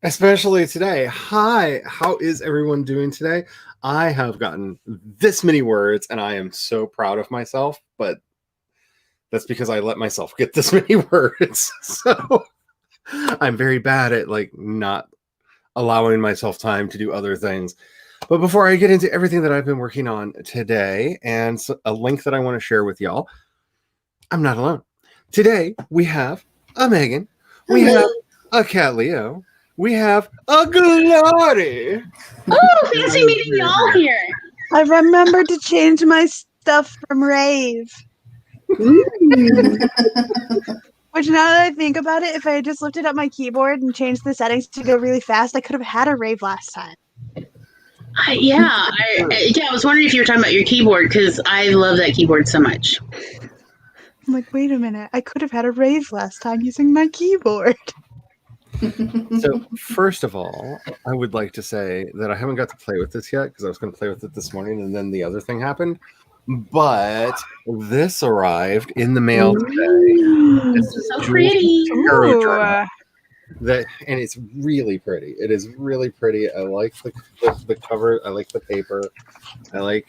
Especially today. Hi, how is everyone doing today? I have gotten this many words and I am so proud of myself, but that's because I let myself get this many words. So I'm very bad at not allowing myself time to do other things. But before I get into everything that I've been working on today and a link that I want to share with y'all, I'm not alone. Today we have a Megan, we have a Cat Leo, we have a Glory. Oh, fancy meeting y'all here. I remembered to change my stuff from rave. Which now that I think about it, if I had just lifted up my keyboard and changed the settings to go really fast, I could have had a rave last time. I was wondering if you were talking about your keyboard because I love that keyboard so much. I'm like, wait a minute, I could have had a rave last time using my keyboard. So first of all, I would like to say that I haven't got to play with this yet because I was going to play with it this morning and then the other thing happened. But this arrived in the mail today. This is so pretty. And it's really pretty. It is really pretty. I like the cover. I like the paper. I like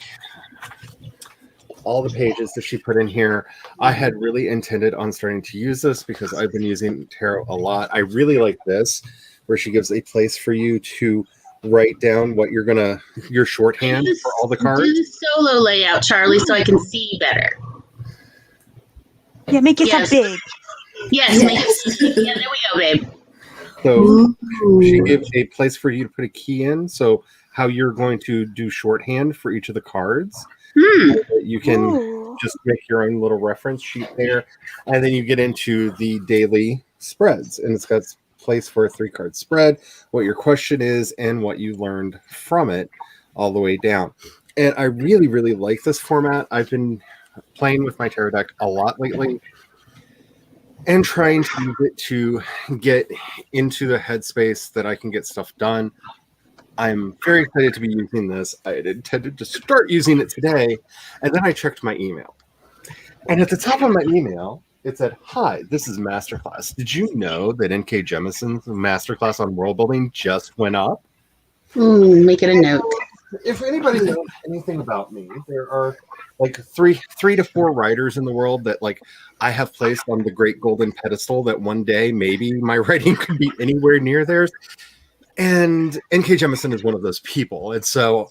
all the pages that she put in here. I had really intended on starting to use this because I've been using tarot a lot. I really like this, where she gives a place for you to write down what your shorthand for all the cards. Do the solo layout, Charlie, so I can see better. Yeah, make it so big. Yes. Yeah, there we go, babe. So she gives a place for you to put a key in. So how you're going to do shorthand for each of the cards. You can just make your own little reference sheet there. And then you get into the daily spreads. And it's got place for a 3-card spread, what your question is, and what you learned from it all the way down. And I really, really like this format. I've been playing with my tarot deck a lot lately and trying to get into the headspace that I can get stuff done. I'm very excited to be using this. I had intended to start using it today, and then I checked my email. And at the top of my email, it said, "Hi, this is Masterclass. Did you know that N.K. Jemisin's Masterclass on world building just went up?" Make it a note. If anybody knows anything about me, there are three to four writers in the world that I have placed on the great golden pedestal that one day maybe my writing could be anywhere near theirs. And N.K. Jemisin is one of those people. And so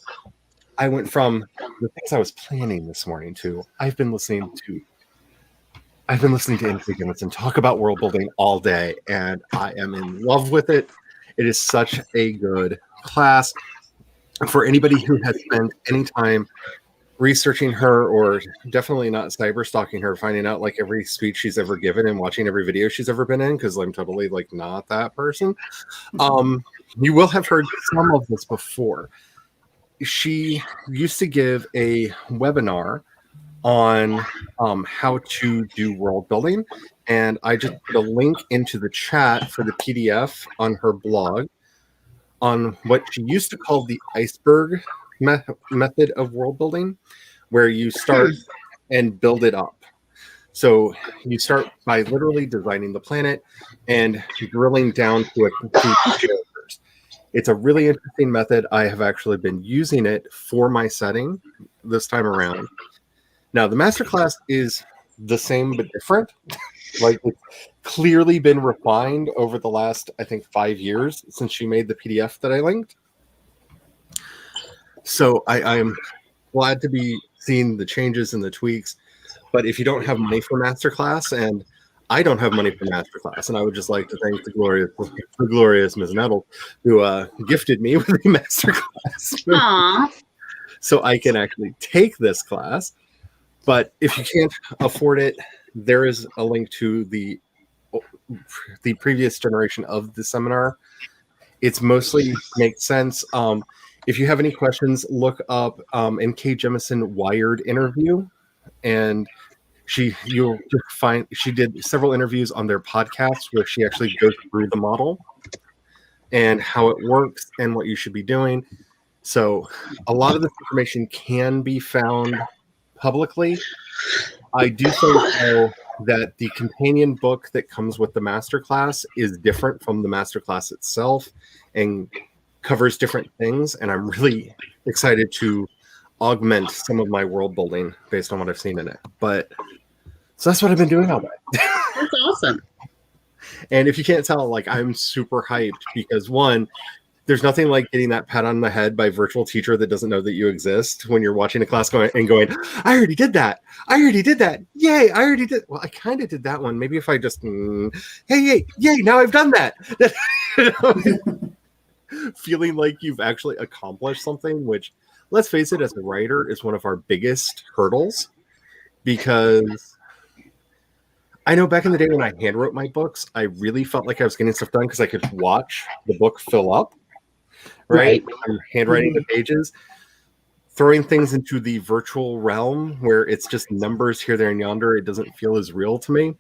I went from the things I was planning this morning to I've been listening to N.K. Jemisin talk about world building all day, and I am in love with it. It is such a good class. For anybody who has spent any time researching her, or definitely not cyber stalking her, finding out every speech she's ever given and watching every video she's ever been in, because I'm totally not that person. You will have heard some of this before. She used to give a webinar on how to do world building, and I just put a link into the chat for the PDF on her blog on what she used to call the iceberg method of world building, where you start and build it up. So you start by literally designing the planet and drilling down to characters. It's a really interesting method. I have actually been using it for my setting this time around. Now, the masterclass is the same but different. It's clearly been refined over the last, I think, 5 years since she made the PDF that I linked. So I am glad to be seeing the changes and the tweaks. But if you don't have money for masterclass, and I don't have money for masterclass, and I would just like to thank the glorious Ms. Nettle, who gifted me with a masterclass. Aww. So I can actually take this class. But if you can't afford it, there is a link to the previous generation of the seminar. It's mostly makes sense. If you have any questions, look up N.K. Jemisin Wired interview, and you'll find she did several interviews on their podcast where she actually goes through the model and how it works and what you should be doing. So a lot of this information can be found publicly. I do think, though, that the companion book that comes with the masterclass is different from the masterclass itself and covers different things. And I'm really excited to augment some of my world building based on what I've seen in it. But so that's what I've been doing all day. That's awesome. And if you can't tell, like, I'm super hyped because one, there's nothing like getting that pat on the head by a virtual teacher that doesn't know that you exist when you're watching a class going, I already did that. I already did that. Yay. I already did. Well, I kind of did that one. Maybe if I just, yay. Now I've done that. Feeling like you've actually accomplished something, which, let's face it, as a writer is one of our biggest hurdles, because I know back in the day when I hand wrote my books, I really felt like I was getting stuff done because I could watch the book fill up, right? I'm handwriting the pages. Throwing things into the virtual realm where it's just numbers here, there, and yonder, it doesn't feel as real to me.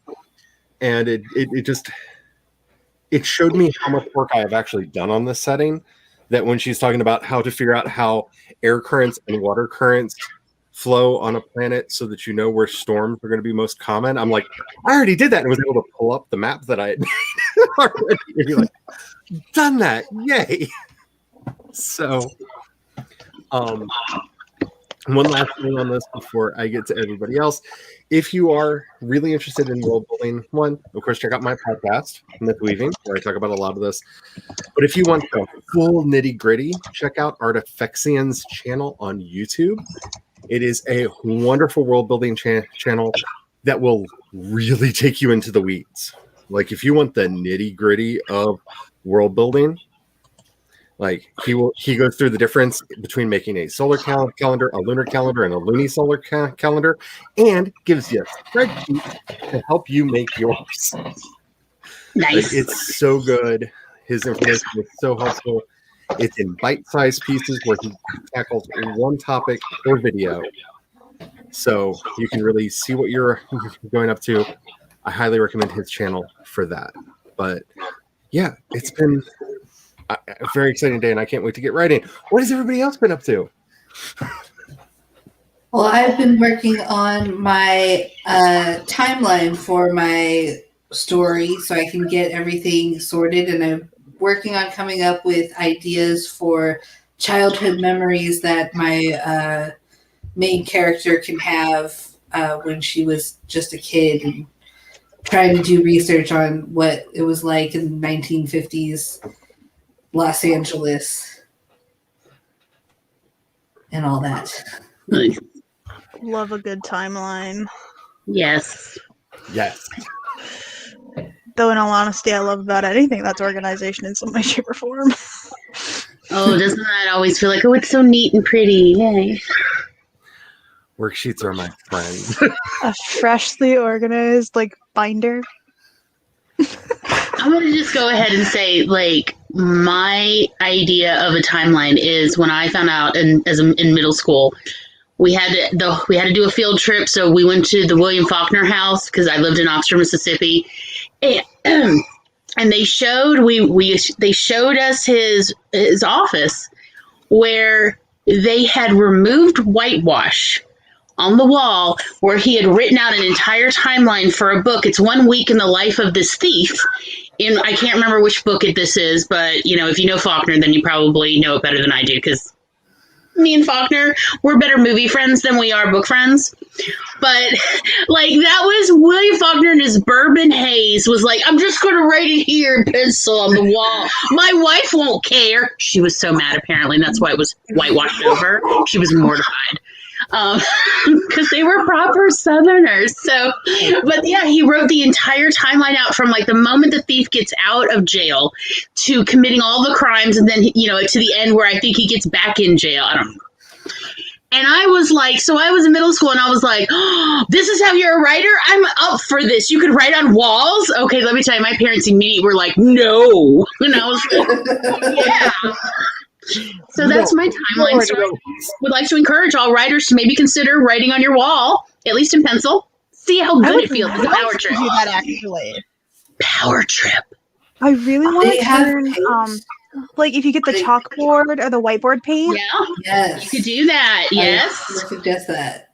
And it showed me how much work I have actually done on this setting, that when she's talking about how to figure out how air currents and water currents flow on a planet so that you know where storms are going to be most common, I'm like, I already did that, and was able to pull up the map that I had made already and be like, done that, yay. So one last thing on this before I get to everybody else. If you are really interested in world building, one, of course, check out my podcast, Myth Weaving, where I talk about a lot of this. But if you want the full nitty gritty, check out Artifexian's channel on YouTube. It is a wonderful world building channel that will really take you into the weeds. Like, if you want the nitty gritty of world building, like, he goes through the difference between making a solar calendar, a lunar calendar, and a lunisolar calendar, and gives you a spreadsheet to help you make yours. Nice. Like, it's so good. His information is so helpful. It's in bite-sized pieces where he tackles one topic per video, so you can really see what you're going up to. I highly recommend his channel for that. But yeah, it's been a very exciting day, and I can't wait to get writing. What has everybody else been up to? Well, I've been working on my timeline for my story so I can get everything sorted, and I'm working on coming up with ideas for childhood memories that my main character can have when she was just a kid, and trying to do research on what it was like in the 1950s Los Angeles and all that. Nice. Love a good timeline. Yes. Yes. Though, in all honesty, I love about anything that's organization in some way, shape, or form. Oh, doesn't that always feel like, oh, it's so neat and pretty? Yay. Worksheets are my friend. A freshly organized, like, binder. I'm going to just go ahead and say, like, my idea of a timeline is when I found out in middle school, we had to do a field trip. So we went to the William Faulkner house because I lived in Oxford, Mississippi. And they showed they showed us his office where they had removed whitewash on the wall where he had written out an entire timeline for a book. It's 1 week in the life of this thief. And I can't remember which book this is, but you know, if you know Faulkner, then you probably know it better than I do, because me and Faulkner, we're better movie friends than we are book friends. But like, that was William Faulkner in his bourbon haze was like, I'm just going to write it here in pencil on the wall. My wife won't care. She was so mad, apparently, and that's why it was whitewashed over. She was mortified. Because they were proper Southerners. So, but yeah, he wrote the entire timeline out from like the moment the thief gets out of jail to committing all the crimes, and then, you know, to the end where I think he gets back in jail. I don't know. And I was like, so I was in middle school and I was like, oh, this is how you're a writer? I'm up for this. You could write on walls? Okay, let me tell you, my parents immediately were like, no. And I was like, yeah. So that's my timeline. So I would like to encourage all writers to maybe consider writing on your wall, at least in pencil. See how good it feels. It's a power trip. Do that, actually. Power trip. I really want They to have turn, paints. like, if you get the chalkboard or the whiteboard paint. Yeah, Yes. you could do that. Yes. I suggest that.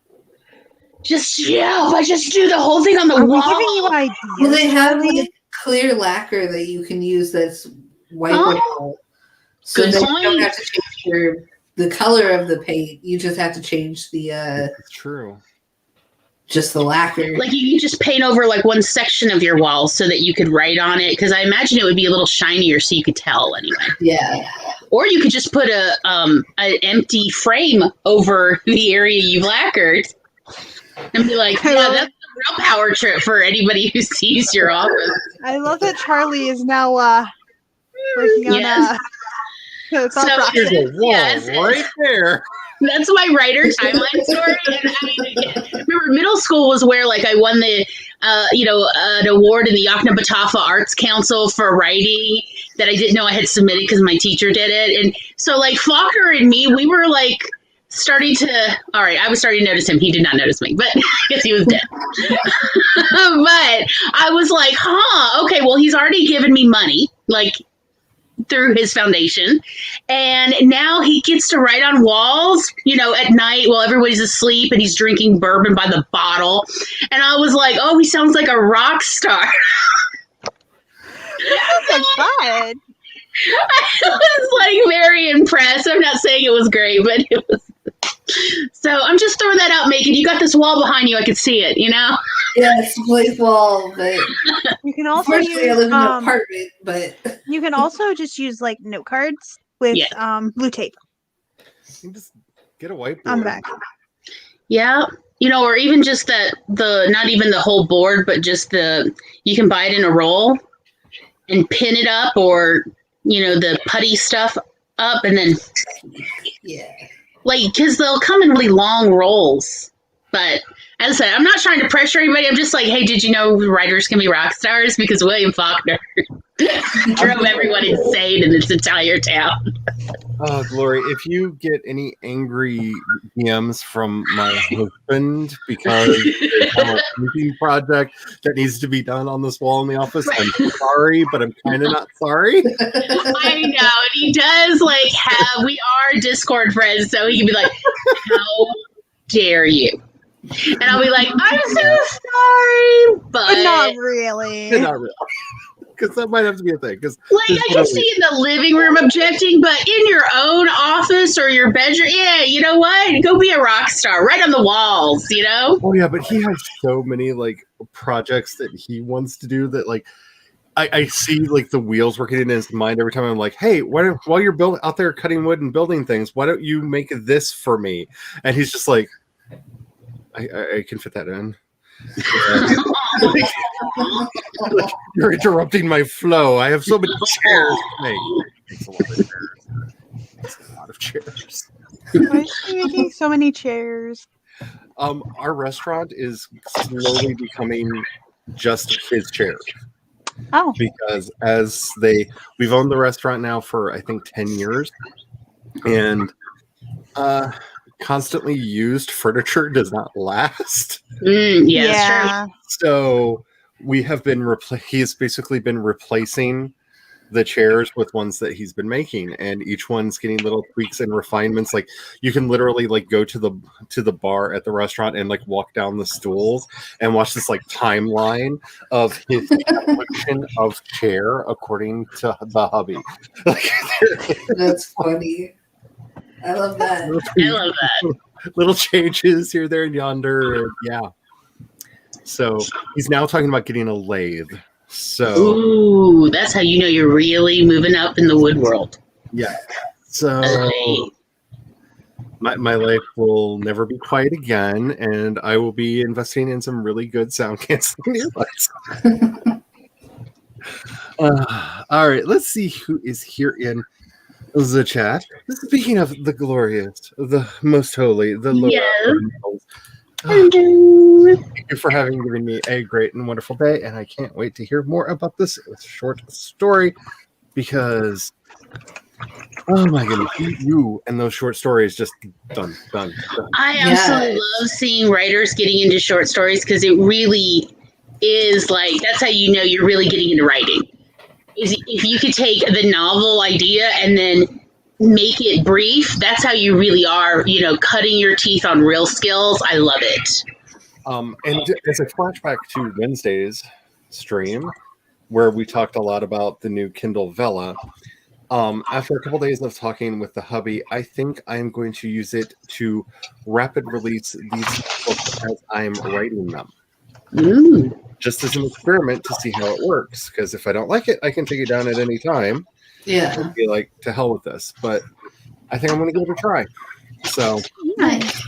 if I just do the whole thing on the Are we wall. giving you ideas? Well, they have Really? like clear lacquer that you can use that's white. Oh, So good that you point. don't have to change the color of the paint. You just have to change the It's true. just the lacquer. Like you can just paint over like one section of your wall so that you could write on it. Because I imagine it would be a little shinier, so you could tell anyway. Yeah. Or you could just put an empty frame over the area you've lacquered, and be like, I "Yeah, love that's a real power trip for anybody who sees your office." I love that Charlie is now working on Yes. the thought So- process. Here's a wall Yes. right there. That's my writer timeline story. And I mean, again, remember, middle school was where like I won the, an award in the Yoknapatawpha Arts Council for writing that I didn't know I had submitted because my teacher did it. And so like Faulkner and me, we were like starting to. All right, I was starting to notice him. He did not notice me, but because he was dead. But I was like, okay, well, he's already given me money, like through his foundation, and now he gets to write on walls, at night while everybody's asleep, and he's drinking bourbon by the bottle. And I was like, oh, he sounds like a rock star. That's fun. I was like very impressed. I'm not saying it was great, but it was. So I'm just throwing that out, Megan. You got this wall behind you. I could see it, Yeah, it's a blank wall, but You can also unfortunately I use live in an apartment, but you can also just use like note cards with blue tape You just get a whiteboard. on the back. Yeah. Or even just not even the whole board, but just you can buy it in a roll and pin it up, or, the putty stuff up, and then yeah. because they'll come in really long rolls. But as I said, I'm not trying to pressure anybody. I'm just like, hey, did you know writers can be rock stars? Because William Faulkner drove everyone insane in this entire town. Oh, Glory, if you get any angry DMs from my husband because there's a painting project that needs to be done on this wall in the office, I'm sorry, but I'm kind of not sorry. I know. And he does we are Discord friends, so he can be like, how dare you? And I'll be like, I'm so sorry, But not really. Not really. Because that might have to be a thing. Because I can see in the living room objecting, but in your own office or your bedroom, you know what? Go be a rock star, right on the walls, Oh yeah, but he has so many projects that he wants to do that I see the wheels working in his mind every time. I'm like, hey, while you're out there cutting wood and building things, why don't you make this for me? And he's just like, I can fit that in. You're interrupting my flow. I have so many chairs to make. It's a lot of chairs. Why is she making so many chairs? Our restaurant is slowly becoming just his chairs. Oh, Because we've owned the restaurant now for I think 10 years, and constantly used furniture does not last. That's true. So we have been he has basically been replacing the chairs with ones that he's been making, and each one's getting little tweaks and refinements. You can literally go to the bar at the restaurant and walk down the stools and watch this timeline of his evolution of chair according to the hubby. That's funny. I love that. I love that. Little changes here, there, and yonder. Yeah. So he's now talking about getting a lathe. So Ooh, that's how you know you're really moving up in the wood world. yeah. So my life will never be quiet again, and I will be investing in some really good sound canceling earbuds. All right, let's see who is here in the chat. Speaking of the glorious, the most holy, the Lord of Angels, thank you for having given me a great and wonderful day, and I can't wait to hear more about this short story because, oh my goodness, you and those short stories just done. I absolutely love seeing writers getting into short stories because it really is that's how you know you're really getting into writing. Is if you could take the novel idea and then make it brief, that's how you really are, cutting your teeth on real skills. I love it. And as a flashback to Wednesday's stream, where we talked a lot about the new Kindle Vella, after a couple days of talking with the hubby, I think I'm going to use it to rapid release these books as I'm writing them. Ooh. Just as an experiment to see how it works. Because if I don't like it, I can take it down at any time. Yeah. And be like, to hell with this. But I think I'm going to give it a try. So, Nice.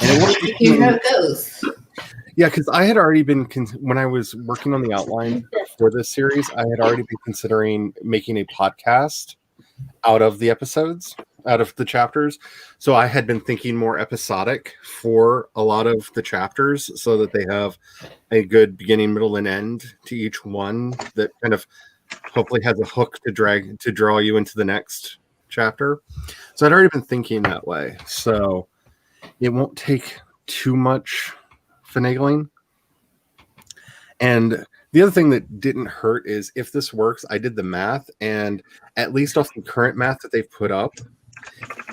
and it won't be Hear how it goes. Yeah, because I had already been, when I was working on the outline for this series, I had already been considering making a podcast out of the episodes, out of the chapters. So I had been thinking more episodic for a lot of the chapters so that they have a good beginning, middle, and end to each one that kind of hopefully has a hook to draw you into the next chapter. So I'd already been thinking that way. So it won't take too much finagling. And the other thing that didn't hurt is if this works, I did the math, and at least off the current math that they've put up,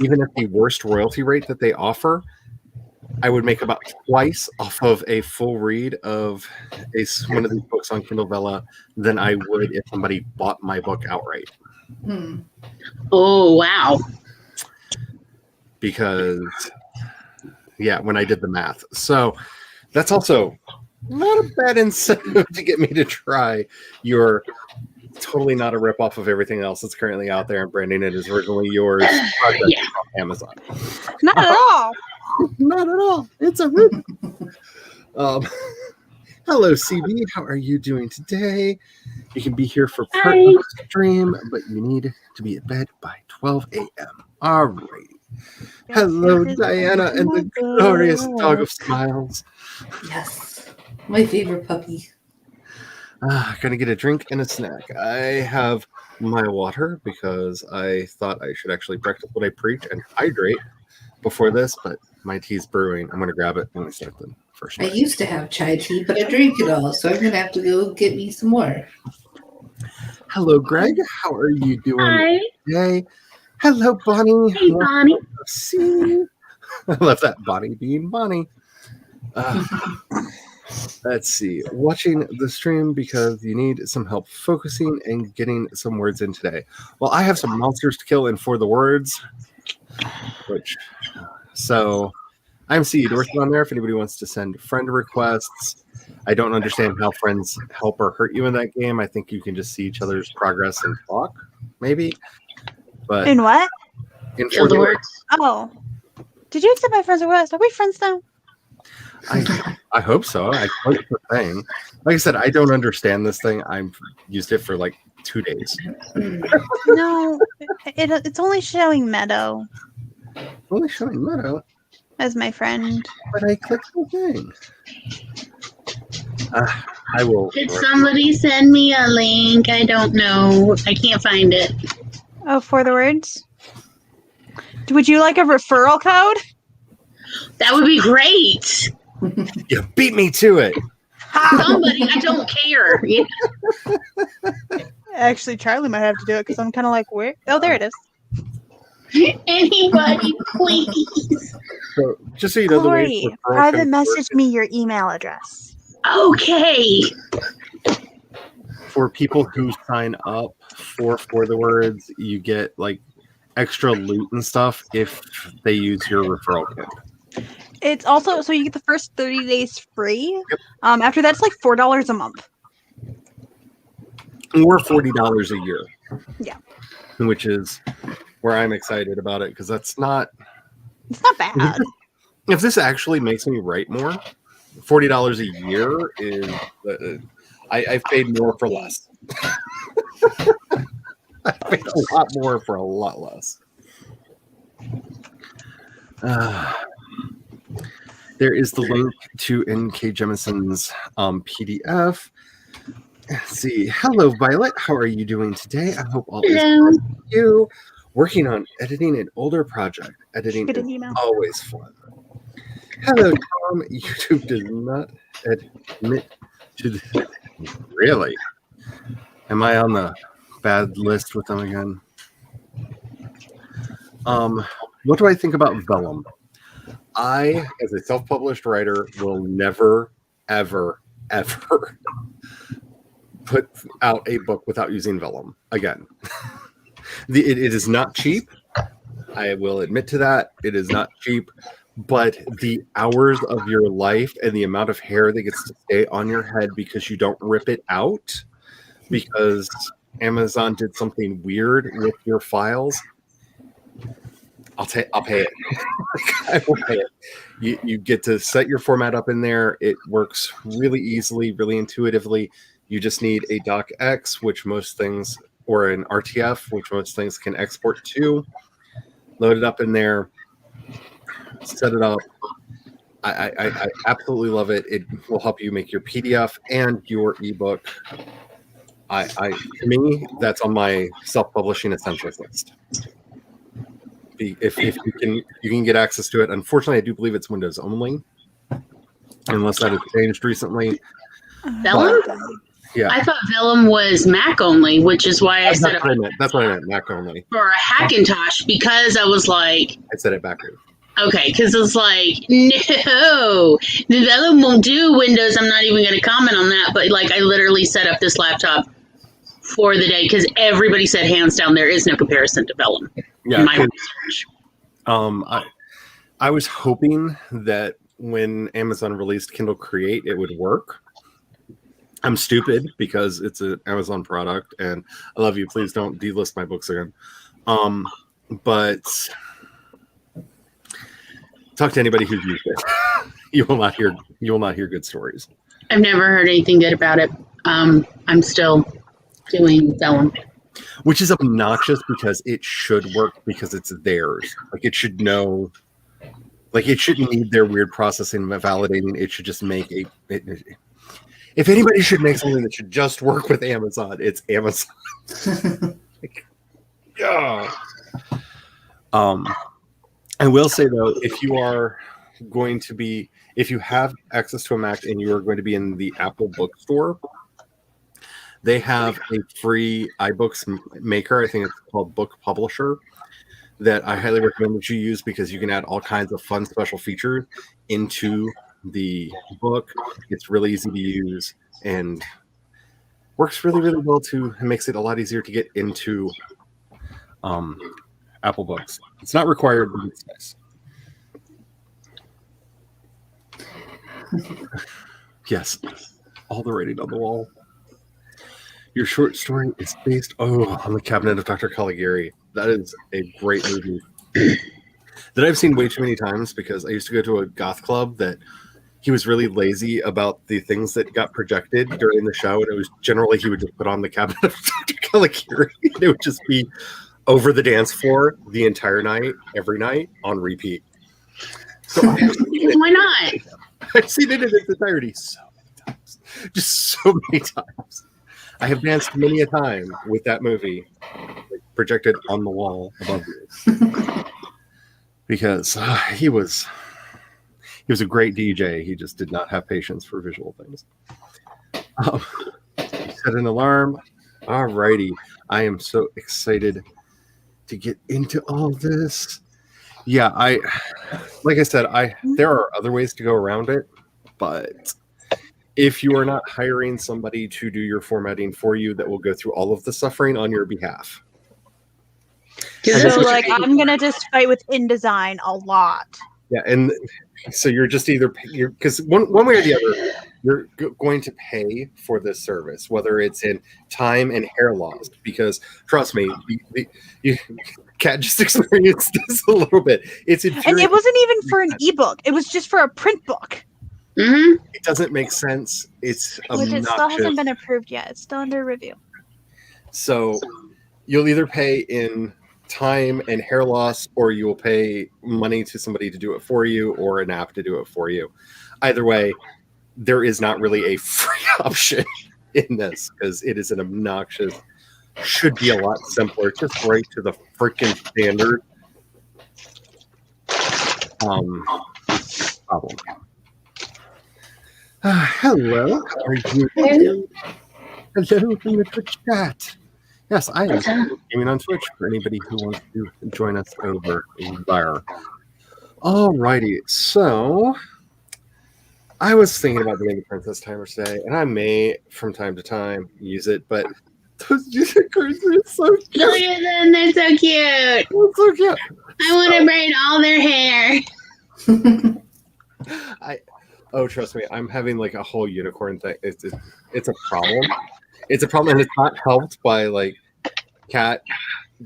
even at the worst royalty rate that they offer, I would make about twice off of a full read of one of these books on Kindle Vella than I would if somebody bought my book outright. Oh, wow. Because, yeah, when I did the math. So that's also not a bad incentive to get me to try your totally not a ripoff of everything else that's currently out there and branding it as originally yours project Yeah. on Amazon. Not at all. Not at all. It's a rip. Hello, CB. How are you doing today? You can be here for part of the stream, but you need to be at bed by 12 a.m. All right. Hello, Diana, and the glorious dog of smiles. Yes. My favorite puppy. Gonna get a drink and a snack. I have my water because I thought I should actually practice what I preach and hydrate before this, but my tea's brewing. I'm gonna grab it when we start the first I one. used to have chai tea, but I drank it all, so I'm going to have to go get me some more. Hello, Greg. How are you doing Hi. today? Hello, Bonnie. Hey, Bonnie. See, I love that Bonnie being Bonnie. Let's see. Watching the stream because you need some help focusing and getting some words in today. Well, I have some monsters to kill in For the Words, so I'm C. Dorothy on there if anybody wants to send friend requests. I don't understand how friends help or hurt you in that game. I think you can just see each other's progress and talk, maybe. But In what? in Kill the words. Oh. Did you accept my friend's request? Are we friends now? I hope so. I like the thing. Like I said, I don't understand this thing. I've used it for like 2 days. No. It's only showing Meadow Only showing Meadow, as my friend. but I clicked the thing. I will. Did somebody send me a link? I don't know. I can't find it. Oh, For the Words? Would you like a referral code? That would be great. You beat me to it. Somebody, I don't care. Yeah. Actually, Charlie might have to do it because I'm kind of like, where? Oh, there it is. Anybody, please. So, just so you know, Corey, the way private message me your email address. Okay. for people who sign up for the Words, you get like extra loot and stuff if they use your referral code. It's also so you get the first 30 days free. Yep. After that's like $4 a month. Or $40 a year. Yeah. Which is where I'm excited about it because it's not bad. If this actually makes me write more, $40 a year is I've paid more for less. I've paid a lot more for a lot less. There is the link to N.K. Jemison's PDF. Let's see. Hello, Violet. How are you doing today? I hope all is well with you. Working on editing an older project. Editing Get is an email. always fun. Hello, Tom. YouTube does not admit to the... Really? Am I on the bad list with them again? What do I think about Vellum? I, as a self-published writer, will never, ever, ever put out a book without using vellum again. It is not cheap. I will admit to that. It is not cheap, but the hours of your life and the amount of hair that gets to stay on your head because you don't rip it out because Amazon did something weird with your files, I'll pay it. I will pay it. You get to set your format up in there. It works really easily, really intuitively. You just need a DocX, which most things, or an RTF, which most things can export to. Load it up in there. Set it up. I absolutely love it. It will help you make your PDF and your ebook. To me, that's on my self-publishing essentials list. If you can get access to it. Unfortunately, I do believe it's Windows only, unless that has changed recently. Vellum? Yeah, I thought Vellum was Mac only, which is why I said that's what I meant. Mac only for a Hackintosh, because I was like, I said it backwards. okay, because it's like, no, the Vellum won't do Windows. I'm not even going to comment on that. But like, I literally set up this laptop for the day because everybody said hands down there is no comparison to Vellum. Yeah, in my research. I was hoping that when Amazon released Kindle Create, it would work. I'm stupid because it's an Amazon product, and I love you. Please don't delist my books again. But talk to anybody who's used it. You will not hear good stories. I've never heard anything good about it. I'm still doing Vellum. Which is obnoxious because it should work because it's theirs. Like it should know, like it shouldn't need their weird processing and validating. It should just make if anybody should make something that should just work with Amazon, it's Amazon. Yeah. I will say though, if you have access to a Mac and you are going to be in the Apple bookstore, they have a free iBooks maker. I think it's called Book Publisher that I highly recommend that you use because you can add all kinds of fun special features into the book. It's really easy to use and works really, really well too. It makes it a lot easier to get into Apple Books. It's not required, but it's nice. Yes, all the writing on the wall. Your short story is based on the Cabinet of Dr. Caligari. That is a great movie that I've seen way too many times because I used to go to a goth club that he was really lazy about the things that got projected during the show, and it was generally he would just put on the Cabinet of Dr. Caligari. It would just be over the dance floor the entire night, every night on repeat. So Why not? I've seen it in its entirety so many times, just so many times. I have danced many a time with that movie projected on the wall above you because he was a great DJ. He just did not have patience for visual things. Set an alarm. All righty. I am so excited to get into all this. Yeah, like I said, there are other ways to go around it, but if you are not hiring somebody to do your formatting for you that will go through all of the suffering on your behalf. So, like, I'm going to just fight with InDesign a lot. Yeah, and so you're just because one way or the other, you're going to pay for this service, whether it's in time and hair loss, because trust me, Kat just experienced this a little bit. And it wasn't even for an ebook. It was just for a print book. Mm-hmm. It doesn't make sense. It's obnoxious. Which it still hasn't been approved yet. It's still under review. So you'll either pay in time and hair loss, or you will pay money to somebody to do it for you, or an app to do it for you. Either way, there is not really a free option in this because it is an obnoxious, should be a lot simpler, just right to the freaking standard problem. Hello. Are you? Hello from the Twitch chat. Yes, I am gaming on Twitch for anybody who wants to join us over there. Alrighty, so I was thinking about doing the Princess Timer today, and I may from time to time use it, but those unicorns are so Look cute. at them, they're so cute. They're so cute. I want to braid all their hair. Trust me, I'm having like a whole unicorn thing. It's a problem. It's a problem, and it's not helped by like Cat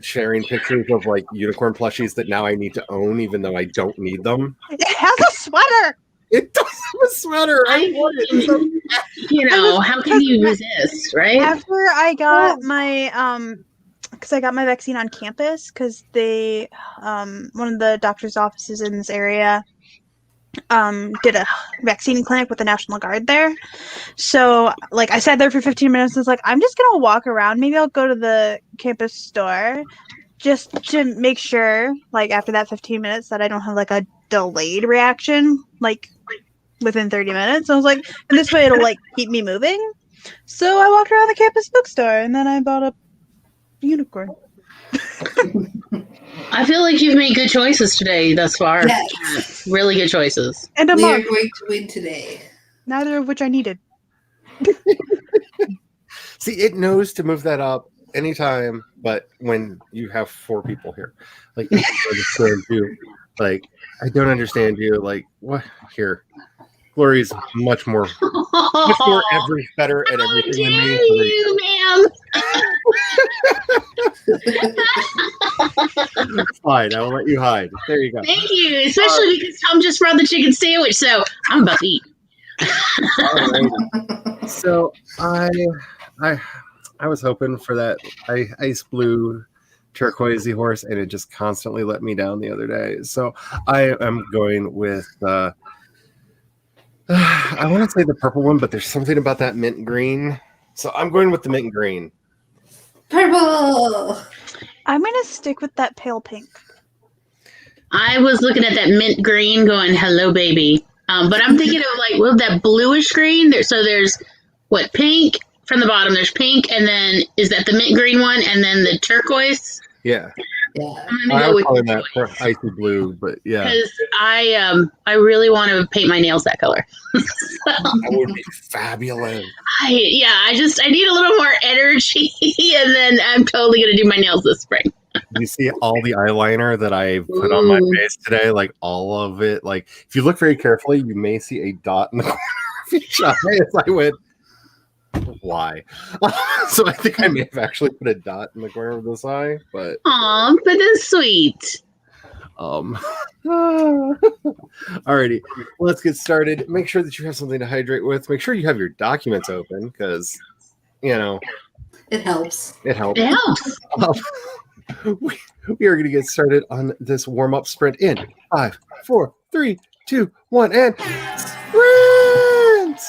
sharing pictures of like unicorn plushies that now I need to own, even though I don't need them. It has a sweater. It does have a sweater. I want it. So You know, how can you resist, right? After I got my because I got my vaccine on campus because they one of the doctor's offices in this area did a vaccine clinic with the National Guard there. So like I sat there for 15 minutes and was like, I'm just gonna walk around. Maybe I'll go to the campus store just to make sure, like after that 15 minutes, that I don't have like a delayed reaction, like within 30 minutes. I was like, and this way it'll like keep me moving. So I walked around the campus bookstore and then I bought a unicorn. I feel like you've made good choices today thus far. Yes. Really good choices. And a We are mug, going to win today. neither of which I needed. see, it knows to move that up anytime, but when you have 4 people here, like I don't understand you. Like I don't understand you. Like what? Here, Glory's much more better at How everything than dare me. you, ma'am? Fine, I will let you hide. There you go. Thank you, especially because Tom just brought the chicken sandwich, so I'm about to eat. Alrighty. So I was hoping for that ice blue turquoisey horse, and it just constantly let me down the other day. So I am going with I want to say the purple one, but there's something about that mint green. So I'm going with the mint green. Purple. I'm gonna stick with that pale pink. I was looking at that mint green going, hello, baby. But I'm thinking of like, well, that bluish green. There's what, pink from the bottom. There's pink, and then is that the mint green one? And then the turquoise? Yeah, Yeah. I'm going I to go was with calling that turquoise. icy blue, but yeah, Because I really want to paint my nails that color. that would be fabulous. I need a little more energy, and then I'm totally going to do my nails this spring. You see all the eyeliner that I put on my Ooh. face today, like all of it. Like if you look very carefully, you may see a dot in the corner of each eye as I went, why? So I think I may have actually put a dot in the corner of this eye, but Aw, but that's sweet. alrighty, let's get started. Make sure that you have something to hydrate with. Make sure you have your documents open because you know It helps. it helps. It helps. We are going to get started on this warm-up sprint in 5, 4, 3, 2, 1, and sprint!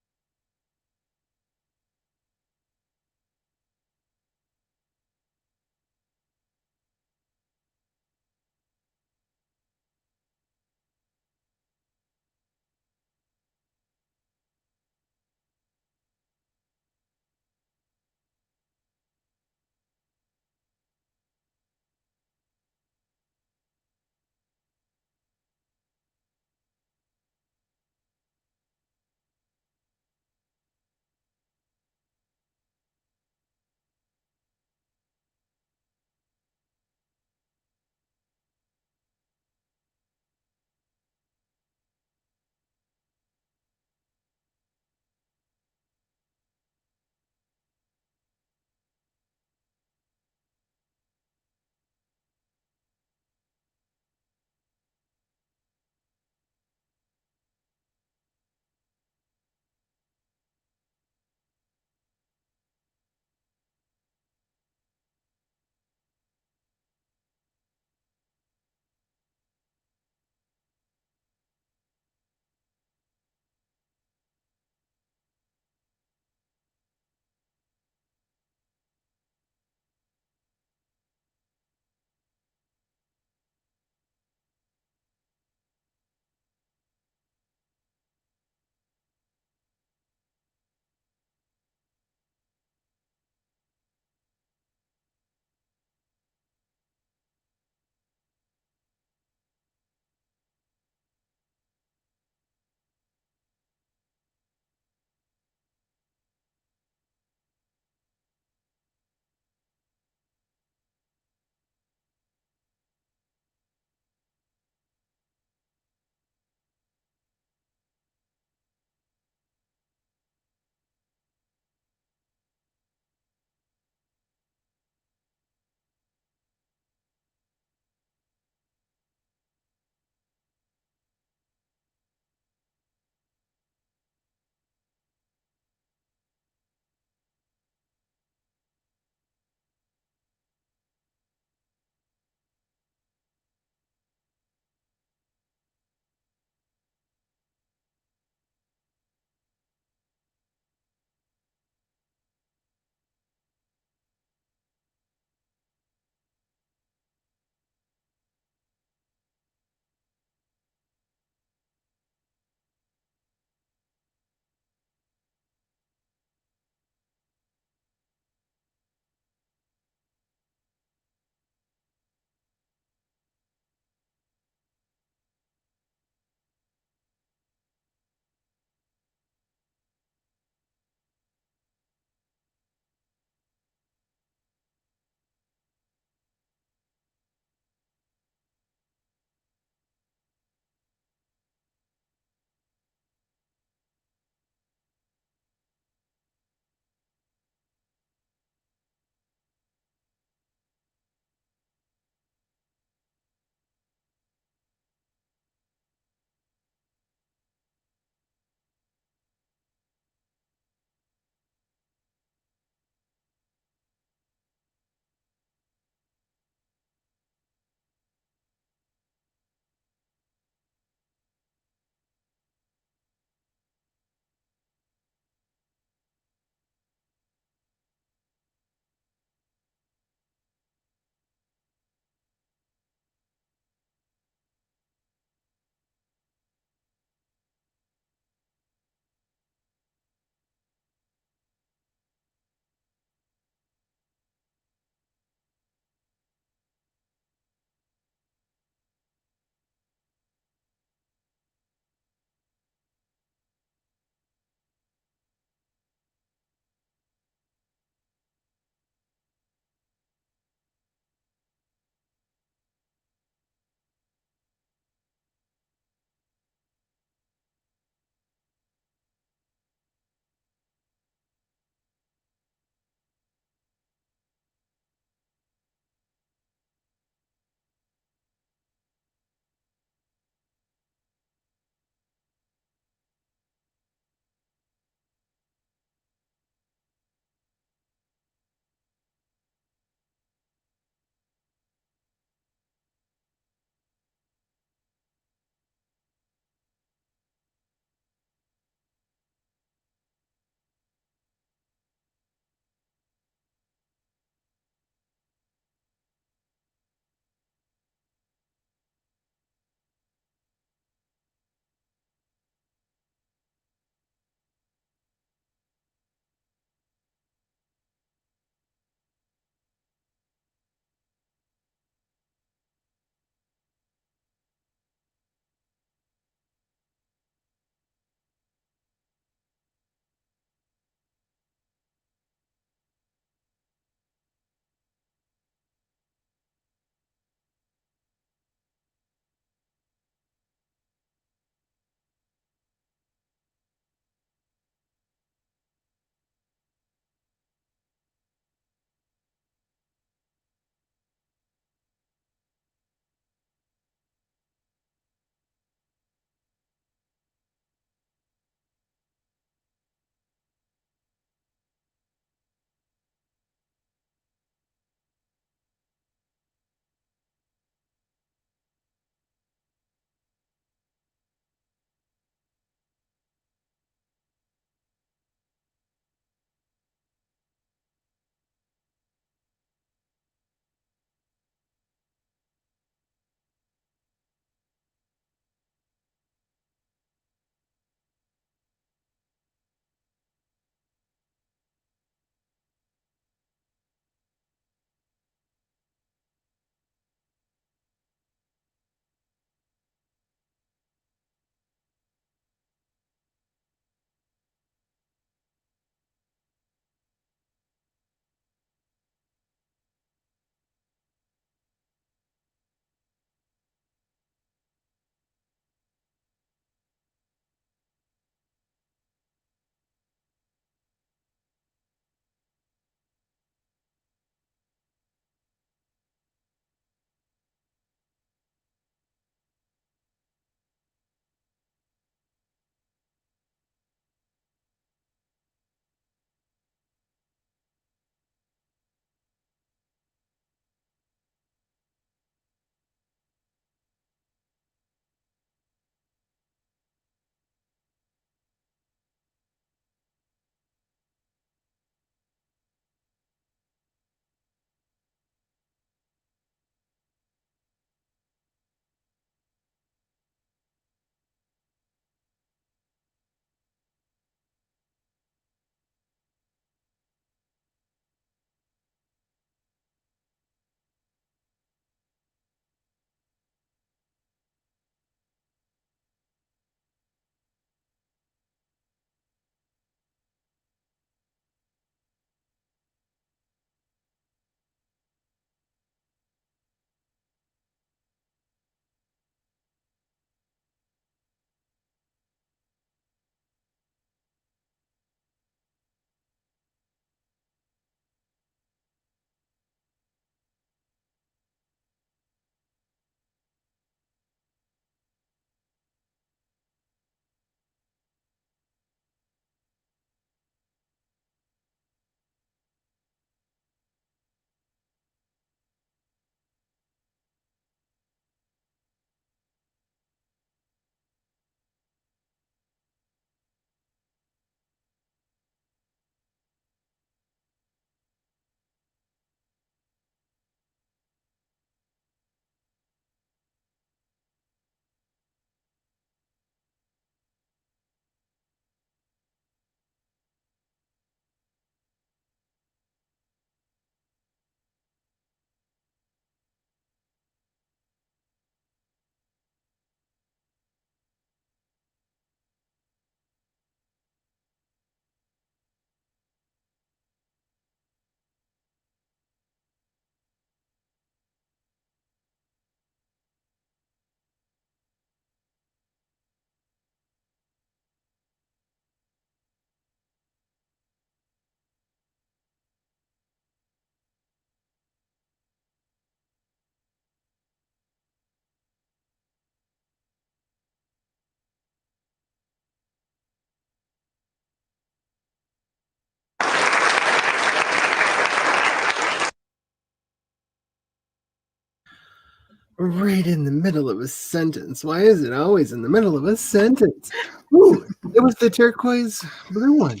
right in the middle of a sentence. Why is it always in the middle of a sentence? Ooh, it was the turquoise blue one.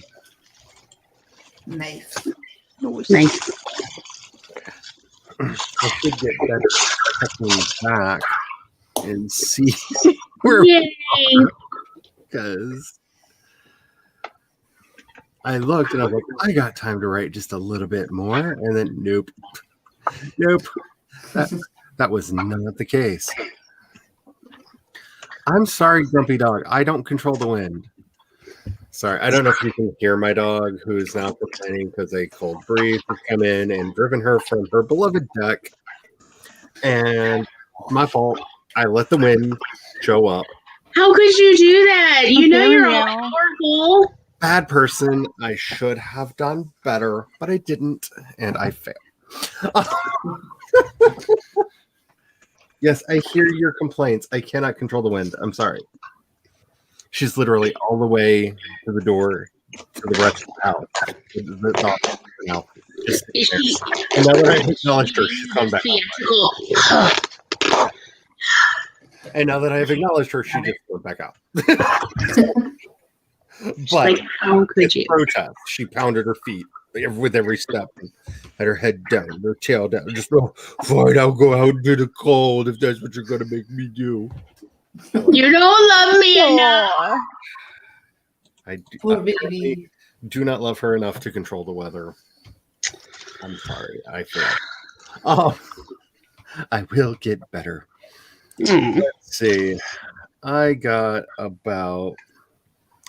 Nice. Nice. I should get better at checking back and see where, Yay! because I looked and I was like, I got time to write just a little bit more, and then nope. That was not the case. I'm sorry, Grumpy Dog. I don't control the wind. Sorry, I don't know if you can hear my dog, who's now complaining because a cold breeze has come in and driven her from her beloved duck. And my fault. I let the wind show up. How could you do that? You know you're all Now. powerful. Bad person. I should have done better, but I didn't, and I failed. Yes, I hear your complaints. I cannot control the wind. I'm sorry. She's literally all the way to the door to the rest of the house. The dog now. Just Is she and now that I acknowledged her, she's gone back. theatrical? And now that I have acknowledged her, she just went back out. But Like, how could it's you? protest. She pounded her feet with every step and had her head down, her tail down. Just fine, I'll go out into the cold if that's what you're gonna make me do. You don't love me enough. Aw. I Poor baby. do not love her enough to control the weather. I'm sorry, I failed. I will get better. Mm. Let's see. I got about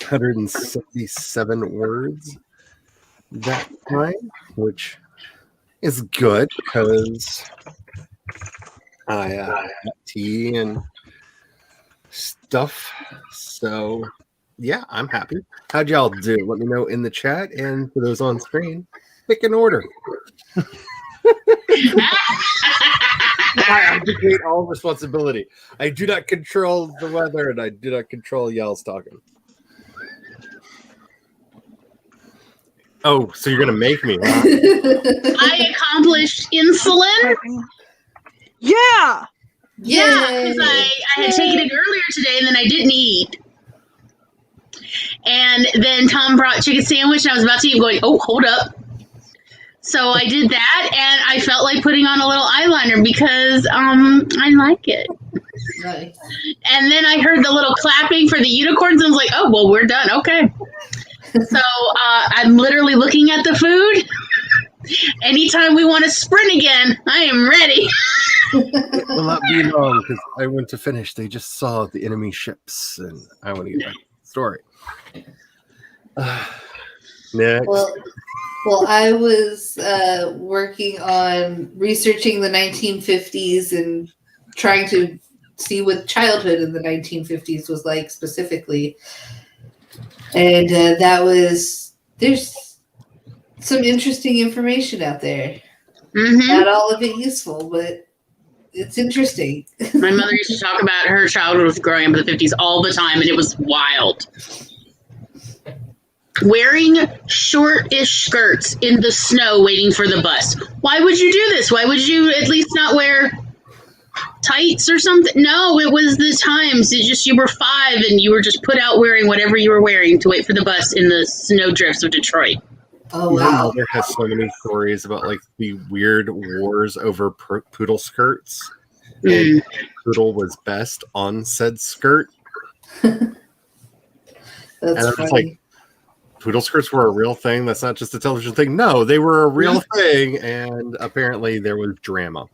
177 words that time, which is good because I had tea and stuff. So, yeah, I'm happy. How'd y'all do? Let me know in the chat, and for those on screen, pick an order. I abdicate all responsibility. I do not control the weather, and I do not control y'all's talking. Oh, so you're gonna make me? Huh? I accomplished insulin. Yeah. Yeah, because I had taken it earlier today and then I didn't eat. And then Tom brought chicken sandwich and I was about to eat going, oh, hold up. So I did that and I felt like putting on a little eyeliner because I like it. Nice. And then I heard the little clapping for the unicorns and I was like, oh, well, we're done. Okay. So I'm literally looking at the food. Anytime we want to sprint again, I am ready. It will not be long because I went to finish. They just saw the enemy ships, and I want to get back to the story. Next. Well, I was working on researching the 1950s and trying to see what childhood in the 1950s was like specifically. And there's some interesting information out there. Mm-hmm. Not all of it useful, but it's interesting. My mother used to talk about her childhood growing up in the 50s all the time, and it was wild. Wearing short-ish skirts in the snow waiting for the bus. Why would you do this? Why would you at least not wear tights or something? No, it was the times. It just, you were 5 and you were just put out wearing whatever you were wearing to wait for the bus in the snow drifts of Detroit. Oh, My wow. mother has so many stories about like the weird wars over poodle skirts. And poodle was best on said skirt. And That's I was funny. like, poodle skirts were a real thing. That's not just a television thing. No, they were a real thing. And apparently there was drama.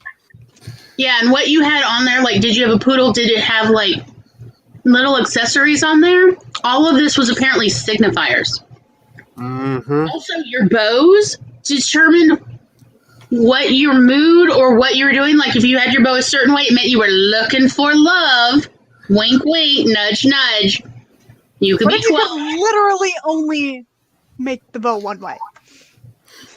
Yeah, and what you had on there, like, did you have a poodle? Did it have, like, little accessories on there? All of this was apparently signifiers. Mm-hmm. Also, your bows determined what your mood or what you were doing. Like, if you had your bow a certain way, it meant you were looking for love. Wink, wink, nudge, nudge. You could What be if you 12. could literally only make the bow one way?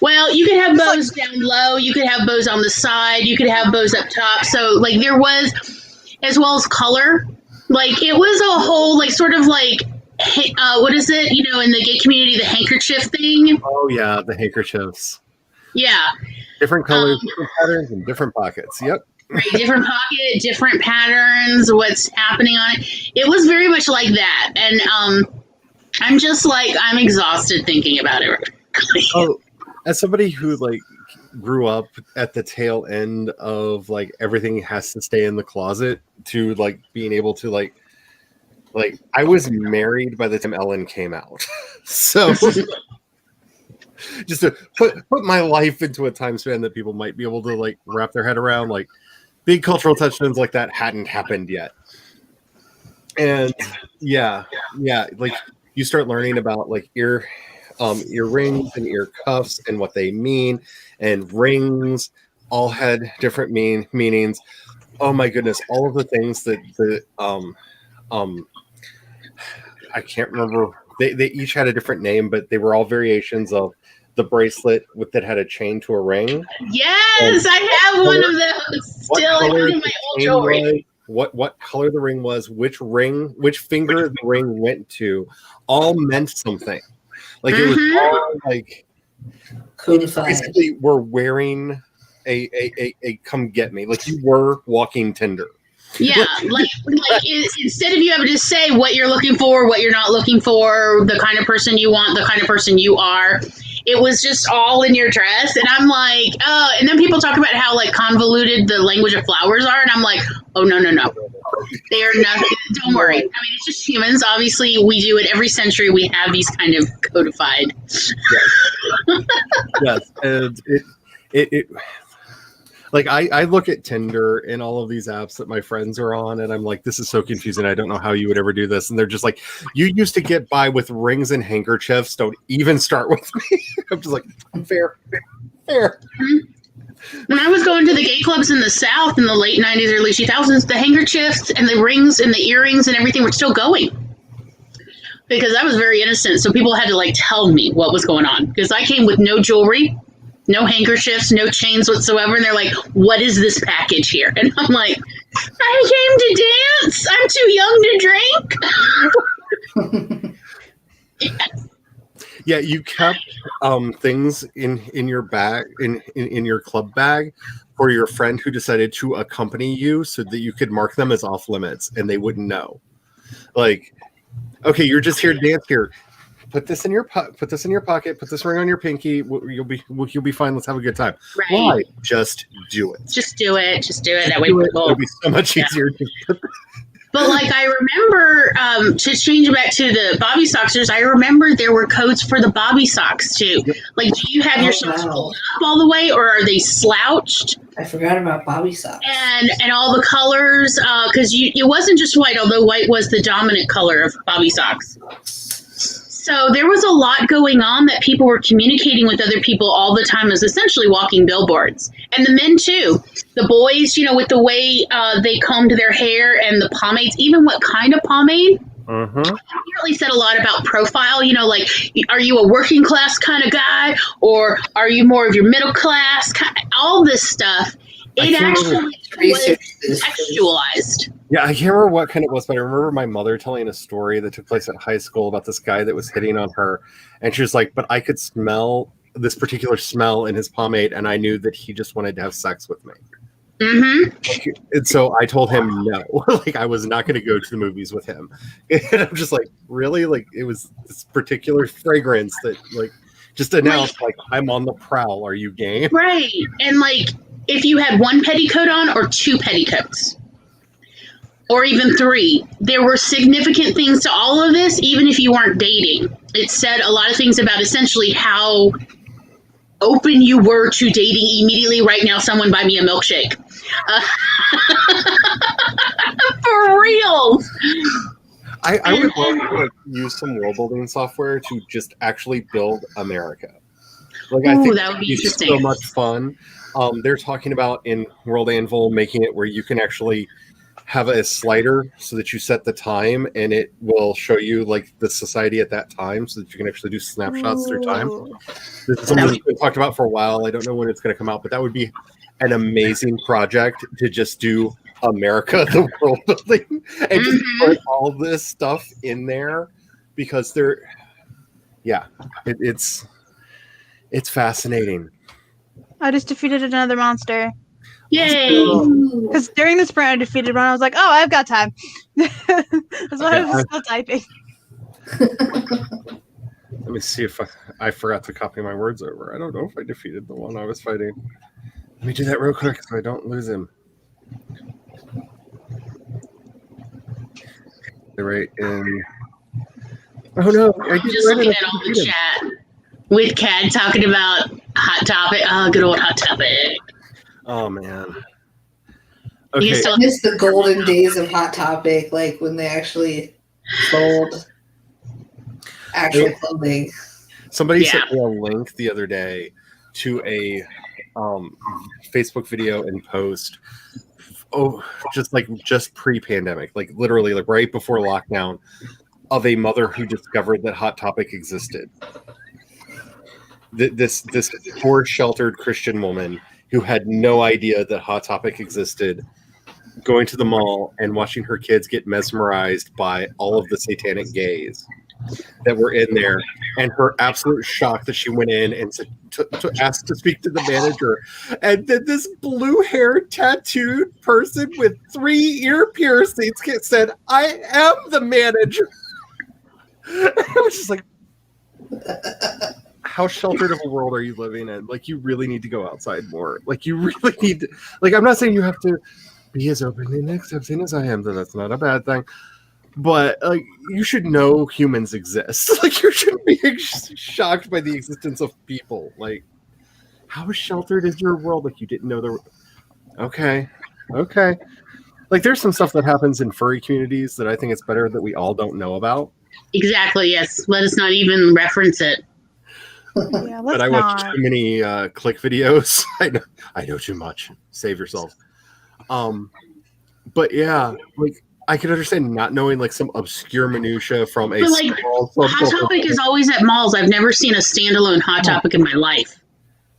Well, you could have bows down low. You could have bows on the side. You could have bows up top. So, like, there was, as well as color. Like, it was a whole, like, sort of like, what is it? You know, in the gay community, the handkerchief thing. Oh, yeah, the handkerchiefs. Yeah. Different colors, different patterns, and different pockets. Yep. Right, different pocket, different patterns, what's happening on it. It was very much like that. And I'm just like, I'm exhausted thinking about it. Oh, as somebody who like grew up at the tail end of like everything has to stay in the closet to like being able to like I was married by the time Ellen came out. So just to put my life into a time span that people might be able to like wrap their head around, like big cultural touchdowns like that hadn't happened yet. And yeah, like you start learning about like earrings and ear cuffs and what they mean, and rings all had different meanings. Oh my goodness, all of the things that I can't remember. They each had a different name, but they were all variations of the bracelet that had a chain to a ring. Yes, I have one of those still in my old jewelry. What color the ring was, which finger the ring went to, all meant something. Like it was all like codified. Basically, we're wearing a come get me. Like you were walking Tinder. Yeah, like instead of you having to say what you're looking for, what you're not looking for, the kind of person you want, the kind of person you are, it was just all in your dress. And I'm like, oh, and then people talk about how like convoluted the language of flowers are, and I'm like, oh no, they are nothing. Don't worry. I mean, it's just humans. Obviously, we do it every century. We have these kind of codified. Yes, and it like I look at Tinder and all of these apps that my friends are on, and I'm like, this is so confusing. I don't know how you would ever do this. And they're just like, you used to get by with rings and handkerchiefs. Don't even start with me. I'm just like, fair. When I was going to the gay clubs in the South in the late 90s, early 2000s, the handkerchiefs and the rings and the earrings and everything were still going. Because I was very innocent, so people had to like tell me what was going on. Because I came with no jewelry, no handkerchiefs, no chains whatsoever, and they're like, "What is this package here?" And I'm like, "I came to dance. I'm too young to drink." Yeah, you kept things in your bag, in your club bag, for your friend who decided to accompany you, so that you could mark them as off limits, and they wouldn't know. Like, okay, you're just here to dance here. Put this in your pocket. Put this ring on your pinky. You'll be fine. Let's have a good time. Right. Why? Just do it. Just do it. That way, it'll be so much easier. But like I remember, to change back to the Bobby Soxers, I remember there were codes for the Bobby Socks too. Yep. Like, do you have your socks pulled up all the way, or are they slouched? I forgot about Bobby Socks. And all the colors, because it wasn't just white, although white was the dominant color of Bobby Socks. So there was a lot going on that people were communicating with other people all the time as essentially walking billboards. And the men too. The boys, with the way they combed their hair and the pomades, even what kind of pomade. Mm-hmm. It really said a lot about profile. Like, are you a working class kind of guy, or are you more of your middle class? All this stuff. It actually was textualized. Yeah, I can't remember what kind it was, but I remember my mother telling a story that took place at high school about this guy that was hitting on her, and she was like, but I could smell this particular smell in his pomade, and I knew that he just wanted to have sex with me. Mm-hmm. And so I told him no. Like, I was not going to go to the movies with him. And I'm just like, really? Like, it was this particular fragrance that, like, just announced, like, I'm on the prowl. Are you game? Right. And, like, if you had one petticoat on or two petticoats, or even three, there were significant things to all of this, even if you weren't dating. It said a lot of things about essentially how open you were to dating immediately. Right now, someone buy me a milkshake. For real. I would love to use some world building software to just actually build America. Like, I think that would be interesting. So much fun. They're talking about in World Anvil making it where you can actually have a slider so that you set the time and it will show you like the society at that time, so that you can actually do snapshots through time. This is something that's been talked about for a while. I don't know when it's going to come out, but that would be an amazing project to just do America, the world building, and just put all this stuff in there, because it's fascinating. I just defeated another monster. Yay! Because during the sprint I defeated one, I was like, oh, I've got time. That's why I was still typing. Let me see if I forgot to copy my words over. I don't know if I defeated the one I was fighting. Let me do that real quick so I don't lose him. They're right in. Oh no! I'm just looking at all the chat with Cad talking about Hot Topic. Oh, good old Hot Topic. Oh man. You Okay. can still I miss the golden days of Hot Topic, like when they actually sold actual clothing. Somebody Yeah. sent me a link the other day to a Facebook video and post. Oh, just pre-pandemic, like literally, like right before lockdown, of a mother who discovered that Hot Topic existed. This poor sheltered Christian woman who had no idea that Hot Topic existed, going to the mall and watching her kids get mesmerized by all of the satanic gays that were in there, and her absolute shock that she went in and asked to speak to the manager, and then this blue-haired tattooed person with 3 ear piercings said, "I am the manager." I was just like, how sheltered of a world are you living in? Like, you really need to go outside more. Like, you really need to, like, I'm not saying you have to be as open and accepting as I am, though that's not a bad thing. But like, you should know humans exist. Like, you shouldn't be shocked by the existence of people. Like, how sheltered is your world? Like, you didn't know there were... Okay. Like, there's some stuff that happens in furry communities that I think it's better that we all don't know about. exactly, yes. Let us not even reference it. Yeah, let's But I watch not. too many click videos. I know too much. Save yourself. But yeah, like, I can understand not knowing like some obscure minutia from a But, like, small Hot Topic is always at malls. I've never seen a standalone Hot Topic in my life.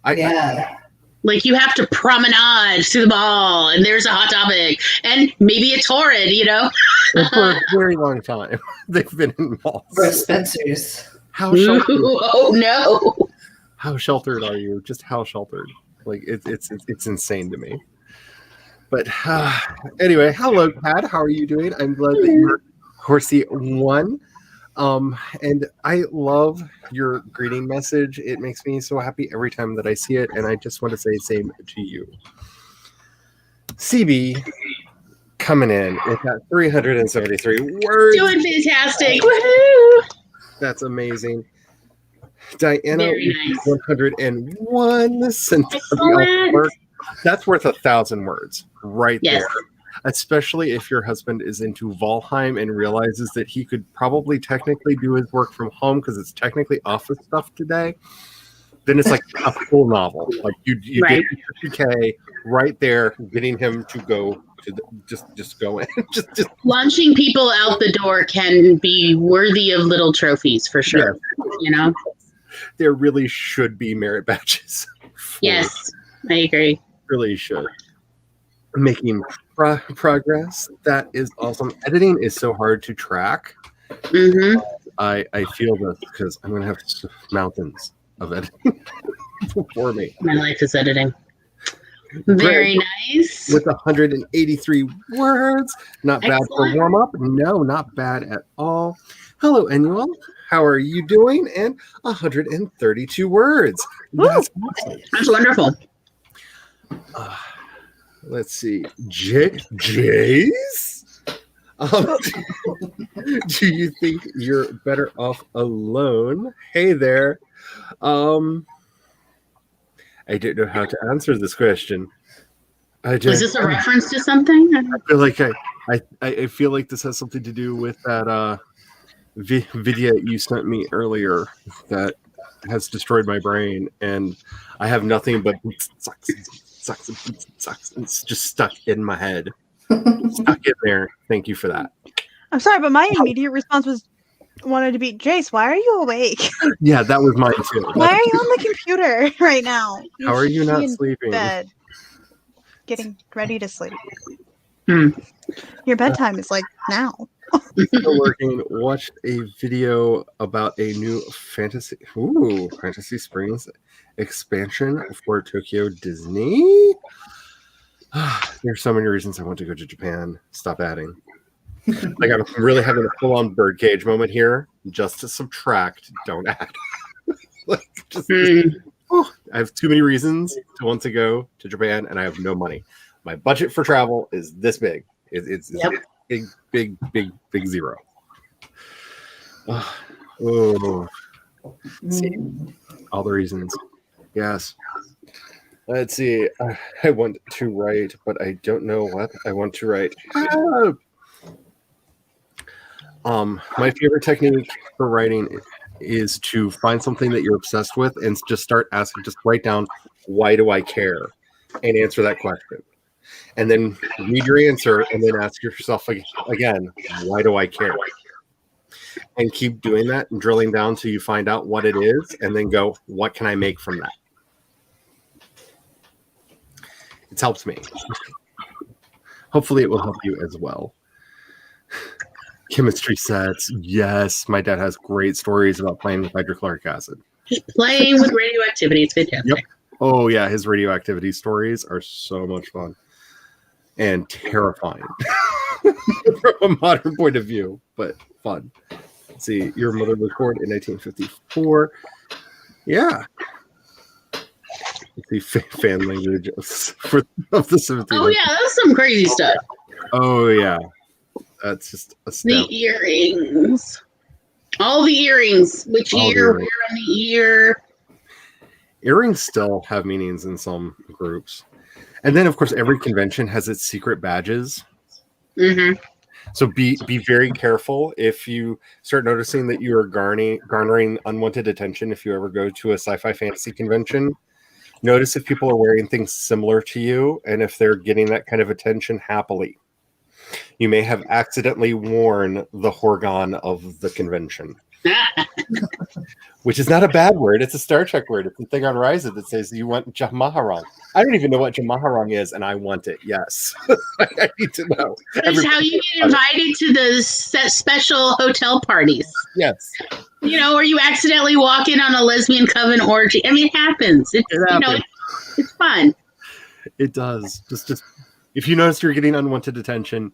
Yeah. Like, you have to promenade to the mall, and there's a Hot Topic, and maybe a Torrid, you know? And for a very long time, they've been in malls. For Spencer's. How sheltered? Oh no! How sheltered are you? Just how sheltered? Like, it's insane to me. But anyway, hello, Pat. How are you doing? I'm glad that you're Horsey won. And I love your greeting message. It makes me so happy every time that I see it, and I just want to say same to you. CB coming in with that 373 words. Doing fantastic! Woohoo! That's amazing. Diana, Very nice. 101. Excellent. That's worth 1,000 words right Yes. there. Especially if your husband is into Valheim and realizes that he could probably technically do his work from home because it's technically office stuff today. Then it's like a full novel. Like, you Right. get 50K right there, getting him to go to just go in. just Launching people out the door can be worthy of little trophies for sure. You know? there really should be merit badges. Yes, I agree. Really should. Making progress. That is awesome. Editing is so hard to track. Mm-hmm. I feel this because I'm going to have mountains of editing before me. My life is editing. Very nice. With 183 words. Not bad for Excellent. warm up. No, not bad at all. Hello, Annual. How are you doing? And 132 words. That's awesome. That's wonderful. Let's see. Jace? Do you think you're better off alone? Hey there. I don't know how to answer this question. Was this a reference to something? I feel like I feel like this has something to do with that video you sent me earlier that has destroyed my brain, and I have nothing but sucks. It's just stuck in my head. Stuck in there. Thank you for that. I'm sorry, but my immediate response was wanted to be Jace. Why are you awake? Yeah, that was mine too. Why are you on the computer right now? How are you should not be in sleeping? Bed, getting ready to sleep. Hmm. Your bedtime is like now. Still working. Watched a video about a new Fantasy Springs expansion for Tokyo Disney. There's so many reasons I want to go to Japan. Stop adding. Like I'm really having a full-on birdcage moment here. Just to subtract, don't add. Like just, I have too many reasons to want to go to Japan, and I have no money. My budget for travel is this big. It's big zero. Oh, see, all the reasons. Yes. Let's see. I want to write, but I don't know what I want to write. My favorite technique for writing is to find something that you're obsessed with and just start asking. Just write down, why do I care, and answer that question. And then read your answer, and then ask yourself again, why do I care? And keep doing that and drilling down till you find out what it is, and then go, what can I make from that? It's helped me. Hopefully it will help you as well. Chemistry sets. Yes, my dad has great stories about playing with hydrochloric acid. Just playing with radioactivity. It's fantastic. Yep. Oh, yeah. His radioactivity stories are so much fun and terrifying from a modern point of view, but fun. Let's see. Your mother was born in 1954. Yeah. Let's see. Fan language of the 17th. Oh, yeah. That's some crazy stuff. Oh, yeah. That's just a step. The earrings. All the earrings. Which All the ear? earrings. Where on the ear? Earrings still have meanings in some groups. And then, of course, every convention has its secret badges. Mm-hmm. So be very careful if you start noticing that you are garnering unwanted attention if you ever go to a sci-fi fantasy convention. Notice if people are wearing things similar to you and if they're getting that kind of attention happily. You may have accidentally worn the Horgon of the convention, which is not a bad word. It's a Star Trek word. It's a thing on Ryza that says you want Jamaharong. I don't even know what Jamaharong is, and I want it. Yes. I need to know. That's how you get invited to the special hotel parties. Yes. You know, or you accidentally walk in on a lesbian coven orgy. I mean, it happens. It's fun. It does. Just if you notice you're getting unwanted attention,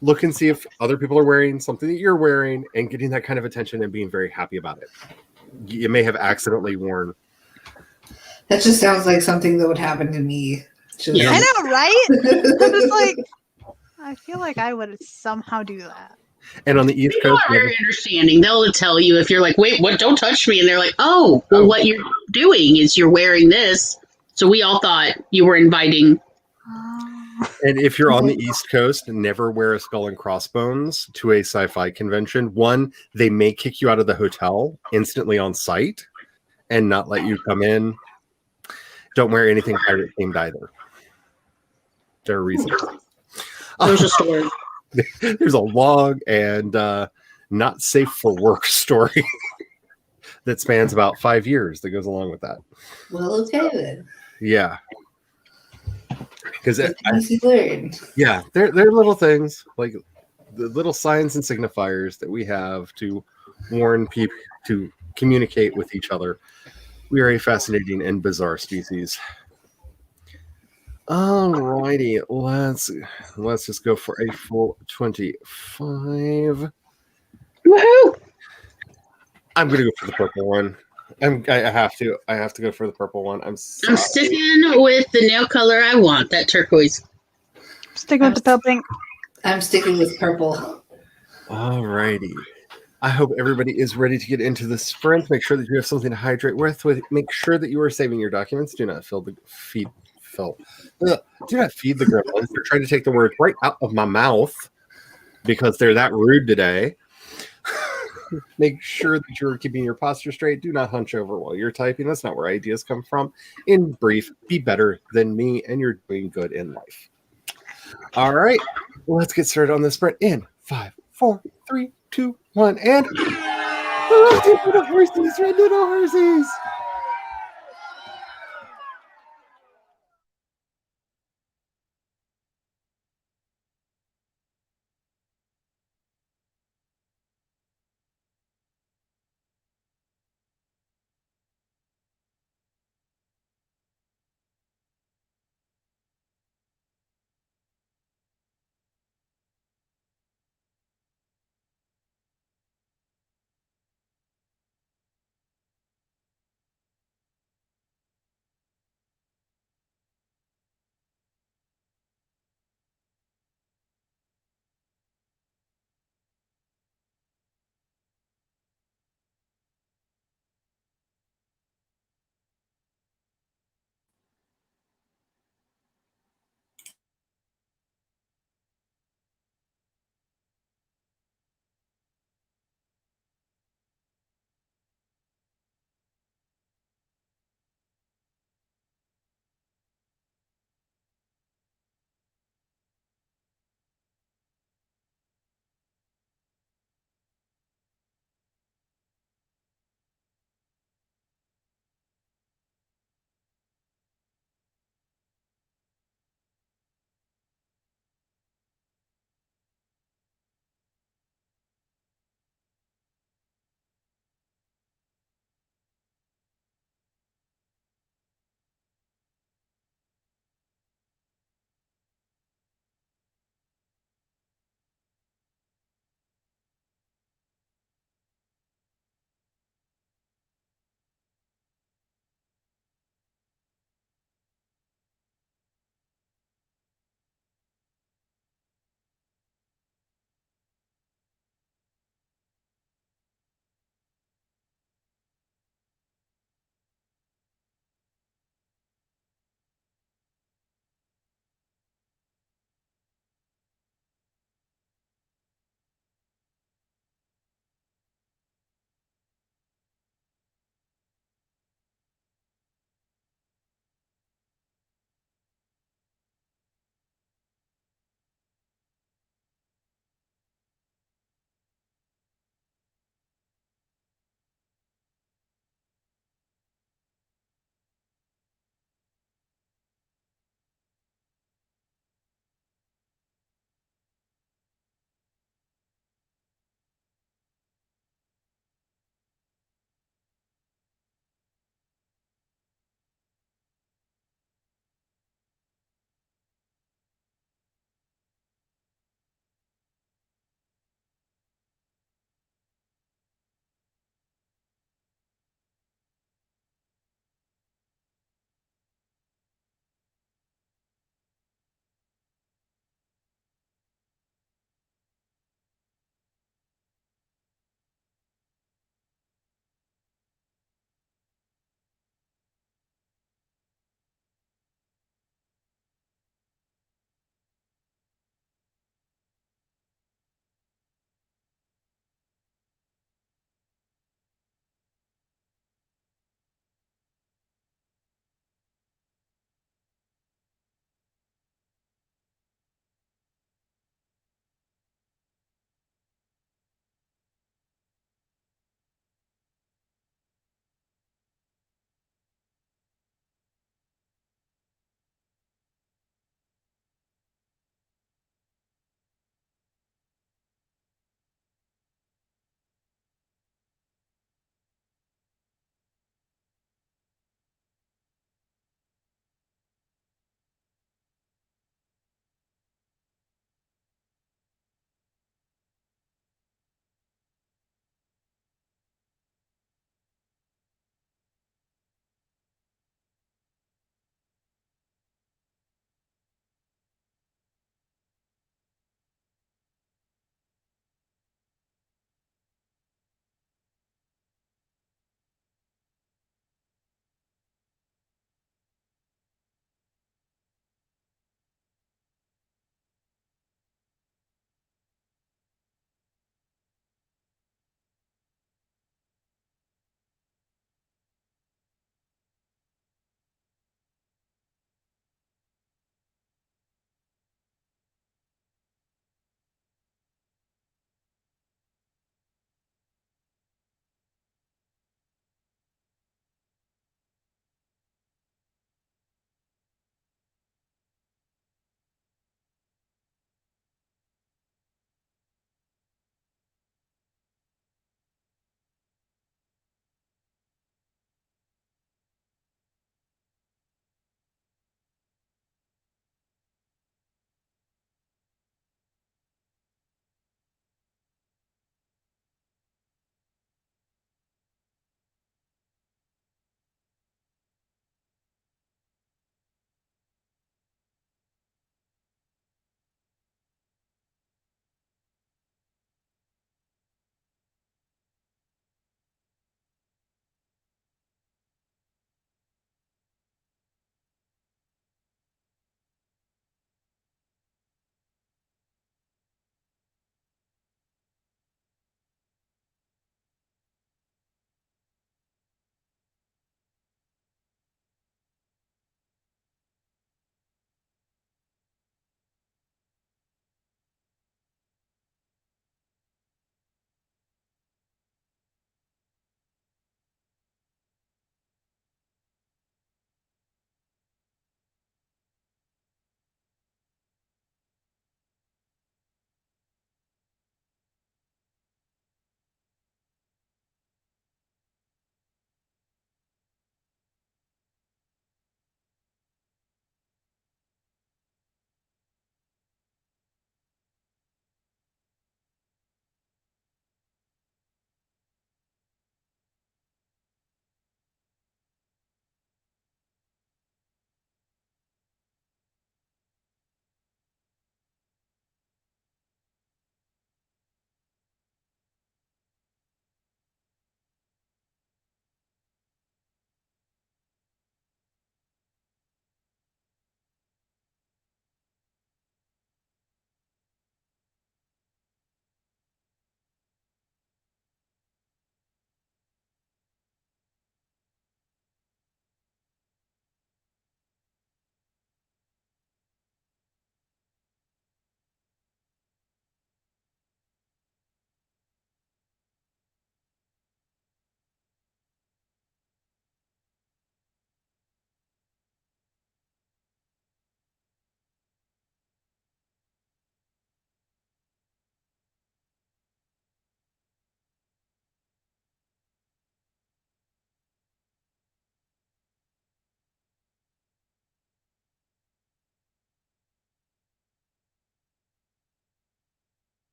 look and see if other people are wearing something that you're wearing and getting that kind of attention and being very happy about it. You may have accidentally worn. That just sounds like something that would happen to me. Yeah. I know, right? It's like, I feel like I would somehow do that. And on the East People Coast, are very understanding. They'll tell you if you're like, wait, what? Don't touch me. And they're like, oh, well, what you're doing is you're wearing this. So we all thought you were inviting. and if you're on the East Coast, never wear a skull and crossbones to a sci-fi convention. One, they may kick you out of the hotel instantly on site and not let you come in. Don't wear anything pirate themed either. There are reasons. There's a story. There's a long and not safe for work story that spans about 5 years that goes along with that. Well, okay then. Yeah. Because Easy learned. yeah, they're little things like the little signs and signifiers that we have to warn people, to communicate with each other. We are a fascinating and bizarre species. Alrighty, let's just go for a full 25. Woohoo! I'm gonna go for the purple one. I have to go for the purple one. I'm sticking with the nail color I want, that turquoise. Sticking with the pale pink. I'm sticking with purple. Alrighty. I hope everybody is ready to get into the sprint. Make sure that you have something to hydrate with. Make sure that you are saving your documents. Do not feed the gremlins. They're trying to take the words right out of my mouth because they're that rude today. Make sure that you're keeping your posture straight. Do not hunch over while you're typing. That's not where ideas come from. In brief, be better than me, and you're doing good in life. All right, let's get started on the sprint in 5, 4, 3, 2, 1, and red little horses.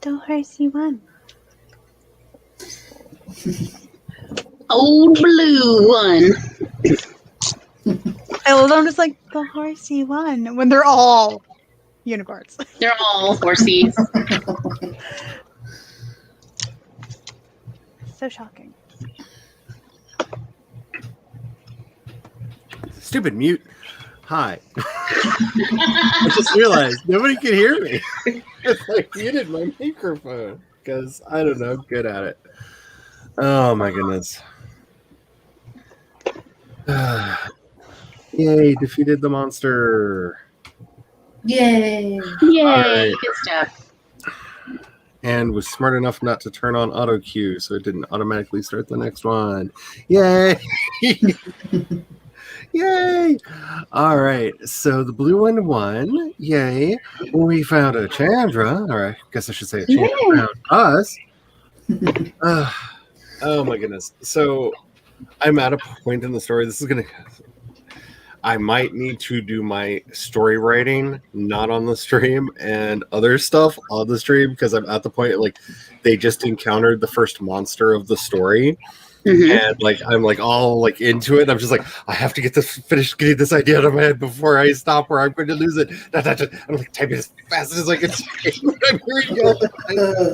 The horsey won. Old blue one. I love them just like the horsey won when they're all unicorns. They're all horsies. So shocking. Stupid mute. Hi. I just realized nobody can hear me. It's like muted my microphone because I don't know, good at it. Oh my goodness. Yay, defeated the monster. Yay! Yay! Alright. Good stuff. And was smart enough not to turn on auto cue, so it didn't automatically start the next one. Yay! Yay! All right, so the blue one won. Yay! We found a Chandra, or I guess I should say a Chandra found us. Oh my goodness! So I'm at a point in the story. I might need to do my story writing not on the stream and other stuff on the stream because I'm at the point like they just encountered the first monster of the story. And like I'm like all like into it. I'm just like I have to get this finished getting this idea out of my head before I stop or I'm going to lose it. I'm like typing as fast as I can. I'm hearing you all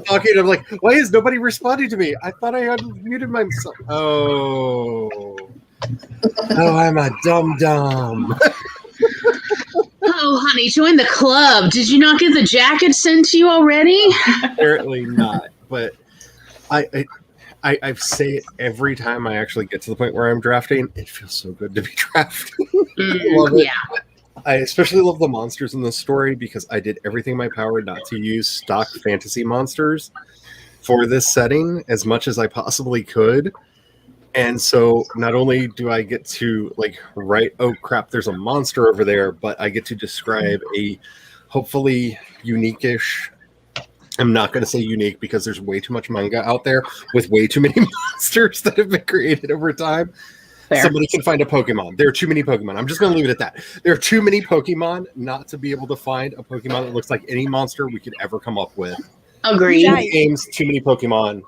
talking. I'm like, why is nobody responding to me? I thought I unmuted myself. Oh, I'm a dum. Oh, honey, join the club. Did you not get the jacket sent to you already? Apparently not. But I say it every time I actually get to the point where I'm drafting. It feels so good to be drafting. I love it. Yeah. I especially love the monsters in this story because I did everything in my power not to use stock fantasy monsters for this setting as much as I possibly could. And so not only do I get to like write, oh crap, there's a monster over there, but I get to describe a hopefully unique-ish. I'm not going to say unique because there's way too much manga out there with way too many monsters that have been created over time. Fair. Somebody can find a Pokemon. There are too many Pokemon. I'm just going to leave it at that. There are too many Pokemon not to be able to find a Pokemon that looks like any monster we could ever come up with. Agreed. Too many games, too many Pokemon.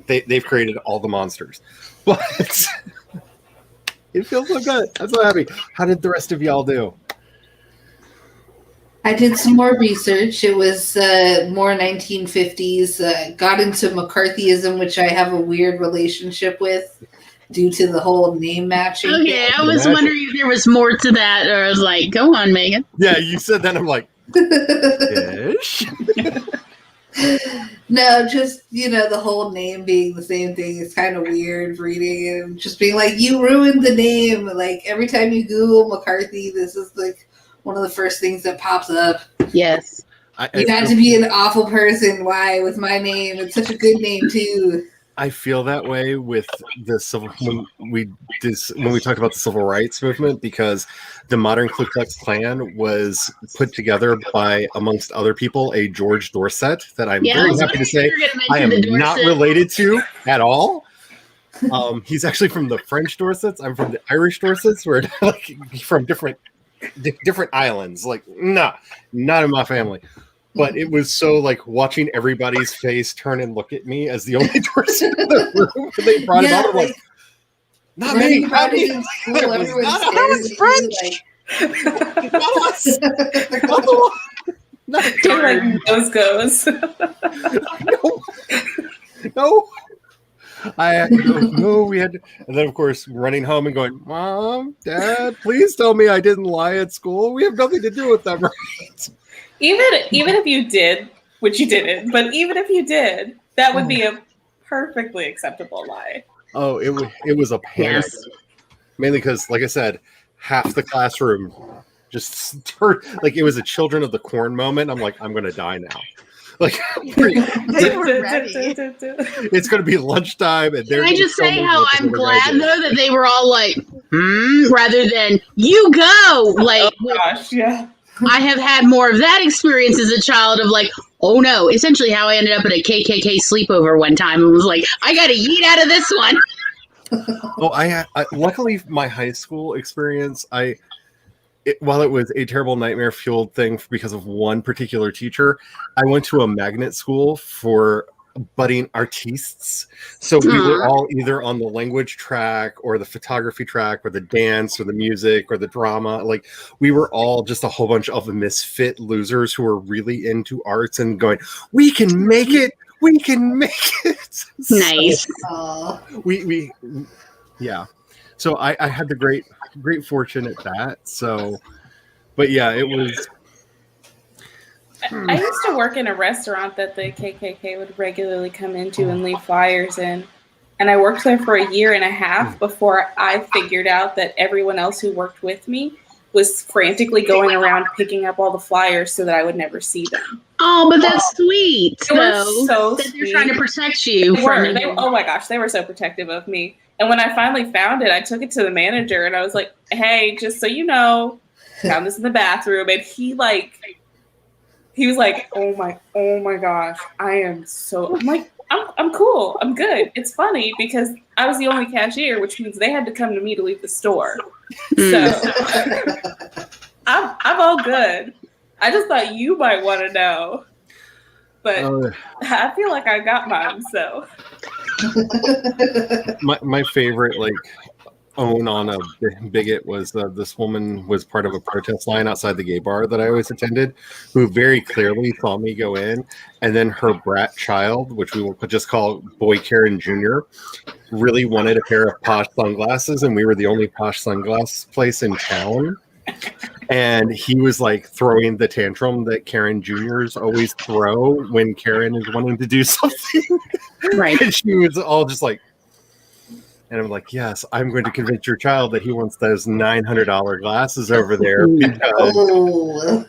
They've created all the monsters. But it feels so good. I'm so happy. How did the rest of y'all do? I did some more research. It was more 1950s. Got into McCarthyism, which I have a weird relationship with due to the whole name matching. Okay, I was wondering if there was more to that, or I was like, go on, Megan. Yeah, you said that. I'm like, ish. No, just, the whole name being the same thing is kind of weird reading it and just being like, you ruined the name. Like, every time you Google McCarthy, this is like one of the first things that pops up. Yes. You had to be an awful person. Why? With my name. It's such a good name, too. I feel that way with the civil when we talk about the civil rights movement because the modern Ku Klux Klan was put together by, amongst other people, a George Dorset that I'm very happy to say I am not related to at all. He's actually from the French Dorsets. I'm from the Irish Dorsets. We're like from different islands. Like, nah, not in my family. But it was so like watching everybody's face turn and look at me as the only person in the room when they brought it up. I'm like, not me. Not me. That was French. Not us. Not the one. Not like those goes. No. I had to go, no, we had to, and then of course running home and going, Mom, Dad, please tell me I didn't lie at school. We have nothing to do with that, right? Even if you did, which you didn't, but even if you did, that would be a perfectly acceptable lie. Oh, it was a panic. Yes. Mainly because, like I said, half the classroom just turned, like it was a Children of the Corn moment. I'm like, I'm gonna die now. Like, it's going to be lunchtime, and can I just say how I'm glad though that they were all like, rather than you go. Like, oh gosh, yeah. I have had more of that experience as a child of like, oh no. Essentially, how I ended up at a KKK sleepover one time and was like, I got to yeet out of this one. Oh, I luckily my high school experience, while it was a terrible nightmare fueled thing because of one particular teacher, I went to a magnet school for budding artists. So we were all either on the language track or the photography track or the dance or the music or the drama. Like we were all just a whole bunch of misfit losers who were really into arts and going, we can make it. We can make it. Nice. Aw. We yeah. So I had the great fortune at that. So, but yeah, it was. I used to work in a restaurant that the KKK would regularly come into and leave flyers in. And I worked there for a year and a half before I figured out that everyone else who worked with me was frantically going around picking up all the flyers so that I would never see them. Oh, but that's sweet. They were though, so that sweet. they're trying to protect you. Oh my gosh, they were so protective of me. And when I finally found it, I took it to the manager and I was like, hey, just so you know, found this in the bathroom. And he was like, oh my gosh, I'm like, I'm cool. I'm good. It's funny because I was the only cashier, which means they had to come to me to leave the store. So I'm all good. I just thought you might want to know. But I feel like I got mine, so. My favorite, like, own on a bigot was this woman was part of a protest line outside the gay bar that I always attended, who very clearly saw me go in, and then her brat child, which we will just call Boy Karen Jr., really wanted a pair of posh sunglasses, and we were the only posh sunglass place in town. And he was like throwing the tantrum that Karen Juniors always throw when Karen is wanting to do something. Right. And she was all just like, and I'm like, yes, I'm going to convince your child that he wants those $900 glasses over there because. Oh.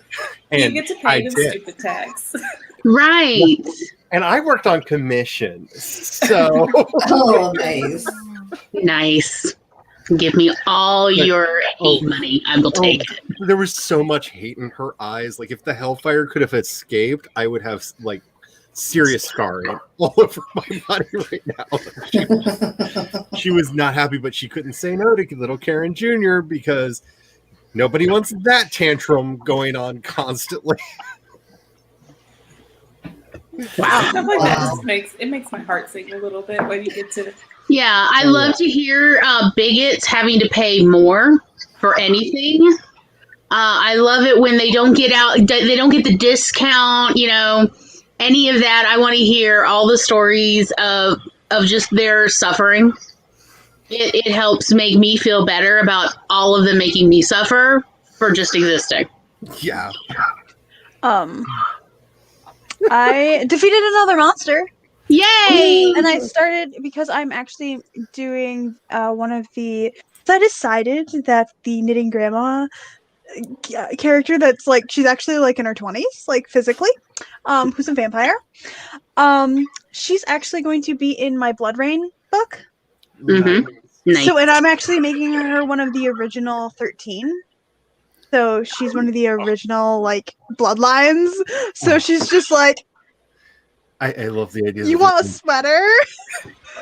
And you get to pay the stupid tax. Right. And I worked on commission, so. Oh, nice. Nice. Give me all your hate money. I will take it. There was so much hate in her eyes. Like if the Hellfire could have escaped, I would have like serious scarring all over my body right now. She was not happy, but she couldn't say no to little Karen Jr. because nobody wants that tantrum going on constantly. Wow. Stuff like that just makes my heart sing a little bit when you get to. Yeah, I love to hear bigots having to pay more for anything. I love it when they don't get the discount, any of that. I want to hear all the stories of just their suffering. It helps make me feel better about all of them making me suffer for just existing. Yeah. I defeated another monster. Yay! And I started because I'm actually doing one of the. So I decided that the knitting grandma character that's like she's actually like in her 20s, like physically, who's a vampire. She's actually going to be in my Blood Rain book. Mm-hmm. Nice. So, and I'm actually making her one of the original 13. So she's one of the original like bloodlines. So she's just like. I love the idea. You want a sweater?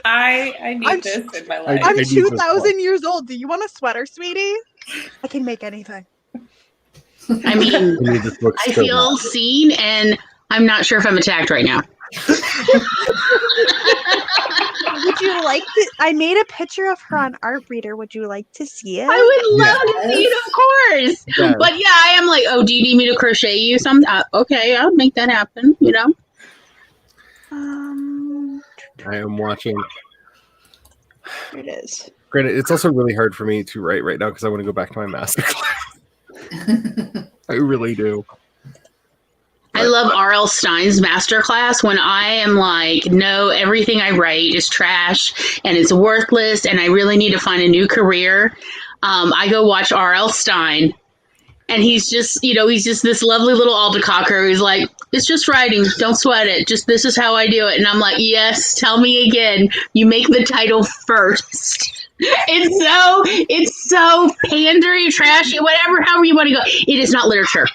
I need this in my life. I'm 2,000 years old. Do you want a sweater, sweetie? I can make anything. I mean, I feel seen, and I'm not sure if I'm attacked right now. Would you like to? I made a picture of her on Art Reader. Would you like to see it? I would love to see it, of course. Yes. But yeah, I am like, oh, do you need me to crochet you some? Okay, I'll make that happen. I am watching. Here it is. Granted, it's also really hard for me to write right now because I want to go back to my master class. I really do. I love R.L. Stein's masterclass when I am like, no, everything I write is trash and it's worthless and I really need to find a new career. I go watch R.L. Stein. And he's just this lovely little aldercocker who's like, it's just writing. Don't sweat it. Just this is how I do it. And I'm like, yes, tell me again. You make the title first. It's so pandery, trashy, whatever, however you want to go. It is not literature.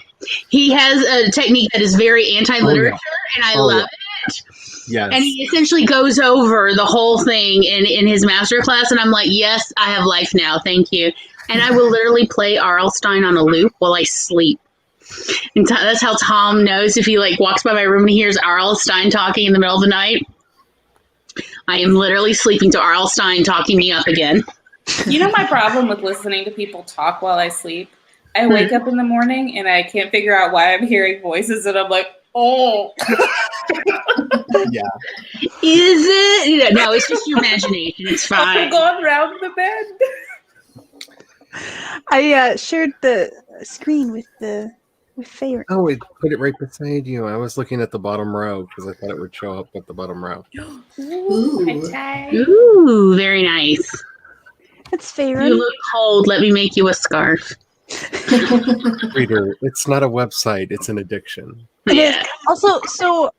He has a technique that is very anti-literature, and I love it. Yes. And he essentially goes over the whole thing in his masterclass, and I'm like, yes, I have life now. Thank you. And I will literally play R.L. Stein on a loop while I sleep. And that's how Tom knows if he like walks by my room and he hears R.L. Stein talking in the middle of the night. I am literally sleeping to R.L. Stein talking me up again. You know my problem with listening to people talk while I sleep? I wake up in the morning and I can't figure out why I'm hearing voices and I'm like, oh. Yeah. Is it? No, it's just your imagination. It's fine. I'm going around the bed. I shared the screen with Faye. Oh, it put it right beside you. I was looking at the bottom row because I thought it would show up at the bottom row. Ooh. Ooh, very nice. It's Faye. You look cold. Let me make you a scarf. Reader, it's not a website. It's an addiction. Yeah. Also, so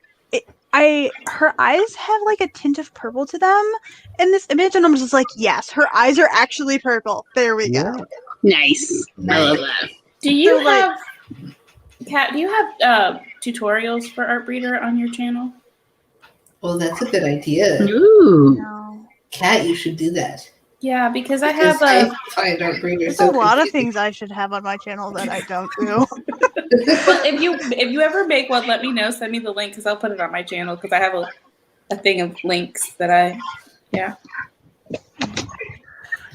her eyes have like a tint of purple to them in this image, and I'm just like, yes, her eyes are actually purple. There we go. Yeah. Nice. I love that. Do you So, like- have, Kat, do you have tutorials for Art Breeder on your channel? Well, that's a good idea. Ooh. No. Kat, you should do that. Yeah, because I Because have I find Art Breeder There's so a lot of confusing. things I should have on my channel that I don't do. Well, if you ever make one, let me know. Send me the link because I'll put it on my channel because I have a thing of links that That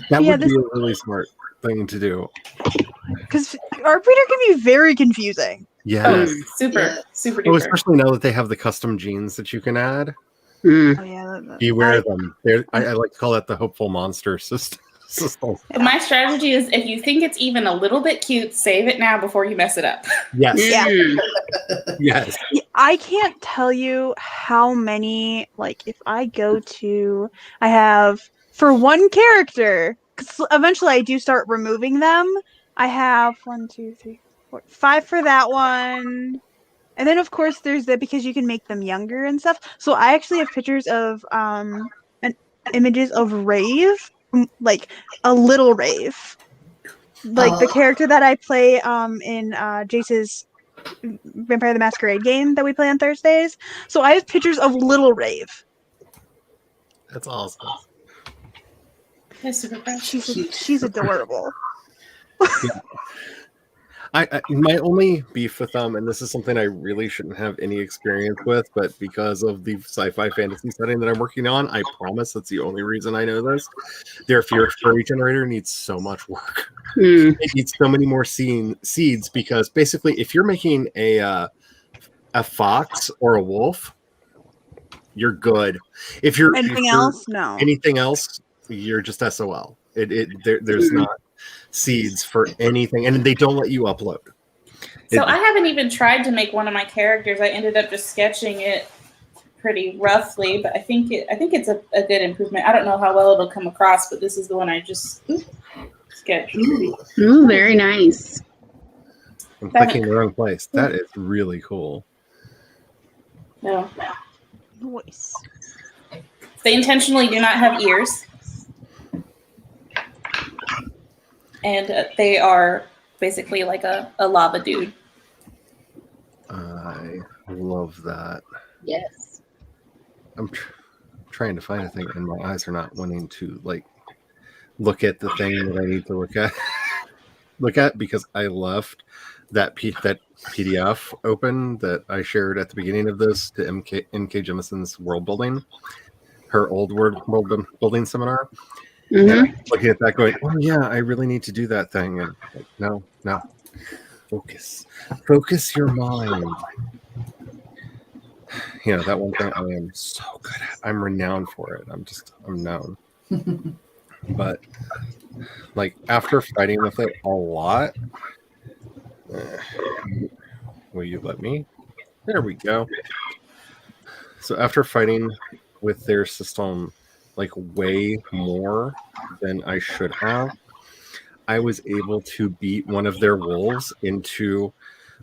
Yeah, would be a really smart thing to do. Because Art Breeder can be very confusing. Yes. super Yeah. super Oh, duper. especially now that they have the custom jeans that you can add. Mm. Oh yeah. Beware them. I like to call that the hopeful monster system. My strategy is if you think it's even a little bit cute, save it now before you mess it up. Yes. Yeah. Yes. I can't tell you how many, like, if I go to, I have, for one character, because eventually I do start removing them, I have 1, 2, 3, 4, 5 for that one. And then, of course, there's because you can make them younger and stuff. So I actually have pictures of, images of Rave, like, a little Rave. Like, the character that I play, in, Jace's Vampire the Masquerade game that we play on Thursdays. So I have pictures of Little Rave. That's awesome. That's super fresh. She's adorable. I my only beef with them, and this is something I really shouldn't have any experience with, but because of the sci-fi fantasy setting that I'm working on, I promise that's the only reason I know this. Their Fear Story Generator needs so much work. Mm. It needs so many more seeds because basically, if you're making a fox or a wolf, you're good. If you're Anything else? No. anything else, you're just SOL. There's not seeds for anything, and they don't let you upload. So I haven't even tried to make one of my characters. I ended up just sketching it pretty roughly, but I think it's a good improvement. I don't know how well it'll come across, but this is the one I just sketched. Ooh, very nice. I'm clicking the wrong place. That is really cool. No. Voice. They intentionally do not have ears. And they are basically like a lava dude. I love that. Yes. I'm trying to find a thing, and my eyes are not wanting to look at the thing that I need to look at because I left that PDF open that I shared at the beginning of this to NK Jemison's world building, her old world building seminar. Mm-hmm. And I'm looking at that, going, "Oh yeah, I really need to do that thing." And like, no, focus your mind. You know, that one thing I am so good at. I'm renowned for it. I'm known. But like after fighting with it a lot, will you let me? There we go. So after fighting with their system like way more than I should have, I was able to beat one of their wolves into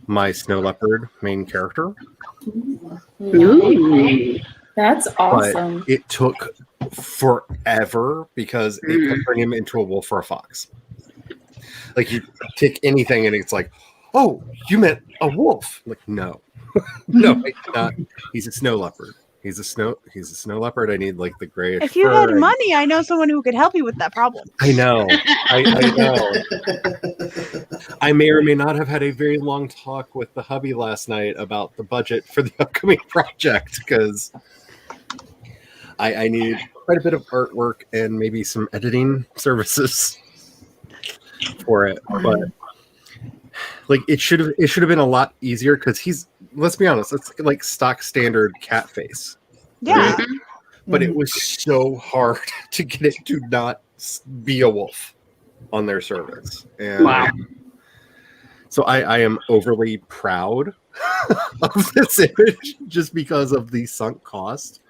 my snow leopard main character. Ooh. That's awesome. But it took forever because it kept turning him into a wolf or a fox. Like you take anything and it's like, oh, you meant a wolf. I'm like, no. No, I did not. He's a snow leopard. He's a snow leopard. I need like the grayish. If you fur. had money, I know someone who could help you with that problem. I know. I know. I may or may not have had a very long talk with the hubby last night about the budget for the upcoming project because I need quite a bit of artwork and maybe some editing services for it. But like it should have been a lot easier because let's be honest, it's like stock standard cat face. Yeah. Right? But it was so hard to get it to not be a wolf on their service. And Wow. so I am overly proud of this image just because of the sunk cost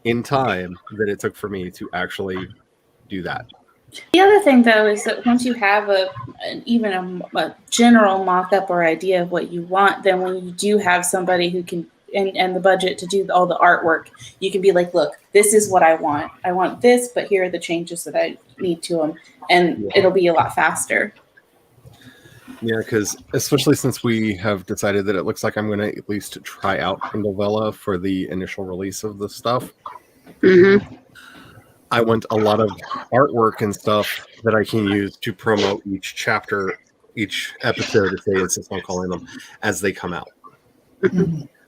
in time that it took for me to actually do that. The other thing, though, is that once you have a general mock-up or idea of what you want, then when you do have somebody who can and the budget to do all the artwork, you can be like, look, this is what I want. I want this, but here are the changes that I need to them, and it'll be a lot faster. Yeah, because especially since we have decided that it looks like I'm going to at least try out Kindle for the initial release of the stuff. Mm-hmm. I want a lot of artwork and stuff that I can use to promote each chapter, each episode, if they insist on calling them, as they come out.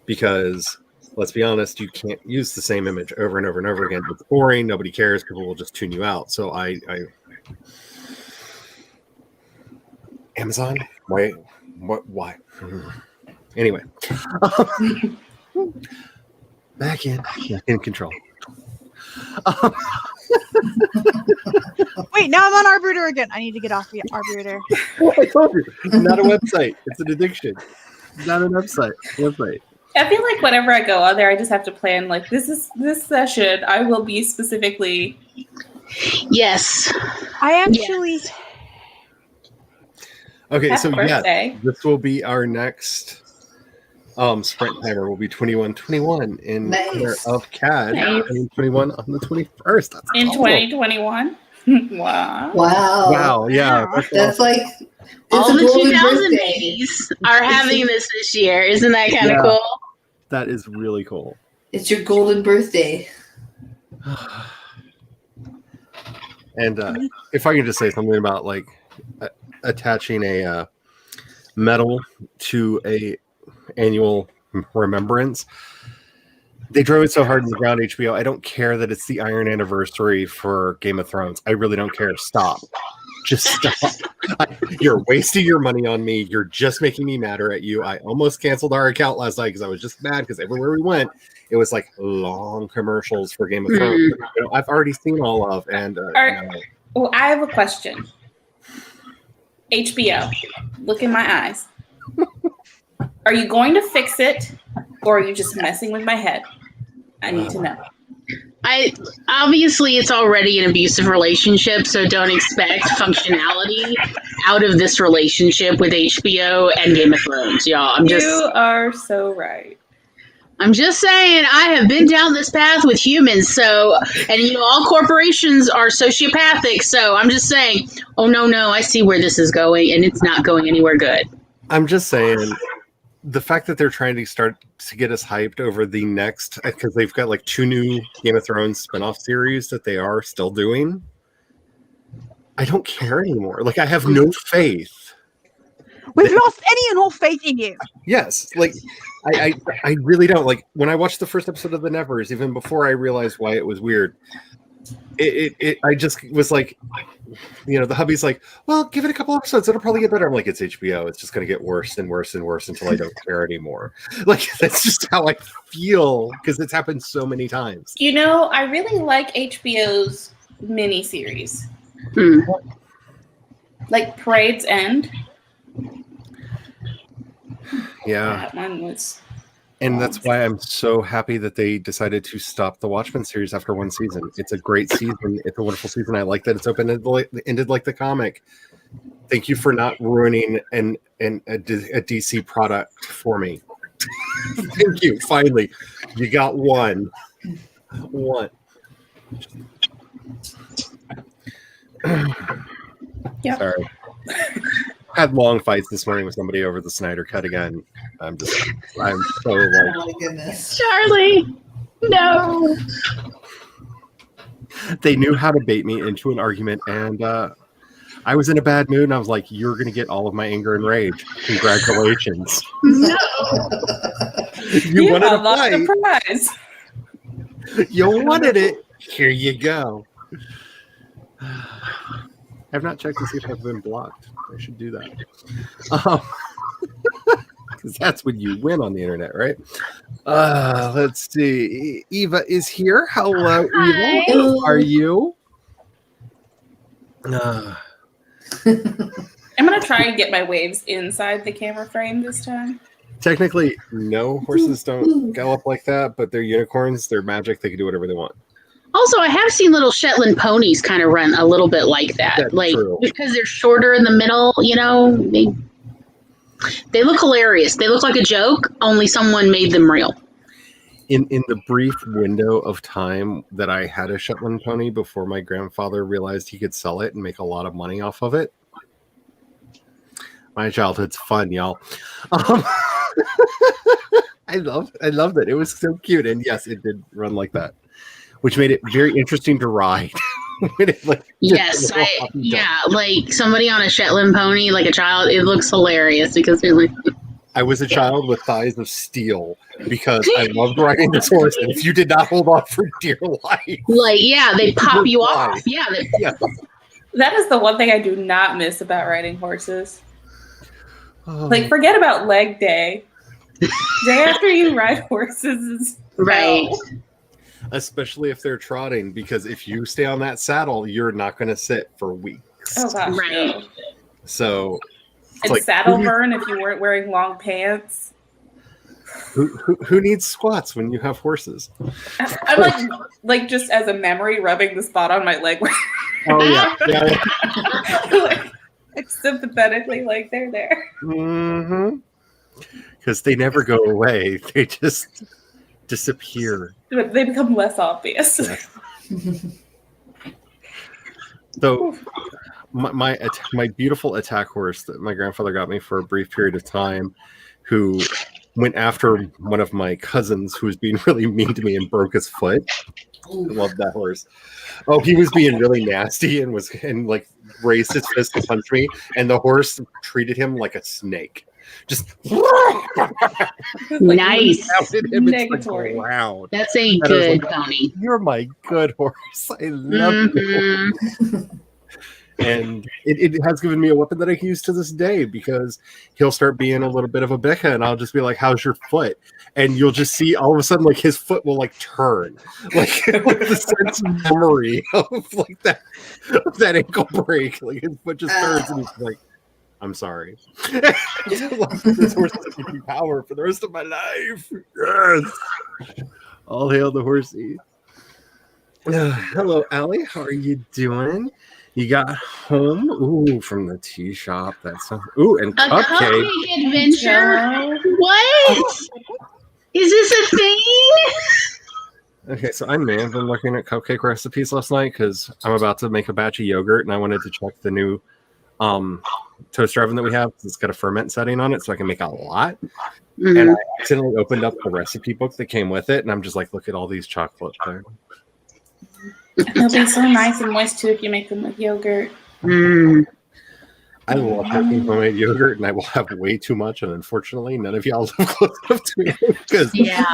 Because, let's be honest, you can't use the same image over and over and over again. It's boring. Nobody cares. People will just tune you out. So I Amazon? Why? What? Why? Anyway. Back in control. Wait, now I'm on Arbiter again. I need to get off the Arbiter. I told you, it's not a website. It's an addiction. It's not a website. I feel like whenever I go on there, I just have to plan, like, this session, I will be specifically... Yes. I actually... Okay, Happy so birthday. this will be our next sprint timer. Will be 21-21 in honor of CAD. Nice. 21 on the 21st. That's In awesome. 2021? Wow. Wow, yeah. That's like All a the golden 2000 birthday. babies are having this year. Isn't that kind of Yeah. cool? That is really cool. It's your golden birthday. And if I can just say something about like attaching a medal to a annual remembrance, they drove it so hard in the ground, HBO. I don't care that it's the Iron Anniversary for Game of Thrones. I really don't care. Stop. Just stop. You're wasting your money on me. You're just making me madder at you. I almost canceled our account last night because I was just mad because everywhere we went, it was like long commercials for Game of Thrones. You know, I've already seen all of, and Well, I have a question. HBO, look in my eyes. Are you going to fix it, or are you just messing with my head? I need to know. Obviously it's already an abusive relationship, so don't expect functionality out of this relationship with HBO and Game of Thrones, y'all. You are so right. I'm just saying, I have been down this path with humans, and all corporations are sociopathic, so I'm just saying, oh no, I see where this is going, and it's not going anywhere good. I'm just saying, the fact that they're trying to start to get us hyped over the next, because they've got like 2 new Game of Thrones spinoff series that they are still doing. I don't care anymore. Like, I have no faith. We've lost any and all faith in you. Yes, like I really don't. Like when I watched the first episode of The Nevers, even before I realized why it was weird, I just was like, the hubby's like, well, give it a couple episodes, it'll probably get better. I'm like, it's HBO, it's just gonna get worse and worse and worse until I don't care anymore. Like that's just how I feel because it's happened so many times. I really like HBO's miniseries, like Parade's End. Yeah. That one was. And that's why I'm so happy that they decided to stop the Watchmen series after 1 season. It's a great season. It's a wonderful season. I like that it's ended like the comic. Thank you for not ruining a DC product for me. Thank you. Finally, you got one. Yep. Sorry. Had long fights this morning with somebody over the Snyder Cut again. I'm so Oh like, my goodness. Charlie! No. They knew how to bait me into an argument, and I was in a bad mood, and I was like, "You're going to get all of my anger and rage. Congratulations! No. You wanted to unlocked fight. the prize. You wanted it. Here you go." I've not checked to see if I've been blocked. I should do that. Because that's when you win on the internet, right? Let's see. Eva is here. Hello, Eva. Hi. How are you? I'm gonna try and get my waves inside the camera frame this time. Technically, no, horses don't gallop like that, but they're unicorns. They're magic. They can do whatever they want. Also, I have seen little Shetland ponies kind of run a little bit like that. That's like true. because they're shorter in the middle, they look hilarious. They look like a joke, only someone made them real. In the brief window of time that I had a Shetland pony before my grandfather realized he could sell it and make a lot of money off of it. My childhood's fun, y'all. I loved it. It was so cute, and yes, it did run like that, which made it very interesting to ride. Yes, like somebody on a Shetland pony, like a child. It looks hilarious because they're like. I was a child with thighs of steel because I loved riding this horse, and if you did not hold on for dear life, like they pop you Why? off. Yeah, That is the one thing I do not miss about riding horses. oh, Like, forget about leg day. Day after you ride horses is right. hell. especially if they're trotting, because if you stay on that saddle, you're not going to sit for weeks. Oh gosh, Right. no. So it's And like, saddle burn if you weren't wearing long pants. who needs squats when you have horses? I'm like just as a memory, rubbing the spot on my leg. Oh yeah, yeah. Like, sympathetically, like they're there. Mm-hmm. Because they never go away; they just disappear. They become less obvious. Yeah. So, my beautiful attack horse that my grandfather got me for a brief period of time, who went after one of my cousins who was being really mean to me and broke his foot. I love that horse. Oh, he was being really nasty and like raised his fist to punch me, and the horse treated him like a snake. Just Nice. pounded him into the Negatory. ground. That's a That is good like- pony. You're my good horse. I love you. Mhm. And it has given me a weapon that I can use to this day, because he'll start being a little bit of a bicka, and I'll just be like, "How's your foot?" And you'll just see all of a sudden, like, his foot will like turn, like the sense of memory of like that ankle break. Like his foot just turns, and he's like, "I'm sorry." This horse is giving me power for the rest of my life. Yes. All hail the horsey. Hello, Allie. How are you doing? You got home, from the tea shop. That's and A cupcake. cupcake adventure. Jello. What? Is this a thing? Okay, so I may have been looking at cupcake recipes last night because I'm about to make a batch of yogurt, and I wanted to check the new toaster oven that we have. It's got a ferment setting on it, so I can make a lot. Mhm. And I accidentally opened up the recipe book that came with it, and I'm just like, look at all these chocolate there. They'll be so nice and moist too if you make them with yogurt. Mm. I love making homemade yogurt, and I will have way too much, and unfortunately, none of y'all live close enough to me because Yeah.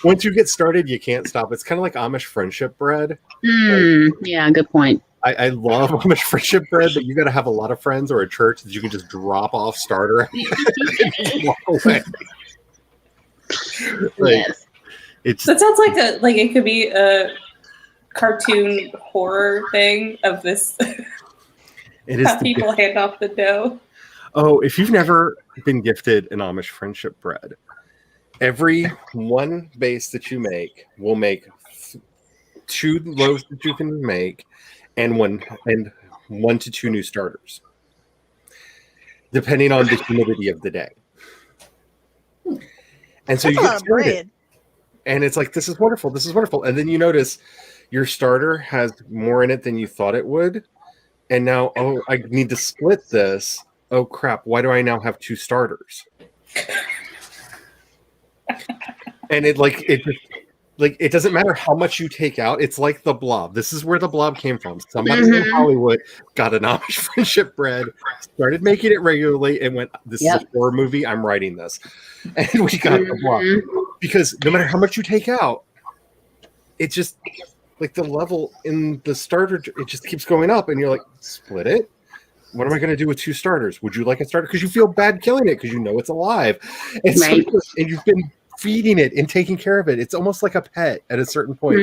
once you get started, you can't stop. It's kind of like Amish friendship bread. Yeah, good point. I love Amish friendship bread, but you got to have a lot of friends or a church that you can just drop off starter and just walk away. Like, Yes. it's So it sounds like it could be a cartoon horror thing of this it is how the, people hand off the dough. oh, if you've never been gifted an Amish friendship bread, every one base that you make will make 2 loaves that you can make, and 1 to 2 new starters, depending on the humidity of the day. And so That's you a lot get of started, bread. and it's like, this is wonderful, and then you notice your starter has more in it than you thought it would, and now, oh, I need to split this. Oh crap, why do I now have 2 starters? And it just like it doesn't matter how much you take out. It's like the Blob. This is where the Blob came from. Somebody in Hollywood got an Amish friendship bread, started making it regularly, and went, "This is a horror movie. I'm writing this," and we got the Blob because no matter how much you take out, it just like the level in the starter, it just keeps going up, and you're like, split it. What am I going to do with 2 starters? Would you like a starter? Because you feel bad killing it because you know it's alive, and so and you've been feeding it and taking care of it. It's almost like a pet at a certain point.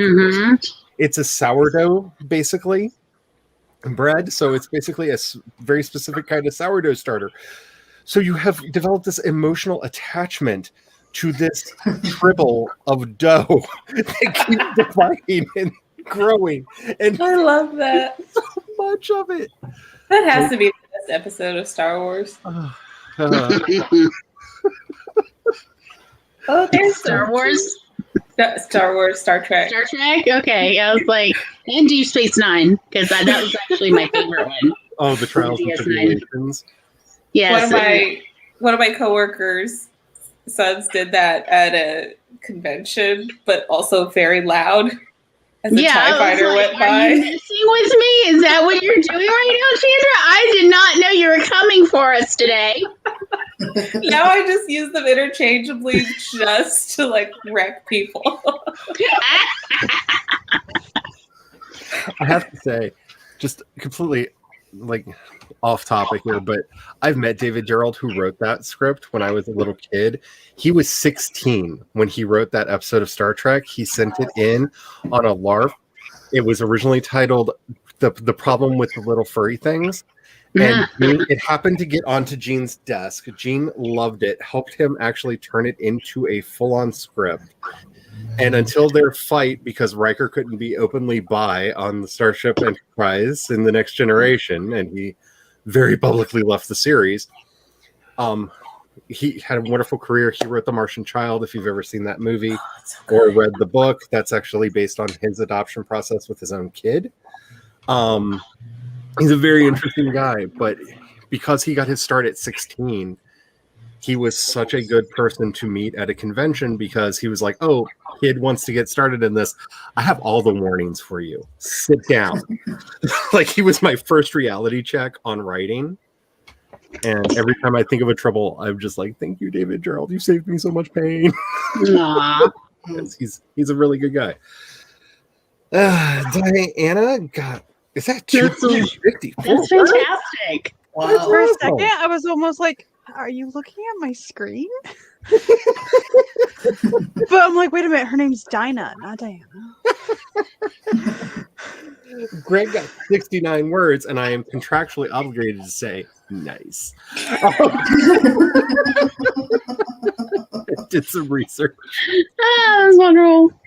It's a sourdough, basically, bread. So it's basically a very specific kind of sourdough starter. So you have developed this emotional attachment to this tribble of dough that keeps dividing and growing. And I love that. So much of it. That has to be the best episode of Star Wars. Oh, there's Star Wars. Star Wars, Star Trek. Star Trek? Okay. I was like, and Deep Space Nine, because that was actually my favorite one. Oh, the Trials and Tribulations. Yes. One of my coworkers' sons did that at a convention, but also very loud as the TIE fighter went by. Are you messing with me? Is that what you're doing right now, Chandra? I did not know you were coming for us today. Now I just use them interchangeably just to like wreck people. I have to say, just completely like off topic here, but I've met David Gerald, who wrote that script when I was a little kid. He was 16 when he wrote that episode of Star Trek. He sent it in on a LARP. It was originally titled the Problem with the Little Furry Things. And it happened to get onto Gene's desk. Gene loved it, helped him actually turn it into a full-on script. And until their fight, because Riker couldn't be openly bi on the Starship Enterprise in The Next Generation, and he very publicly left the series, he had a wonderful career. He wrote The Martian Child, if you've ever seen that movie or read the book. That's actually based on his adoption process with his own kid. He's a very interesting guy, but because he got his start at 16, he was such a good person to meet at a convention because he was like, "Oh, kid wants to get started in this. I have all the warnings for you. Sit down." Like, he was my first reality check on writing. And every time I think of a trouble, I'm just like, "Thank you, David Gerald. You saved me so much pain." He's a really good guy. Diana got... Is that 254? That's fantastic. Wow. For a second, I was almost like, are you looking at my screen? But I'm like, wait a minute, her name's Dinah, not Diana. Greg got 69 words, and I am contractually obligated to say, nice. Did some research. That's wonderful.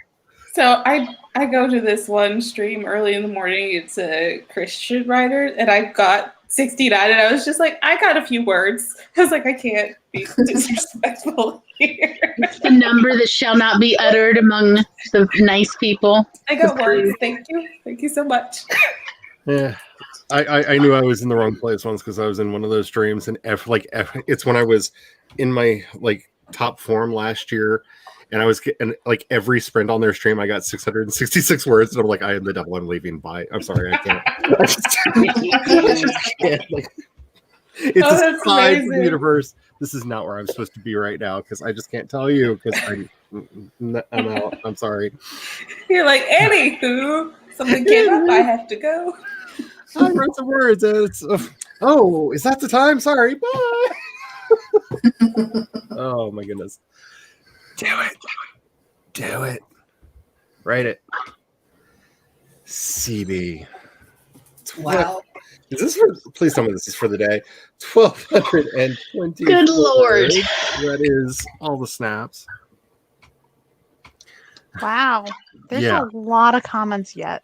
So I go to this one stream early in the morning. It's a Christian writer, and I got 69, and I was just like, I got a few words. I was like, I can't be disrespectful here. It's the number that shall not be uttered among the nice people. I got words. Thank you so much. Yeah, I knew I was in the wrong place once because I was in one of those streams, and it's when I was in my top form last year. And I was getting every sprint on their stream, I got 666 words. And I'm like, I am the devil. I'm leaving. Bye. I'm sorry. I can't. I just can't. It's a sign from the universe. This is not where I'm supposed to be right now because I just can't tell you because I'm out. I'm sorry. You're like, anywho, something came up. I have to go. I wrote some words. Is that the time? Sorry. Bye. Oh, my goodness. Do it. Write it. CB. Wow. Is this for? Please tell me this is for the day. 1,220. Good Lord. That is all the snaps. Wow. There's a lot of comments yet.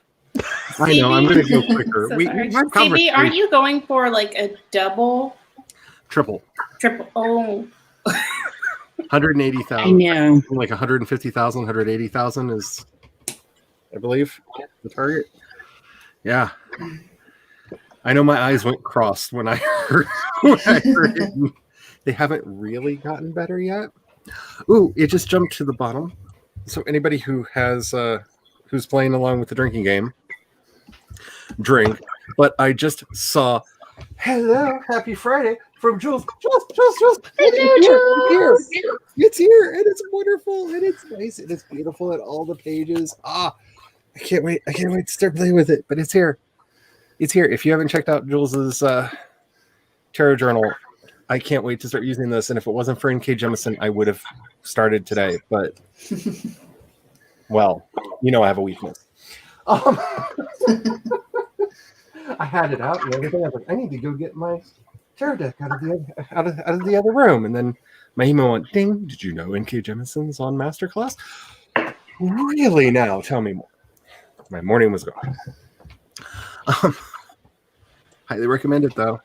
I know. I'm going to go quicker. So CB, aren't you going for a double? Triple. Oh. 180,000. I know. 150,000, 180,000 is, I believe, the target. Yeah. I know my eyes went crossed when I heard it. They haven't really gotten better yet. Ooh, it just jumped to the bottom. So anybody who has who's playing along with the drinking game, drink. But I just saw, hello, happy Friday from Jules. Jules. Hello, It's here, and it's wonderful, and it's nice, and it's beautiful, and all the pages. I can't wait to start playing with it. But it's here. If you haven't checked out Jules's tarot journal, I can't wait to start using this. And if it wasn't for N.K. Jemisin, I would have started today. But well, I have a weakness. I had it out and everything. I was like, I need to go get my tarot deck out of the other room. And then my email went ding. Did you know N.K. Jemisin's on Masterclass? Really? Now tell me more. My morning was gone. Highly recommend it though.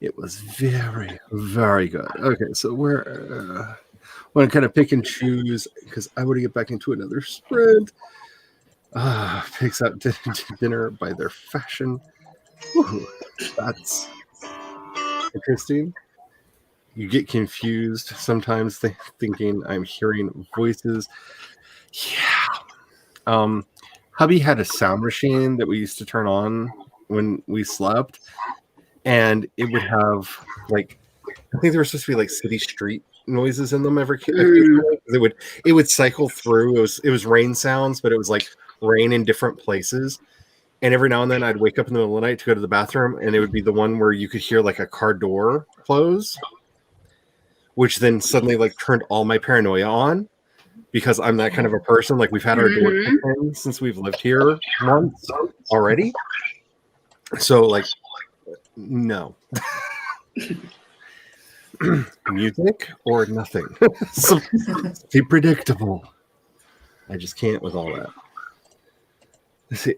It was very, very good. Okay, so we're want to kind of pick and choose because I want to get back into another sprint. Picks out dinner by their fashion. Ooh, that's interesting. You get confused sometimes thinking I'm hearing voices. Yeah. Hubby had a sound machine that we used to turn on when we slept, and it would have I think there were supposed to be city street noises in them every it would cycle through. It was rain sounds, but it was rain in different places. And every now and then I'd wake up in the middle of the night to go to the bathroom, and it would be the one where you could hear a car door close, which then suddenly turned all my paranoia on because I'm that kind of a person. We've had our door open since we've lived here once already. So no. Music or nothing. Be predictable. I just can't with all that. See,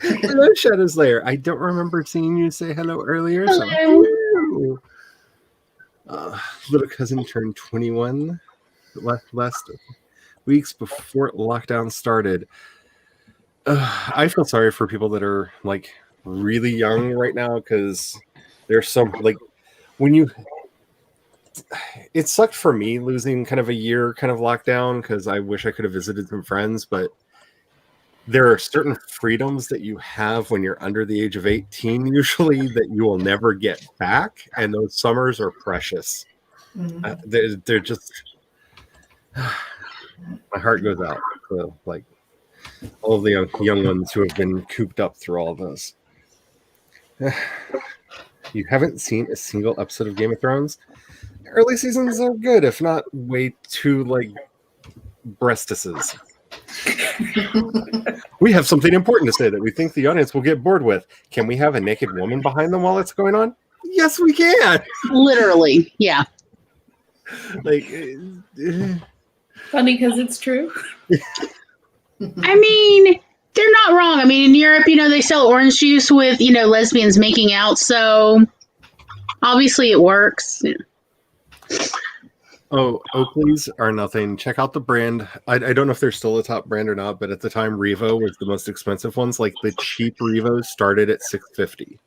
hello, Shadow's Lair. I don't remember seeing you say hello earlier. Hello. So, little cousin turned 21 last weeks before lockdown started. I feel sorry for people that are really young right now because there's some it sucked for me losing kind of a year kind of lockdown because I wish I could have visited some friends, but there are certain freedoms that you have when you're under the age of 18 usually that you will never get back, and those summers are precious. They're just my heart goes out to all of the young ones who have been cooped up through all of this. You haven't seen a single episode of Game of Thrones? Early seasons are good, if not way too breastises. We have something important to say that we think the audience will get bored with. Can we have a naked woman behind them while it's going on? Yes, we can. Literally, yeah. Funny because it's true. I mean, they're not wrong. I mean, in Europe, they sell orange juice with, lesbians making out. So obviously it works. Oh, Oakleys are nothing. Check out the brand. I don't know if they're still a top brand or not, but at the time, Revo was the most expensive ones. The cheap Revos started at $6.50.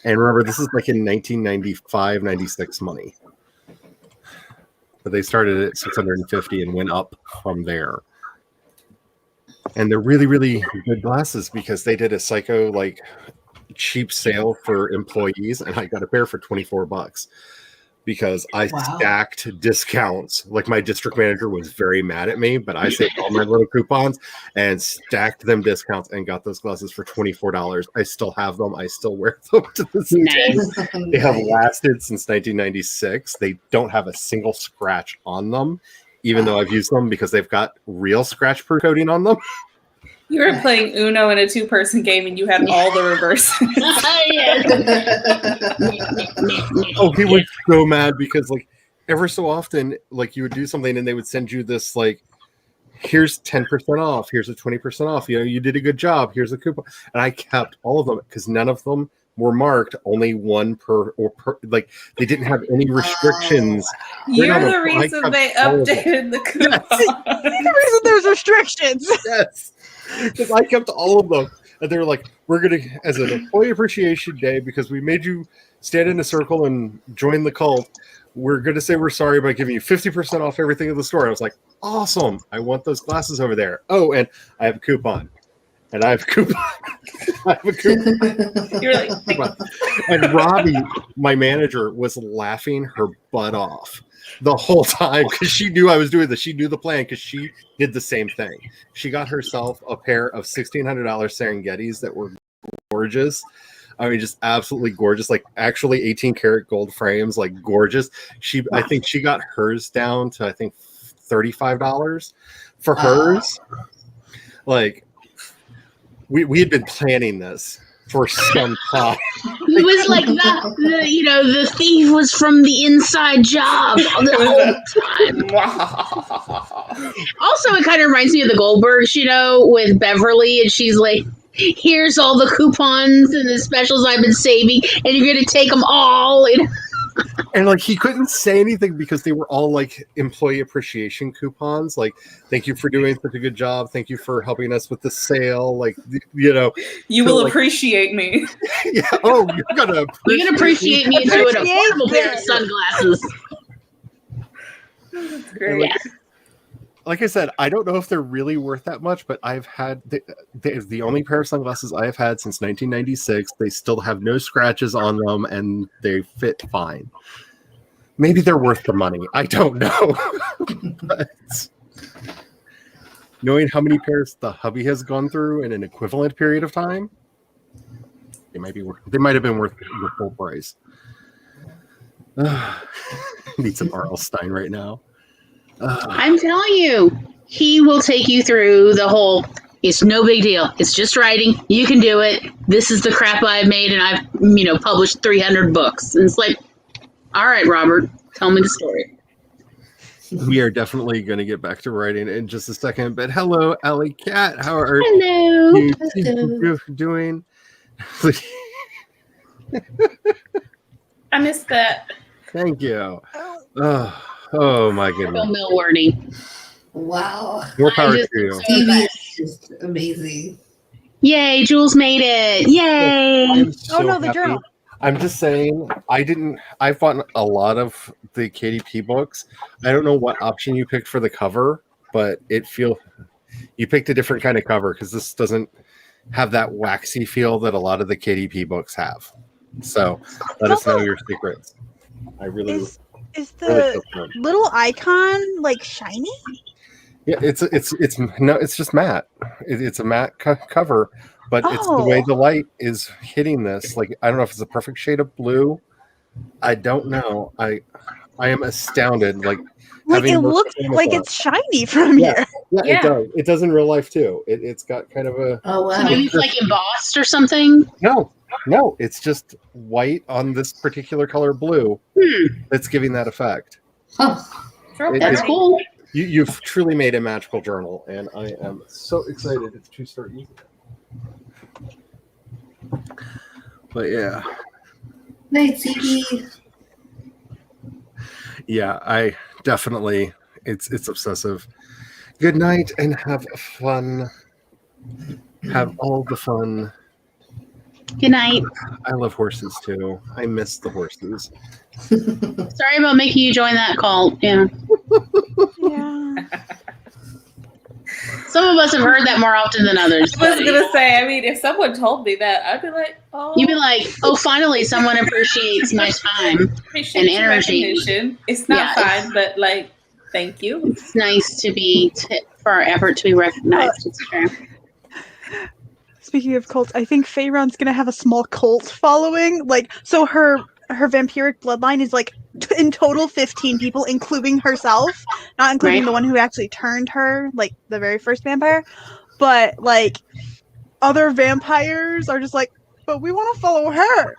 And remember, this is in 1995, 96 money. But they started at $650 and went up from there. And they're really, really good glasses because they did a psycho cheap sale for employees, and I got a pair for $24 because I stacked discounts. My district manager was very mad at me, but I saved all my little coupons and stacked them discounts and got those glasses for $24. I still have them. I still wear them to this day. They have lasted since 1996. They don't have a single scratch on them, even though I've used them because they've got real scratch proof coating on them. You were playing Uno in a 2-person game and you had all the reverses. Oh, he was so mad because ever so often you would do something and they would send you this here's 10% off, here's a 20% off, you did a good job, here's a coupon. And I kept all of them because none of them were marked, only one per they didn't have any restrictions. You're the reason they updated the coupon. Yes. The reason there's restrictions. Yes. Because I kept all of them. And they were we're going to, as an employee appreciation day, because we made you stand in a circle and join the cult, we're going to say we're sorry by giving you 50% off everything in the store. I was like, awesome. I want those glasses over there. Oh, and I have a coupon. And I have a coupon. I have a coupon. You're like, And Robbie, my manager, was laughing her butt off the whole time because she knew I was doing this. She knew the plan because she did the same thing. She got herself a pair of $1,600 Serengetis that were gorgeous. I mean, just absolutely gorgeous, like actually 18 karat gold frames, like gorgeous. I think she got hers down to, I think, $35 for hers. Like, we had been planning this for some time. It was like the thief was from the inside job the whole time. Also, it kind of reminds me of the Goldbergs, with Beverly, and she's like, here's all the coupons and the specials I've been saving, and you're going to take them all. And like, he couldn't say anything because they were all like employee appreciation coupons. Like, thank you for doing such a good job. Thank you for helping us with the sale. Like, you will appreciate me. Yeah. Oh, you're going to appreciate me into an affordable pair of sunglasses. That's great. Yeah. Like I said, I don't know if they're really worth that much, but I've had the only pair of sunglasses I have had since 1996. They still have no scratches on them, and they fit fine. Maybe they're worth the money. I don't know. But knowing how many pairs the hubby has gone through in an equivalent period of time, they might have been worth the full price. Need some R.L. Stein right now. I'm telling you, he will take you through the whole, it's no big deal. It's just writing. You can do it. This is the crap I've made, and I've, published 300 books. And it's like, all right, Robert, tell me the story. We are definitely going to get back to writing in just a second. But hello, Alley Cat. How are you doing? I missed that. Thank you. Oh my goodness. Bill Millwarding. Wow. More power to you. TV is just amazing. Yay, Jules made it. Yay. I'm so the happy. journal. I'm just saying, I've bought a lot of the KDP books. I don't know what option you picked for the cover, but you picked a different kind of cover because this doesn't have that waxy feel that a lot of the KDP books have. So let us know your secrets. I really is the little icon like shiny? Yeah, it's just matte. It's a matte cover, but it's the way the light is hitting this. Like, I don't know if it's a perfect shade of blue. I don't know. I am astounded. Like it looks like it's shiny from here. Yeah, it does. It does in real life too. It's got kind of a. Oh wow! So maybe it's like embossed or something. No, it's just white on this particular color blue that's giving that effect. Huh. That's cool. You've truly made a magical journal, and I am so excited to start using it. But yeah. Night, CD. Yeah, I definitely, it's obsessive. Good night and have fun. Have all the fun. Good night. I love horses too. I miss the horses. Sorry about making you join that call. Yeah. Yeah. Some of us have heard that more often than others. I was gonna say, I mean, if someone told me that, I'd be like, oh. You'd be like, oh, finally, someone appreciates my time and energy. It's not fine, but like, thank you. It's nice to for our effort to be recognized. It's true. Speaking of cults, I think Feyron's gonna have a small cult following. So her vampiric bloodline is in total 15 people, including herself, not including the one who actually turned her, the very first vampire. But other vampires are just but we want to follow her.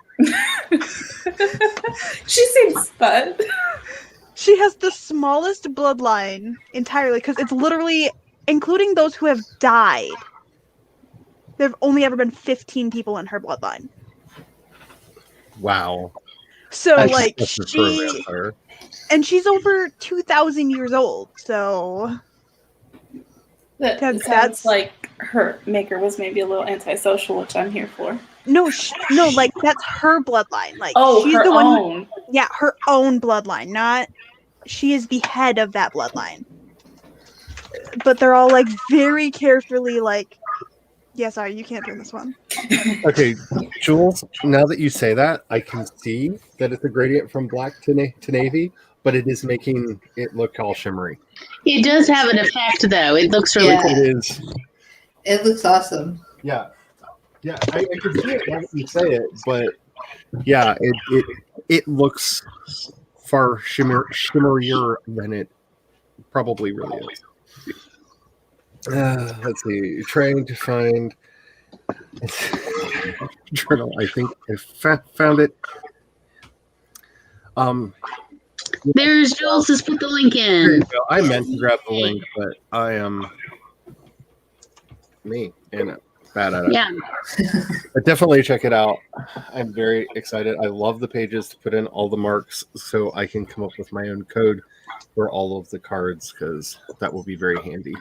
She seems fun. She has the smallest bloodline entirely because it's literally, including those who have died, there have only ever been 15 people in her bloodline. Wow. So she's over 2,000 years old. So that sounds like her maker was maybe a little antisocial, which I'm here for. No, no, like that's her bloodline. Like Oh, she's her the one who, own. yeah, her own bloodline. Not she is the head of that bloodline. But they're all like very carefully like, yeah, sorry, you can't turn this one. Okay, Jules, now that you say that, I can see that it's a gradient from black to navy, but it is making it look all shimmery. It does have an effect, though. It looks really Yeah. cool. It is. It looks awesome. Yeah. Yeah, I can see it now that you say it, but yeah, it looks far shimmerier than it probably really is. Let's see. Trying to find journal. I think I found it. There's Jules. Just put the link There you in. go. I meant to grab the link, but I am me and bad at it. Yeah. But definitely check it out. I'm very excited. I love the pages to put in all the marks so I can come up with my own code for all of the cards because that will be very handy.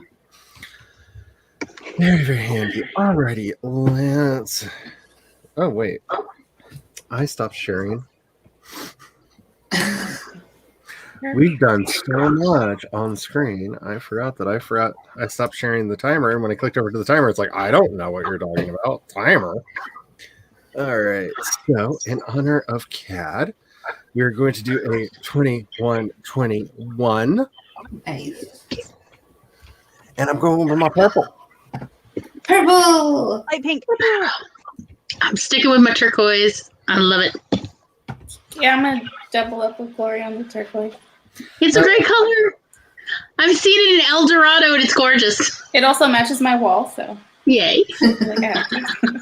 Very, very handy. Alrighty, let's. Oh, wait. I stopped sharing. We've done so much on screen. I forgot. I stopped sharing the timer. And when I clicked over to the timer, it's like, I don't know what you're talking about. Timer. All right. So, in honor of CAD, we're going to do a 21-21. Nice. And I'm going over my purple. Purple. Light pink. I'm sticking with my turquoise. I love it. Yeah, I'm gonna double up with Glory on the turquoise. It's a great color. I've seen it in El Dorado, and it's gorgeous. It also matches my wall, so Yay. like I have to.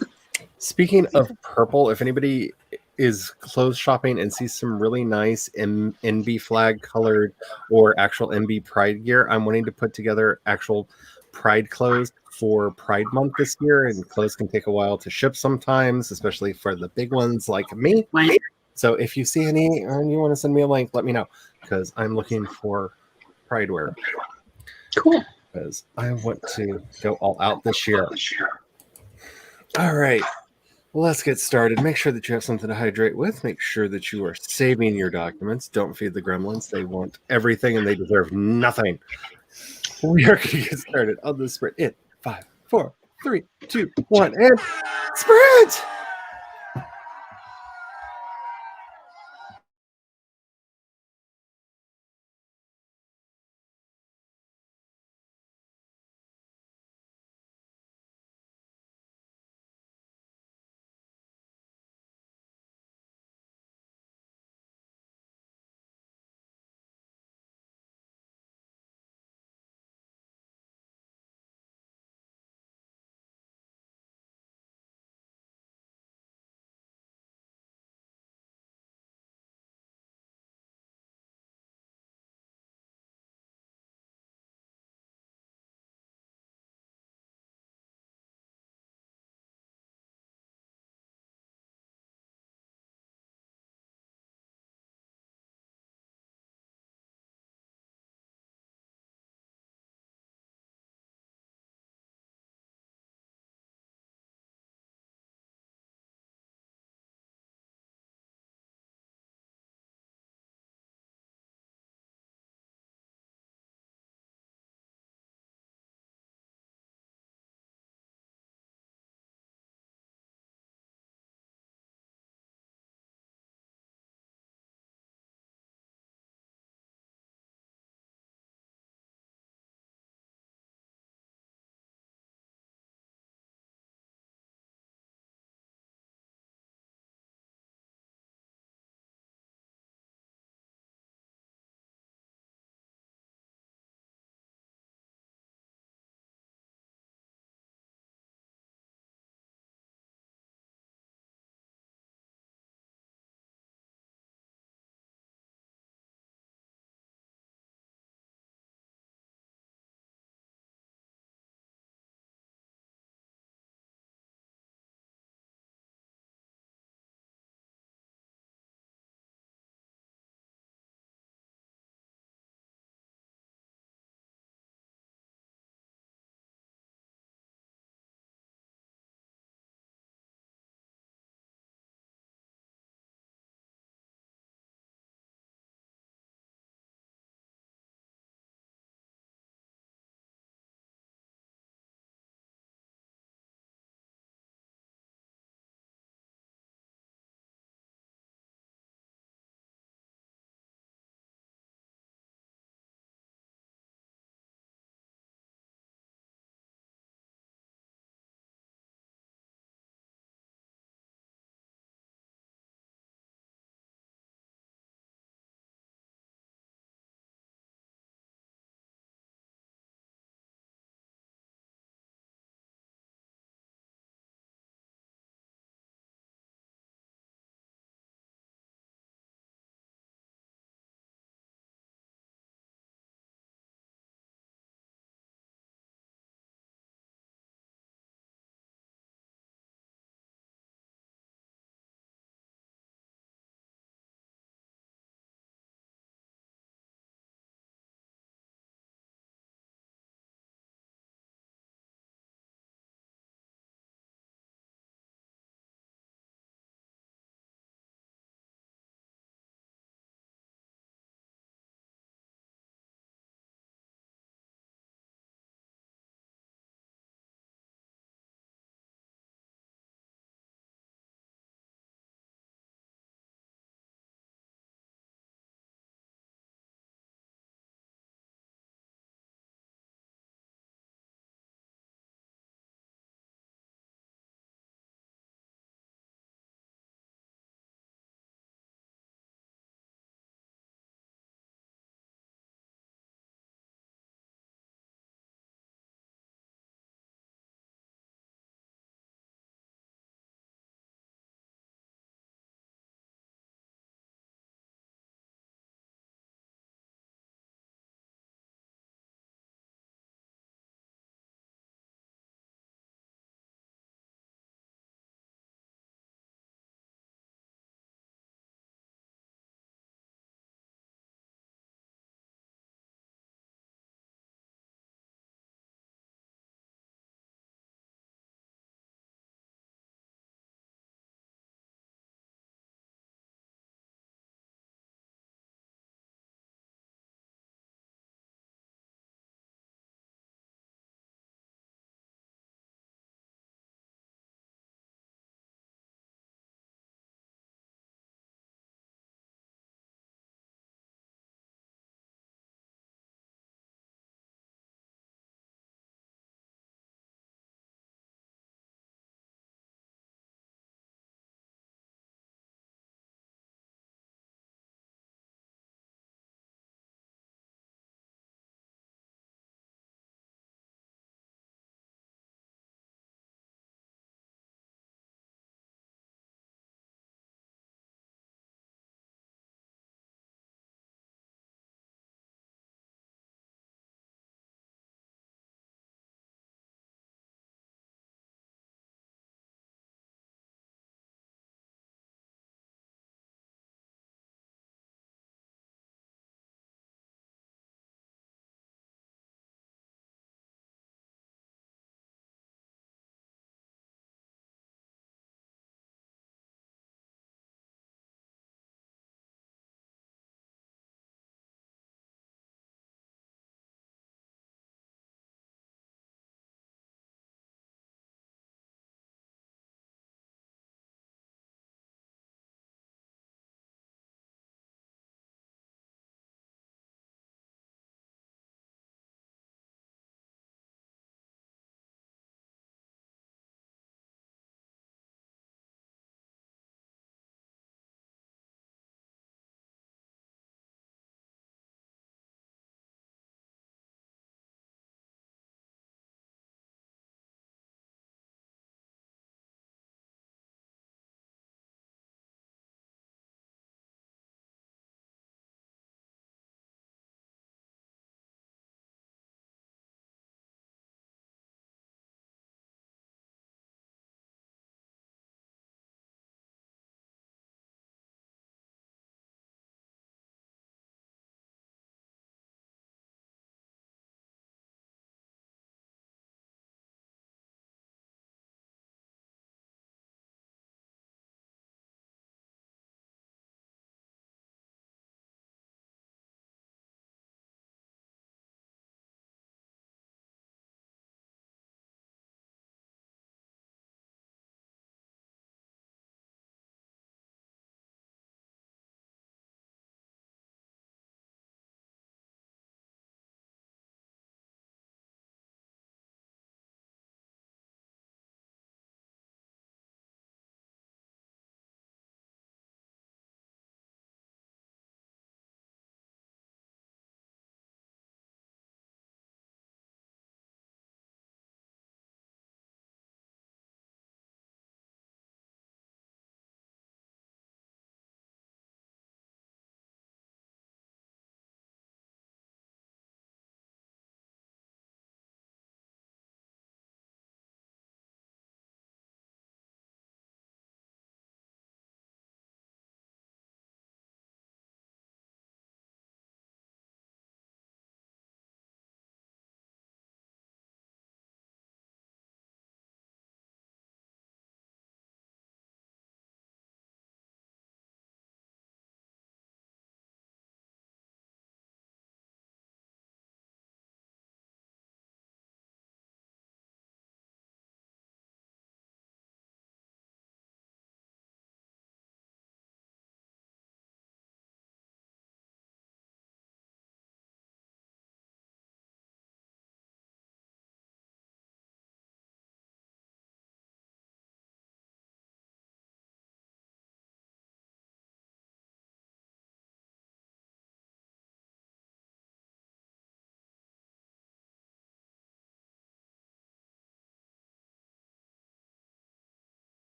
Speaking of purple, if anybody is clothes shopping and sees some really nice NB flag colored or actual NB Pride gear, I'm wanting to put together actual Pride clothes for Pride Month this year. And clothes can take a while to ship sometimes, especially for the big ones like me. Right. So if you see any and you want to send me a link, let me know because I'm looking for Pride wear Cool. because I want to go all out this year. All right. Let's get started. Make sure that you have something to hydrate with. Make sure that you are saving your documents. Don't feed the gremlins. They want everything and they deserve nothing. We are going to get started on this sprint in 5, 4, 3, 2, 1, and sprint!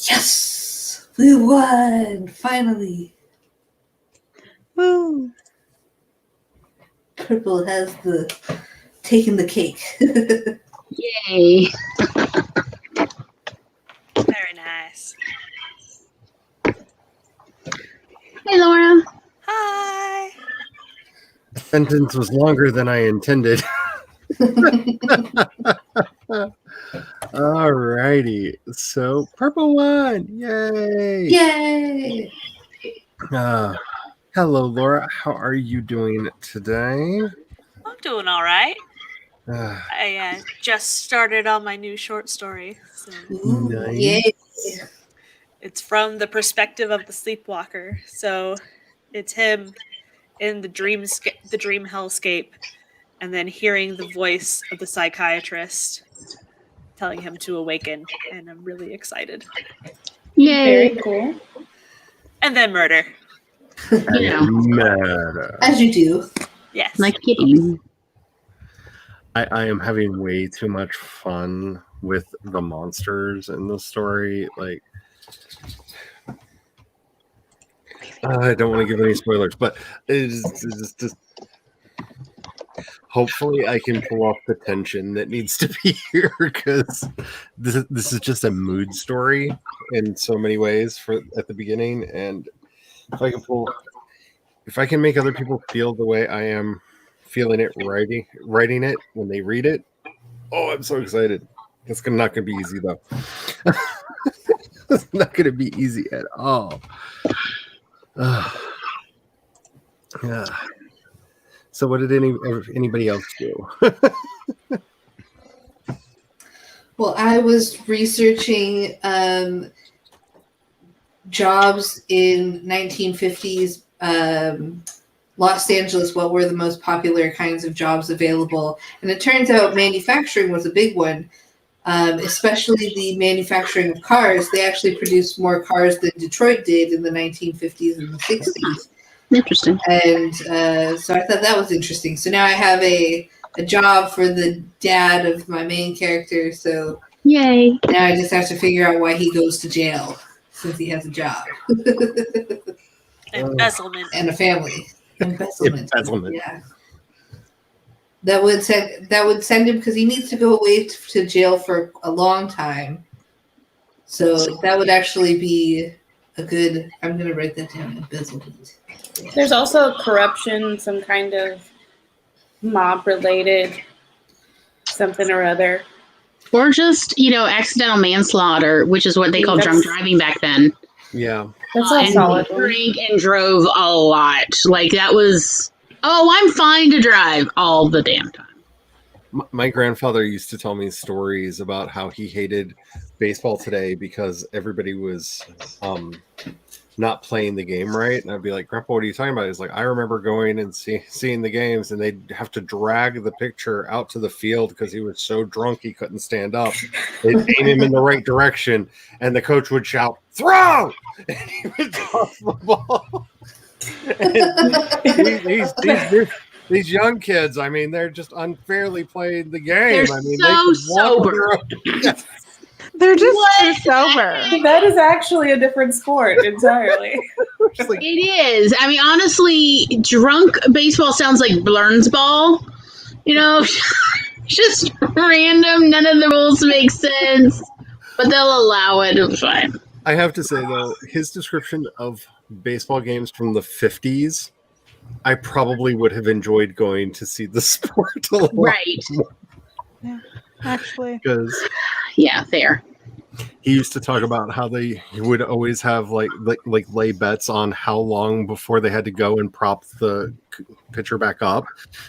Yes! We won! Finally! Woo! Purple has taken the cake. Yay. Very nice. Hey, Laura. Hi. Sentence was longer than I intended. Alrighty. So purple won. Yay. Yay! Hello, Laura. How are you doing today? I'm doing all right. Uh, I just started on my new short story. So Ooh, Nice. Yay! it's from the perspective of the sleepwalker. So it's him in the dream hellscape, and then hearing the voice of the psychiatrist telling him to awaken. And I'm really excited. Yay. Very cool. And then murder. You know, Meta. As you do. Yes. like kitty. I am having way too much fun with the monsters in the story. Like, I don't want to give any spoilers, but it's just hopefully I can pull off the tension that needs to be here, because this is just a mood story in so many ways at the beginning, and if I can make other people feel the way I am feeling it writing it when they read it, oh, I'm so excited. It's not going to be easy though. It's not going to be easy at all. Yeah. So what did anybody else do? Well, I was researching jobs in 1950s Los Angeles. What were the most popular kinds of jobs available? And it turns out manufacturing was a big one, especially the manufacturing of cars. They actually produced more cars than Detroit did in the 1950s and the 60s. Interesting. And so I thought that was interesting. So now I have a job for the dad of my main character. So Yay. now I just have to figure out why he goes to jail, since he has a job Embezzlement. and a family. Embezzlement. Embezzlement. Yeah. That would send him, because he needs to go away to jail for a long time. So that would actually be a good. I'm going to write that down. Embezzlement. There's also corruption, some kind of mob-related something or other. Or just, accidental manslaughter, which is what they called drunk driving back then. Yeah. That's all And solid. he drank and drove a lot. Like, that was, I'm fine to drive all the damn time. My grandfather used to tell me stories about how he hated baseball today because everybody was not playing the game right. And I'd be like, Grandpa, what are you talking about? He's like, I remember going and seeing the games, and they'd have to drag the pitcher out to the field because he was so drunk he couldn't stand up. They'd aim him in the right direction, and the coach would shout, "Throw!" And he would toss the ball. These young kids, I mean, they're just unfairly playing the game. They're I mean, so they could walk sober. Yes. They're just too sober. That is actually a different sport entirely. Just like, It is. I mean, honestly, drunk baseball sounds like Blurns ball. Just random. None of the rules make sense, but they'll allow it. It's fine. I have to say, though, his description of baseball games from the 50s, I probably would have enjoyed going to see the sport a lot Right. Actually. because Yeah, fair. he used to talk about how he would always have like lay bets on how long before they had to go and prop the pitcher back up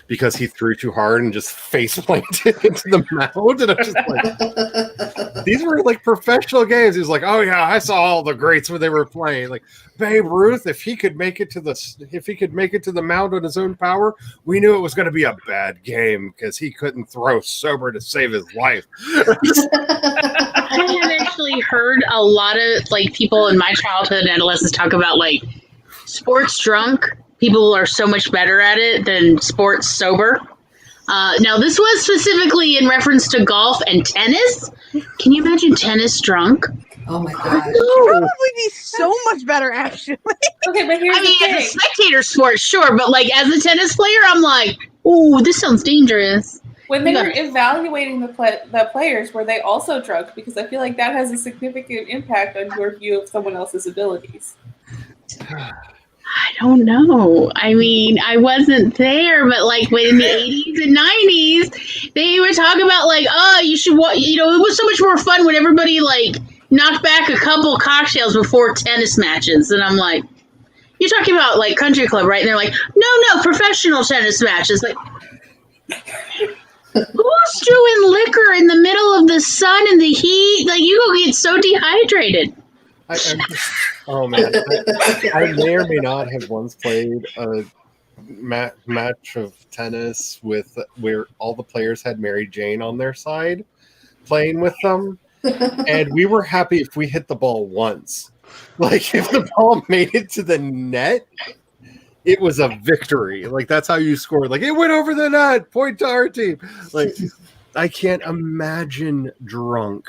because he threw too hard and just face planted into the mound. And I'm just like, these were like professional games. He was like, oh yeah, I saw all the greats when they were playing. Like Babe Ruth, if he could make it to the mound on his own power, we knew it was going to be a bad game because he couldn't throw sober to save his life. I have actually heard a lot of people in my childhood and adolescence talk about sports drunk. People are so much better at it than sports sober. Now, this was specifically in reference to golf and tennis. Can you imagine tennis drunk? Oh my gosh. Probably be so much better, actually. Okay, but here's I mean, the as a thing. spectator sport, sure, but like as a tennis player, I'm like, ooh, this sounds dangerous. When they You were gotta- evaluating the players, were they also drunk? Because I feel like that has a significant impact on your view of someone else's abilities. I don't know. I mean, I wasn't there, but like when in the 80s and 90s, they were talking about like, oh, you should, it was so much more fun when everybody like knocked back a couple cocktails before tennis matches. And I'm like, you're talking about like country club, right? And they're like, no, professional tennis matches. Like, who's doing liquor in the middle of the sun and the heat? Like, you go get so dehydrated. Oh man, I may or may not have once played a match of tennis where all the players had Mary Jane on their side playing with them, and we were happy if we hit the ball once. Like if the ball made it to the net, it was a victory. Like that's how you scored. Like it went over the net, point to our team. Like I can't imagine drunk.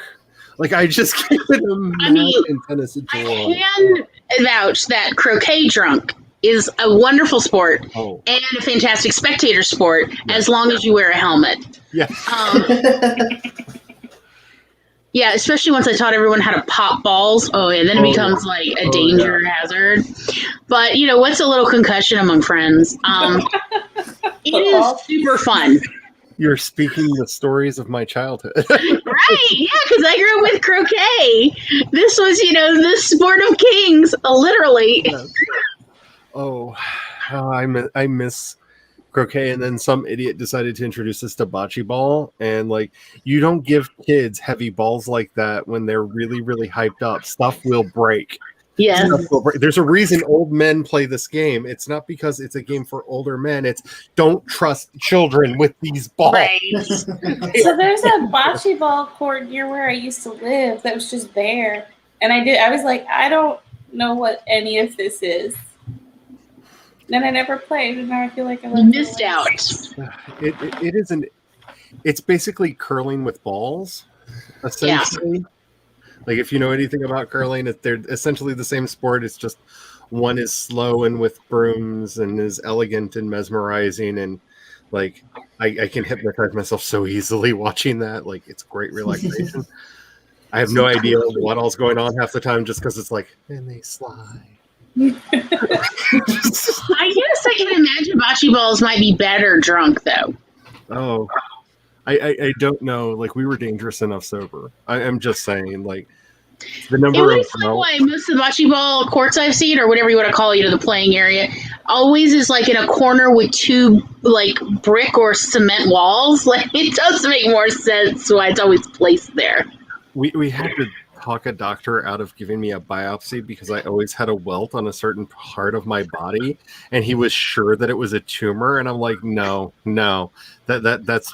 Like I just can't imagine tennis drunk. I can vouch that croquet drunk is a wonderful sport and a fantastic spectator sport as long as you wear a helmet. Yeah. Yeah, especially once I taught everyone how to pop balls. Oh, yeah, then it becomes like a danger hazard. But, what's a little concussion among friends? It is super fun. You're speaking the stories of my childhood. Right, yeah, because I grew up with croquet. This was, the sport of kings, literally. Yes. Oh, I miss croquet, and then some idiot decided to introduce us to bocce ball, and like you don't give kids heavy balls like that when they're really, really hyped up. Stuff will break. Yes. There's a reason old men play this game. It's not because it's a game for older men. It's don't trust children with these balls. Right. So there's a bocce ball court near where I used to live that was just there. And I was like, I don't know what any of this is. Then I never played, and now I feel like I missed out. It isn't. It's basically curling with balls, essentially. Yeah. Like if you know anything about curling, they're essentially the same sport. It's just one is slow and with brooms and is elegant and mesmerizing, and like I can hypnotize myself so easily watching that. Like it's great relaxation. I have no idea what all's going on half the time, just because it's like and they slide. I guess I can imagine bocce balls might be better drunk though. Oh, I don't know. Like we were dangerous enough sober. I'm just saying, like the number of why most of the bocce ball courts I've seen, or whatever you want to call the playing area, always is like in a corner with two like brick or cement walls. Like it does make more sense why it's always placed there. We had to talk a doctor out of giving me a biopsy because I always had a welt on a certain part of my body, and he was sure that it was a tumor, and I'm like, no, that's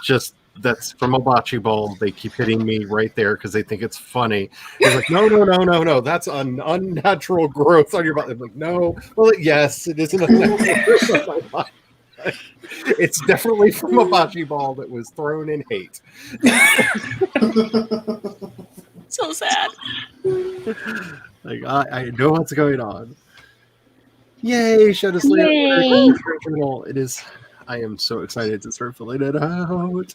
from a bocce ball. They keep hitting me right there because they think it's funny. He's like, no, that's an unnatural growth on your body. I'm like, no, well, yes, it is an unnatural growth on my body. It's definitely from a bocce ball that was thrown in hate. So sad. Like I know what's going on. Yay, Show to Sleep. It is. I am so excited to start filling it out.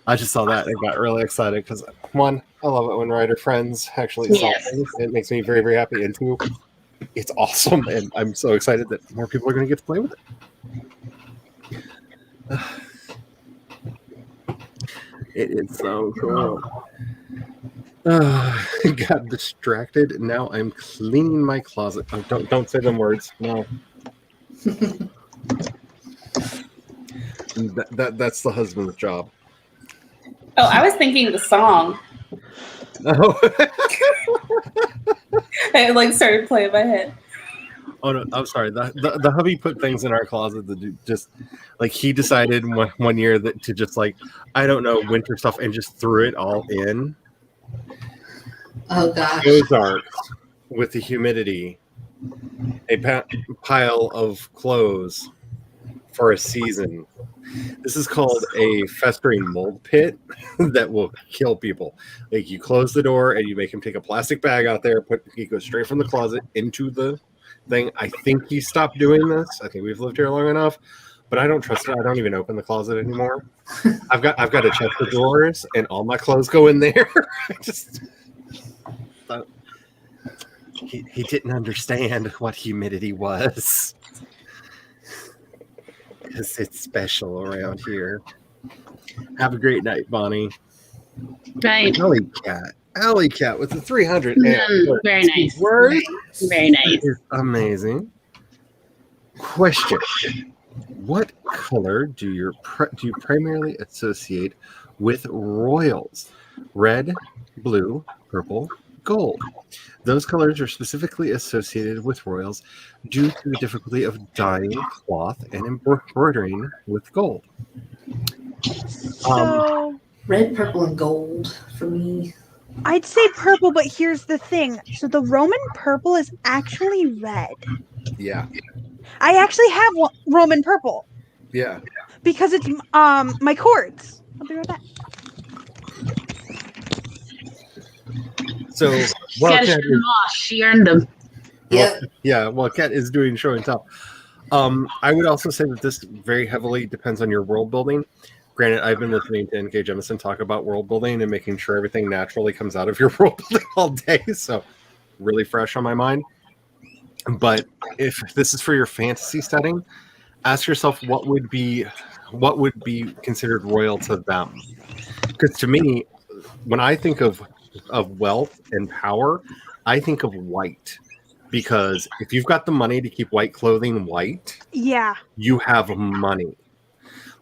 I just saw that and got really excited because one, I love it when writer friends actually solve things. It makes me very, very happy. And two, it's awesome, and I'm so excited that more people are going to get to play with it. It is so cool. Got distracted, and now I'm cleaning my closet. Oh, don't say them words. No. That's the husband's job. Oh, I was thinking the song. Oh. It like started playing in my head. Oh no, I'm sorry. The hubby put things in our closet that just like he decided one year that to just like I don't know winter stuff and just threw it all in. Oh gosh. Ozarks with the humidity, a pile of clothes for a season This is called a festering mold pit that will kill people. Like you close the door and you make him take a plastic bag out there, he goes straight from the closet into the thing. I think he stopped doing this. I think we've lived here long enough, but I don't trust it. I don't even open the closet anymore. I've got a chest of drawers and all my clothes go in there. He didn't understand what humidity was. Because it's special around here. Have a great night, Bonnie. Right. Alley Cat with the 300. Very nice. Words. Very nice. That is amazing. Question: what color do you primarily associate with royals? Red, blue, purple, gold. Those colors are specifically associated with royals due to the difficulty of dyeing cloth and embroidering with gold. So Red, purple, and gold for me. I'd say purple, but here's the thing. So the Roman purple is actually red. Yeah. I actually have Roman purple Yeah. because it's my cords. I'll be right back. So Gotta show them off. She earned them. Yep. Yeah, well, Kat is doing show and tell. I would also say that this very heavily depends on your world building. Granted, I've been listening to N.K. Jemisin talk about world building and making sure everything naturally comes out of your world building all day, so really fresh on my mind. But if this is for your fantasy setting, ask yourself what would be considered royal to them. Because to me, when I think of wealth and power, I think of white. Because if you've got the money to keep white clothing white, Yeah. you have money.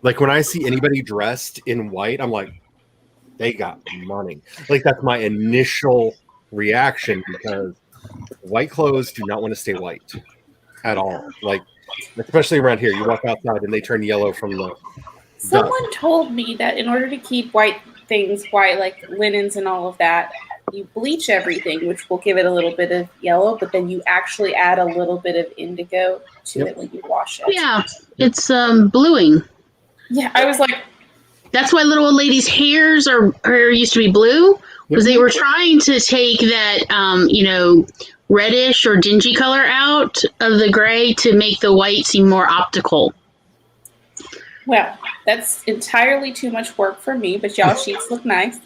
Like when I see anybody dressed in white, I'm like, they got money. Like that's my initial reaction because white clothes do not want to stay white at all. Like, especially around here, you walk outside and they turn yellow from the. Someone told me that in order to keep white things white, like linens and all of that, you bleach everything, which will give it a little bit of yellow, but then you actually add a little bit of indigo to it when you wash it. Yeah, it's bluing. Yeah, I was like, That's why little old ladies' hair used to be blue, because they were trying to take that reddish or dingy color out of the gray to make the white seem more optical. well, that's entirely too much work for me, but y'all sheets look nice.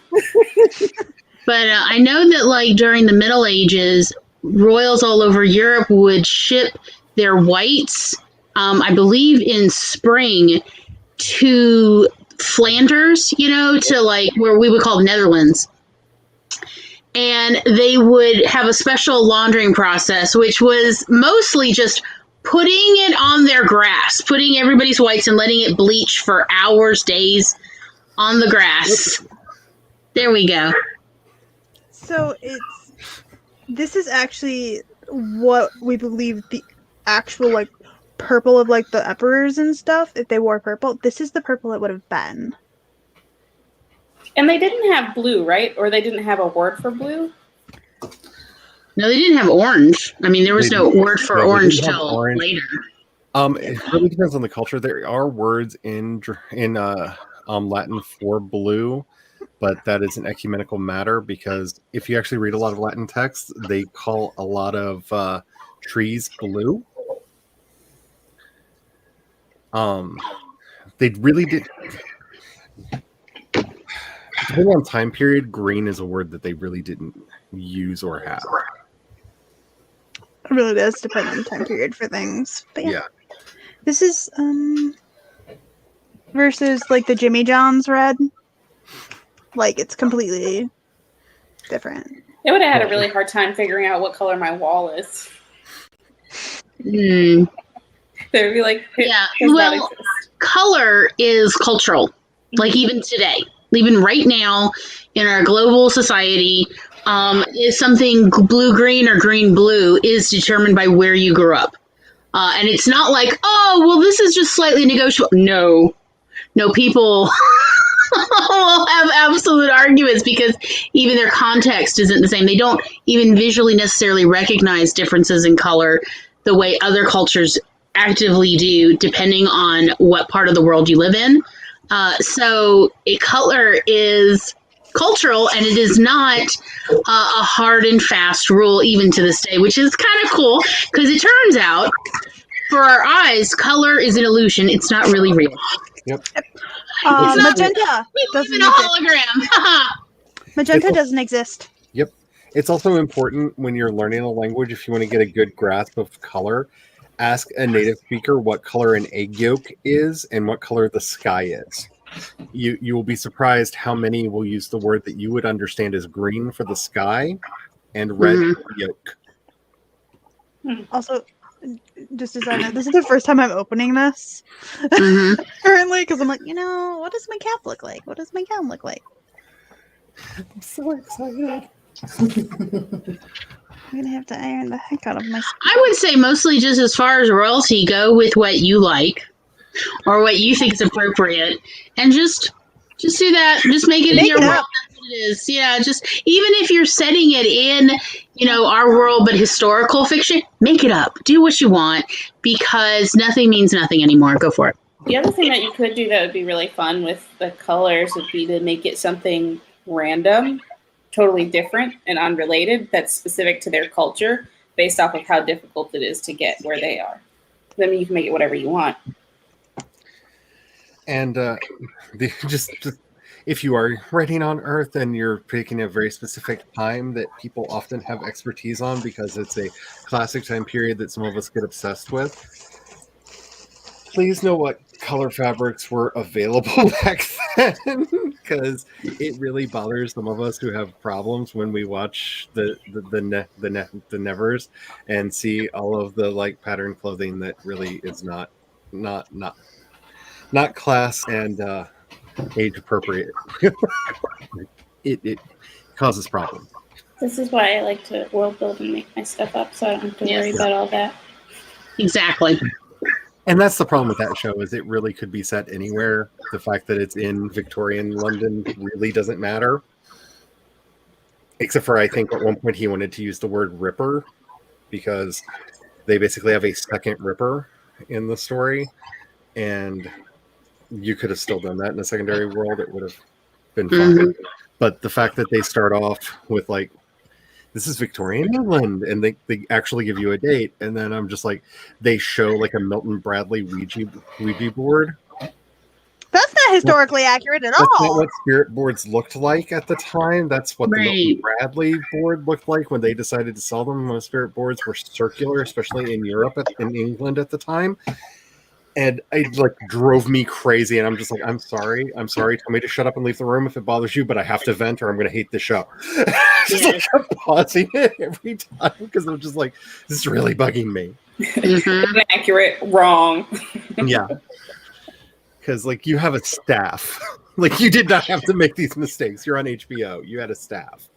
But I know that like during the Middle Ages, royals all over Europe would ship their whites, I believe in spring, to Flanders, to like where we would call the Netherlands. And they would have a special laundering process, which was mostly just putting it on their grass, putting everybody's whites and letting it bleach for hours, days on the grass. There we go. So this is actually what we believe the actual like purple of like the emperors and stuff. If they wore purple, this is the purple it would have been. And they didn't have blue, right? Or they didn't have a word for blue? No, they didn't have orange. I mean, there was no word for orange didn't have till orange. later. It really depends on the culture. There are words in Latin for blue, but that is an ecumenical matter because if you actually read a lot of Latin texts, they call a lot of trees blue. They really did. Depending on time period, green is a word that they really didn't use or have. It really does depend on time period for things. But Yeah. This is versus like the Jimmy John's red. Like it's completely different. They would have had a really hard time figuring out what color my wall is. Hmm. They would be like, Yeah, does that well, exist? color is cultural. Like even today, even right now in our global society, is something blue-green or green-blue is determined by where you grew up. And it's not like, oh, well, this is just slightly negotiable. No, people will have absolute arguments because even their context isn't the same. They don't even visually necessarily recognize differences in color the way other cultures actively do depending on what part of the world you live in. So a color is cultural, and it is not a hard and fast rule even to this day, which is kind of cool because it turns out for our eyes, color is an illusion. It's not really real. Yep. not- Magenta We live doesn't in a exist. hologram. Magenta It's- doesn't exist. It's also important when you're learning a language, if you want to get a good grasp of color, ask a native speaker what color an egg yolk is and what color the sky is. You will be surprised how many will use the word that you would understand as green for the sky and red Mhm. for the yolk. Also, just as I know, this is the first time I'm opening this Mhm. currently because I'm like, what does my cap look like? What does my gown look like? I'm so excited. I'm gonna have to iron the heck out of my. I would say mostly just as far as royalty, go with what you like or what you think is appropriate, and just do that. Just make it in Make your it world. up. That's what it is. Yeah, just even if you're setting it in, our world, but historical fiction, make it up. Do what you want because nothing means nothing anymore. Go for it. The other thing that you could do that would be really fun with the colors would be to make it something random, totally different and unrelated that's specific to their culture based off of how difficult it is to get where they are. Then you can make it whatever you want. And just if you are writing on Earth and you're picking a very specific time that people often have expertise on because it's a classic time period that some of us get obsessed with, please know what color fabrics were available back then, because it really bothers some of us who have problems when we watch the Nevers and see all of the like pattern clothing that really is not class and age appropriate. it causes problems. This is why I like to world build and make my stuff up so I don't have to worry Yes. about all that. Exactly. And that's the problem with that show, is it really could be set anywhere. The fact that it's in Victorian London really doesn't matter. Except for, I think at one point he wanted to use the word Ripper because they basically have a second Ripper in the story. And you could have still done that in a secondary world. It would have been fine. Mhm. But the fact that they start off with like, this is Victorian England, and they actually give you a date, and then I'm just like, they show like a Milton Bradley Ouija board. That's not historically accurate at That's not all. what spirit boards looked like at the time. That's what the Right. Milton Bradley board looked like when they decided to sell them. Most spirit boards were circular, especially in Europe, in England at the time. And it like drove me crazy. And I'm just like, I'm sorry. Tell me to shut up and leave the room if it bothers you, but I have to vent or I'm going to hate the show. Just like, I'm pausing it every time because I'm just like, this is really bugging me. Mhm. Inaccurate, wrong. Yeah. Because like you have a staff. Like you did not have to make these mistakes. You're on HBO. You had a staff.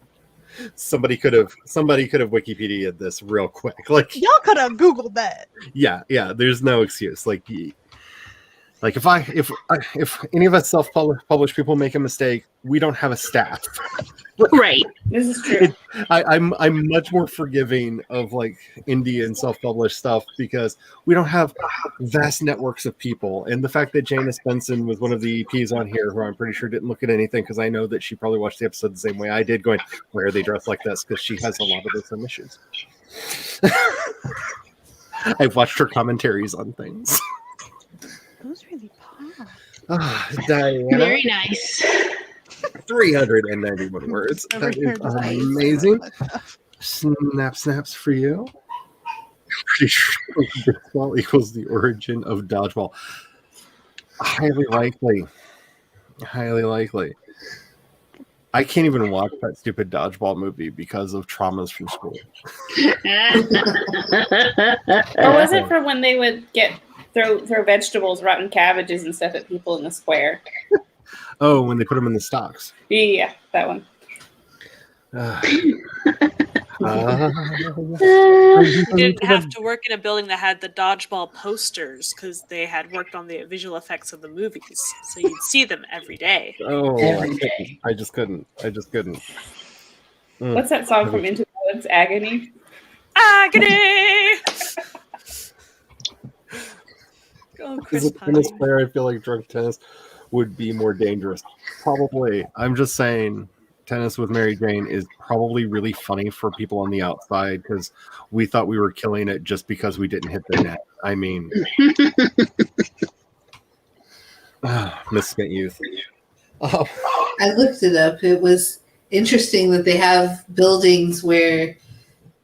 Somebody could have Wikipedia'd this real quick. Like Y'all could have Googled that. yeah, there's no excuse. Like if any of us self-published people make a mistake, we don't have a staff. Right. This is true. I'm much more forgiving of like indie and self-published stuff because we don't have vast networks of people. And the fact that Janice Benson was one of the EPs on here, who I'm pretty sure didn't look at anything because I know that she probably watched the episode the same way I did, going, "Why are they dressed like this?" Because she has a lot of those same issues. I've watched her commentaries on things. Those really pop. Diana, Very nice. 391 words. Never That is heard of that. amazing. Snaps for you. Pretty sure baseball equals the origin of dodgeball. Highly likely. I can't even watch that stupid dodgeball movie because of traumas from school. Or was it for when they would throw vegetables, rotten cabbages, and stuff at people in the square? Oh, when they put them in the stocks. Yeah, that one. You didn't have to work in a building that had the dodgeball posters because they had worked on the visual effects of the movies, so you'd see them every day. Oh, Every I just couldn't. What's that song from Into the Woods? Agony? Agony. As a tennis player, I feel like drunk tennis would be more dangerous. Probably. I'm just saying, tennis with Mary Jane is probably really funny for people on the outside because we thought we were killing it just because we didn't hit the net. I mean, misspent youth. Oh. I looked it up. It was interesting that they have buildings where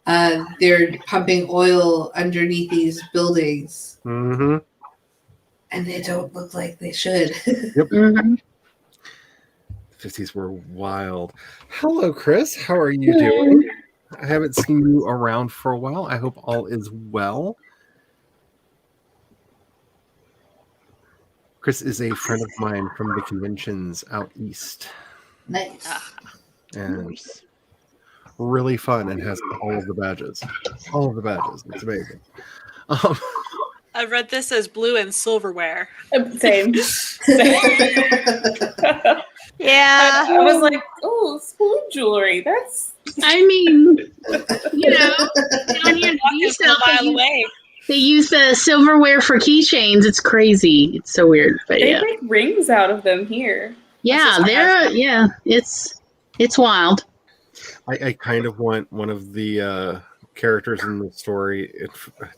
they're pumping oil underneath these buildings. Mm-hmm. And they don't look like they should. Yep. Mhm. 50s were wild. Hello, Chris. How are you doing? I haven't seen you around for a while. I hope all is well. Chris is a friend of mine from the conventions out east. Nice. And really fun and has all of the badges. All of the badges. It's amazing. I read this as blue and silverware. Same. Yeah. I was like, oh, spoon jewelry. That's I mean, you know, down here in the Walking East, from a mile away. they use silverware for keychains. It's crazy. It's so weird, but they yeah, make rings out of them here. yeah, it's wild. I kind of want one of the characters in the story.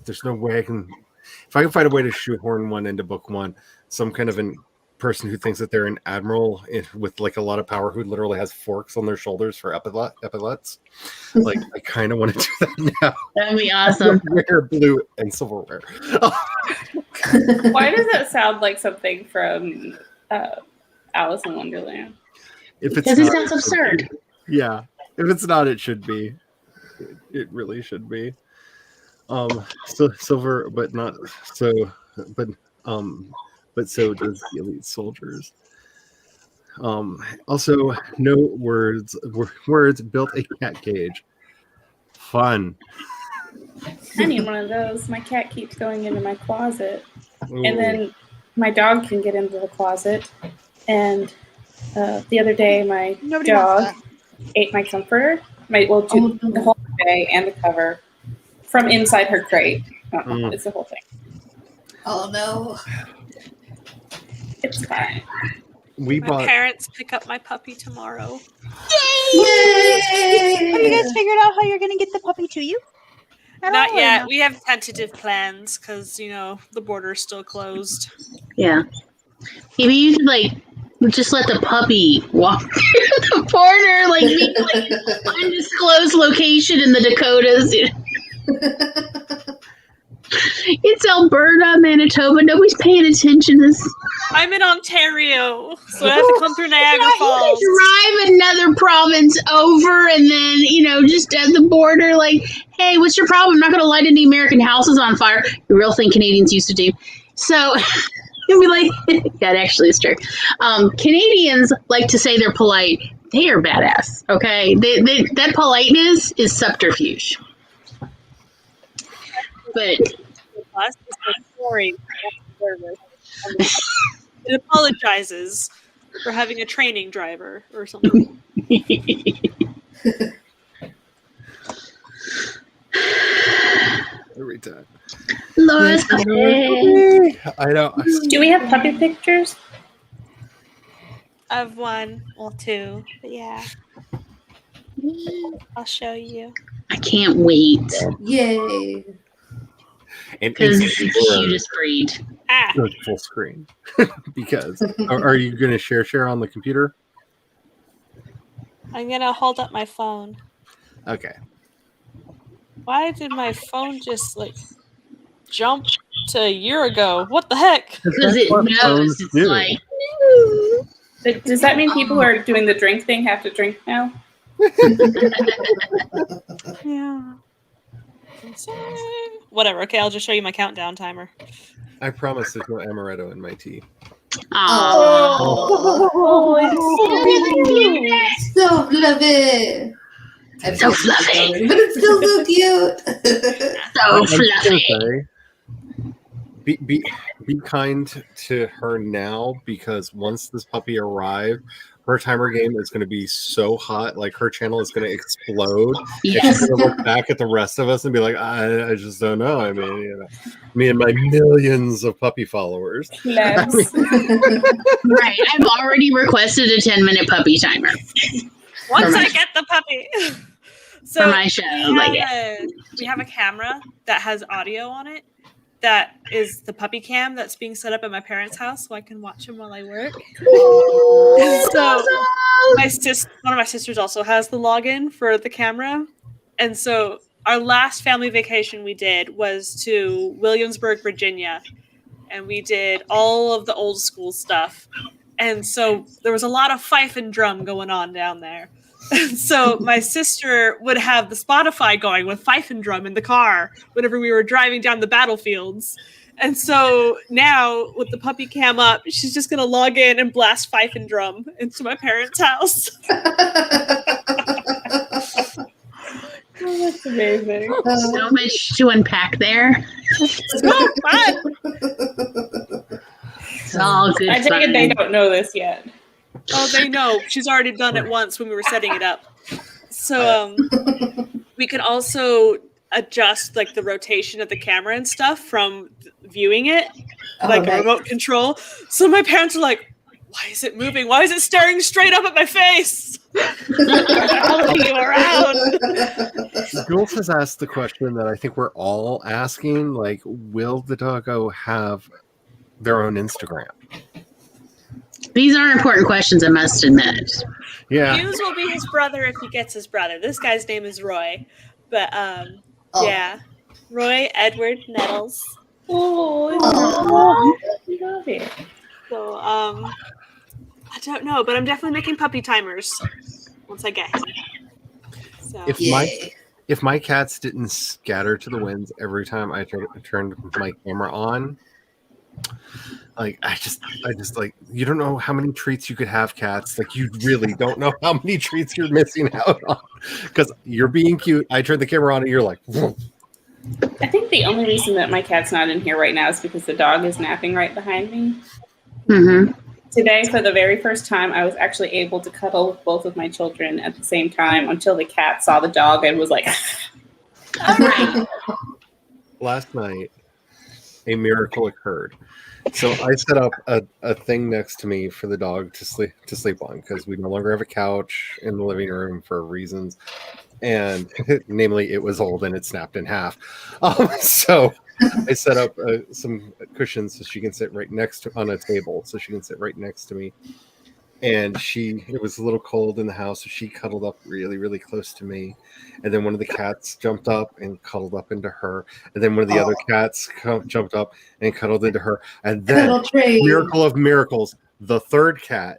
There's no way I can. If I can find a way to shoehorn one into book one, some kind of person who thinks that they're an admiral with like a lot of power who literally has forks on their shoulders for epaulets. Like I kind of want to do that now. That'd be awesome. Rare blue and silverware. Why does that sound like something from Alice in Wonderland? If it's Because it not, sounds absurd. yeah. If it's not, it should be. It really should be. So silver, but not so. But so does the elite soldiers. Also, no words built a cat cage. Fun. I need one of those. My cat keeps going into my closet. Ooh. And then my dog can get into the closet. And the other day, my Nobody dog wants ate my comforter, the whole day and the cover from inside her crate. It's the whole thing. Oh no. It's fine. We My bought. parents pick up my puppy tomorrow. Yay! Have you guys figured out how you're gonna get the puppy to you? At Not all, or yet. no? We have tentative plans because the border's still closed. Yeah. Maybe you could just let the puppy walk through the border, be undisclosed location in the Dakotas. It's Alberta, Manitoba. Nobody's paying attention to this. I'm in Ontario, so I have to come through Niagara Falls. Drive another province over and then, just at the border, hey, what's your problem? I'm not going to light any American houses on fire. The real thing Canadians used to do. So you'll be like, yeah, it actually is true. Canadians like to say they're polite. They are badass, okay? That politeness is subterfuge. But Us is the story. It apologizes for having a training driver or something. Every time. Laura's puppy. I know. Do we have puppy pictures? I have one or two, but yeah. I'll show you. I can't wait. Yay. And Because it's the cutest breed. Ah, full screen. Because are you going to share on the computer? I'm gonna hold up my phone. Okay. Why did my phone just jump to a year ago? What the heck? Because it what knows phones it's do. But does that mean people who are doing the drink thing have to drink now? Yeah. Whatever. Okay, I'll just show you my countdown timer. I promise there's no amaretto in my tea. Aww. So fluffy. I'm So sorry, fluffy. but it's still so cute. So I'm fluffy. gonna say, be kind to her now because once this puppy arrives, her timer game is going to be so hot, like her channel is going to explode. And Yes. she's going to look back at the rest of us and be like, I just don't know. I mean, me and my millions of puppy followers. Plebs. Right. I've already requested a 10-minute puppy timer Once my- I get the puppy. So for my show. we have a camera that has audio on it. That is the puppy cam that's being set up at my parents' house, so I can watch him while I work. So one of my sisters also has the login for the camera, and so our last family vacation we did was to Williamsburg, Virginia, and we did all of the old school stuff. And so there was a lot of fife and drum going on down there. So my sister would have the Spotify going with fife and drum in the car whenever we were driving down the battlefields. And so now with the puppy cam up, she's just going to log in and blast fife and drum into my parents' house. Oh, that's amazing. So much to unpack there. So fun. It's all good I take fun. it they don't know this yet. Oh, they know. She's already done it once when we were setting it up. So we can also adjust like the rotation of the camera and stuff from viewing it, like a nice. remote control. So my parents are like, why is it moving? Why is it staring straight up at my face? Following you around. Jules has asked the question that I think we're all asking, like, will the doggo have their own Instagram? These are important questions, I must admit. Yeah. Hughes will be his brother if he gets his brother. This guy's name is Roy. But yeah. Roy Edward Nettles. Oh, love it. So I don't know, but I'm definitely making puppy timers once I get him. So If my cats didn't scatter to the winds every time I turned my camera on, like I just like, you don't know how many treats you could have, cats. Like, you really don't know how many treats you're missing out on because you're being cute. I turn the camera on and you're like, whoa. I think the only reason that my cat's not in here right now is because the dog is napping right behind me. Mm-hmm. Today, for the very first time, I was actually able to cuddle with both of my children at the same time until the cat saw the dog and was like, Right. Last night, a miracle occurred. So I set up a thing next to me for the dog to sleep on because we no longer have a couch in the living room for reasons, and namely it was old and it snapped in half. So I set up some cushions so she can sit right next on a table, so she can sit right next to me. And it was a little cold in the house, so she cuddled up really, really close to me. And then one of the cats jumped up and cuddled up into her. And then one of the other cats jumped up and cuddled into her. And then, miracle of miracles, the third cat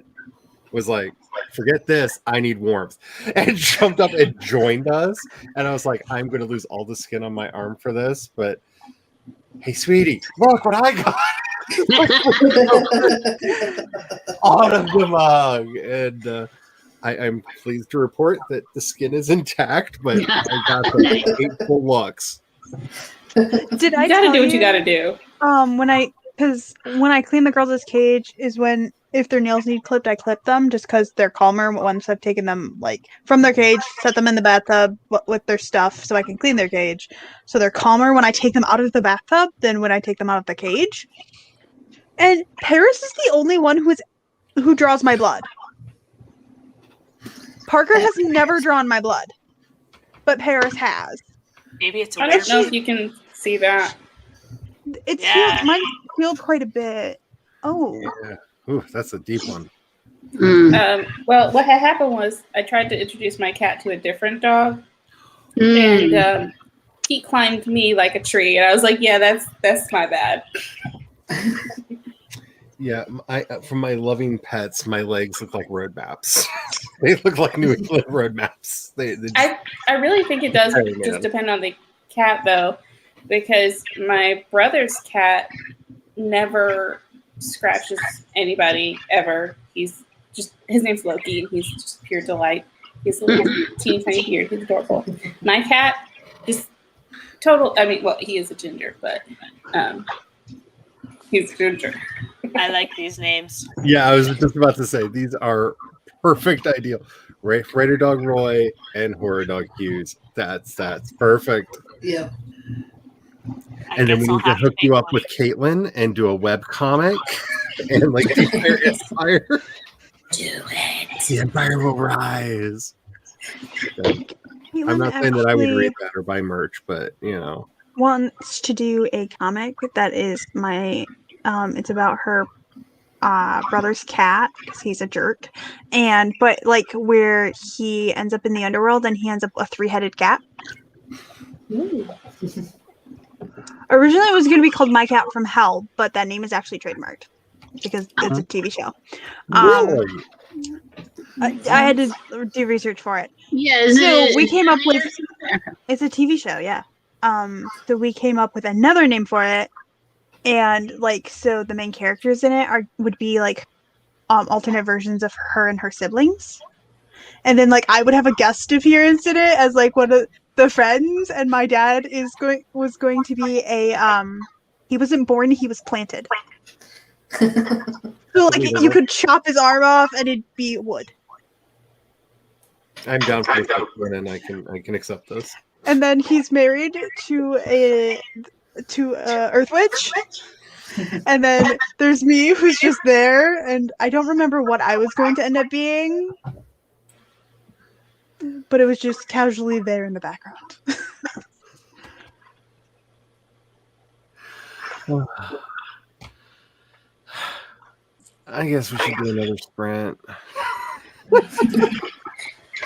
was like, forget this, I need warmth. And jumped up and joined us. And I was like, I'm going to lose all the skin on my arm for this. But, hey, sweetie, look what I got. Out of the mug. And I'm pleased to report that the skin is intact, but I got the hateful looks. Did I you gotta tell do what you you, gotta do. when I clean the girls' cage is when, if their nails need clipped, I clip them just because they're calmer once I've taken them like from their cage, set them in the bathtub with their stuff so I can clean their cage. So they're calmer when I take them out of the bathtub than when I take them out of the cage. And Paris is the only one who draws my blood. Parker has never drawn my blood, but Paris has. Maybe it's a I weird. don't know if you can see that. It's Yeah. mine's healed quite a bit. Oh. Yeah. Ooh, that's a deep one. Well, what had happened was I tried to introduce my cat to a different dog, Mm. and he climbed me like a tree, and I was like, "Yeah, that's my bad." Yeah, from my loving pets, my legs look like road maps. They look like New England road maps. They I really think it does Hey, man. just depend on the cat, though, because my brother's cat never scratches anybody ever. He's just, his name's Loki, and he's just pure delight. He's a little teeny tiny beard. He's adorable. My cat is total. I mean, well, he is a ginger, but he's ginger. I like these names. Yeah, I was just about to say these are perfect ideal. Raider Dog Roy and Horror Dog Hughes. That's perfect. Yeah. And then we need to hook you up with Caitlin and do a web comic and like the Empire. Do it. The Empire will rise. Caitlin I'm not saying that I would actually read that or buy merch, but you know. wants to do a comic that is it's about her brother's cat because he's a jerk, but like where he ends up in the underworld and he ends up a 3-headed cat. Ooh. Originally, it was going to be called My Cat from Hell, but that name is actually trademarked because it's a TV show. Really? I had to do research for it. Yeah, We came up with it's a TV show, yeah. So we came up with another name for it, and so the main characters in it would be alternate versions of her and her siblings, and then I would have a guest appearance in it as one of the friends, and my dad was going to be he wasn't born, he was planted. So you could chop his arm off and it'd be wood. I'm down for this, and I can accept this. And then he's married to Earth Witch. And then there's me who's just there, and I don't remember what I was going to end up being. But it was just casually there in the background. I guess we should do another sprint.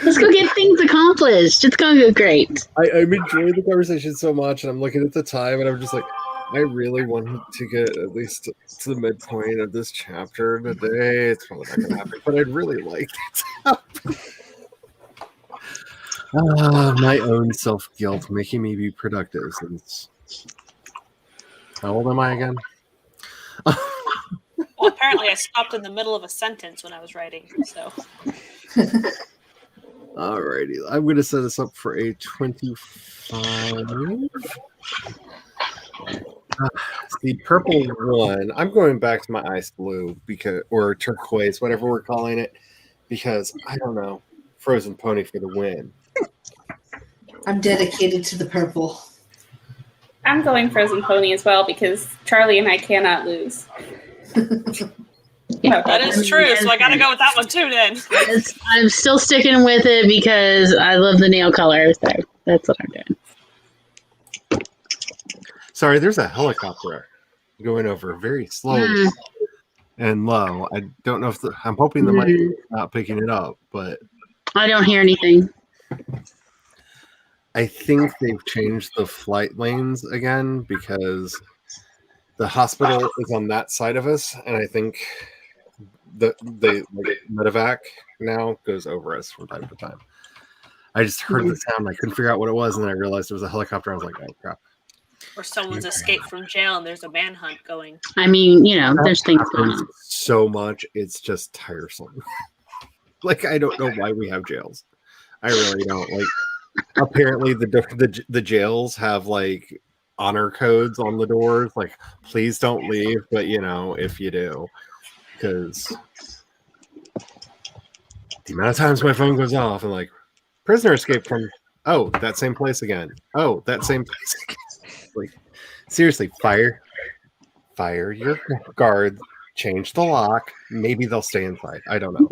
Let's go get things accomplished. It's gonna go great. I'm enjoying the conversation so much, and I'm looking at the time, and I'm just like, I really wanted to get at least to the midpoint of this chapter today. It's probably not gonna happen, but I'd really like it. My own self-guilt making me be productive since... How old am I again? Well, apparently I stopped in the middle of a sentence when I was writing, so. Alrighty, I'm going to set us up for a 25. The purple one, I'm going back to my ice blue or turquoise, whatever we're calling it, because I don't know. Frozen Pony for the win. I'm dedicated to the purple. I'm going Frozen Pony as well because Charlie and I cannot lose. Yeah, That is true, so I gotta go with that one too then. I'm still sticking with it because I love the nail color. So that's what I'm doing. Sorry, there's a helicopter going over very slowly and low. I don't know if I'm hoping the mic is not picking it up, but I don't hear anything. I think they've changed the flight lanes again because the hospital is on that side of us, and I think the medevac now goes over us from time to time. I just heard the sound. I couldn't figure out what it was, and then I realized it was a helicopter. I was like, oh, crap. Or someone's escaped from jail and there's a manhunt going. I mean, there's things going on. So much, it's just tiresome. I don't know why we have jails. I really don't. Apparently the jails have honor codes on the doors, please don't leave, but if you do, because the amount of times my phone goes off and prisoner escaped from that same place again. That same place again. Seriously, fire your guard, change the lock, maybe they'll stay inside. I don't know.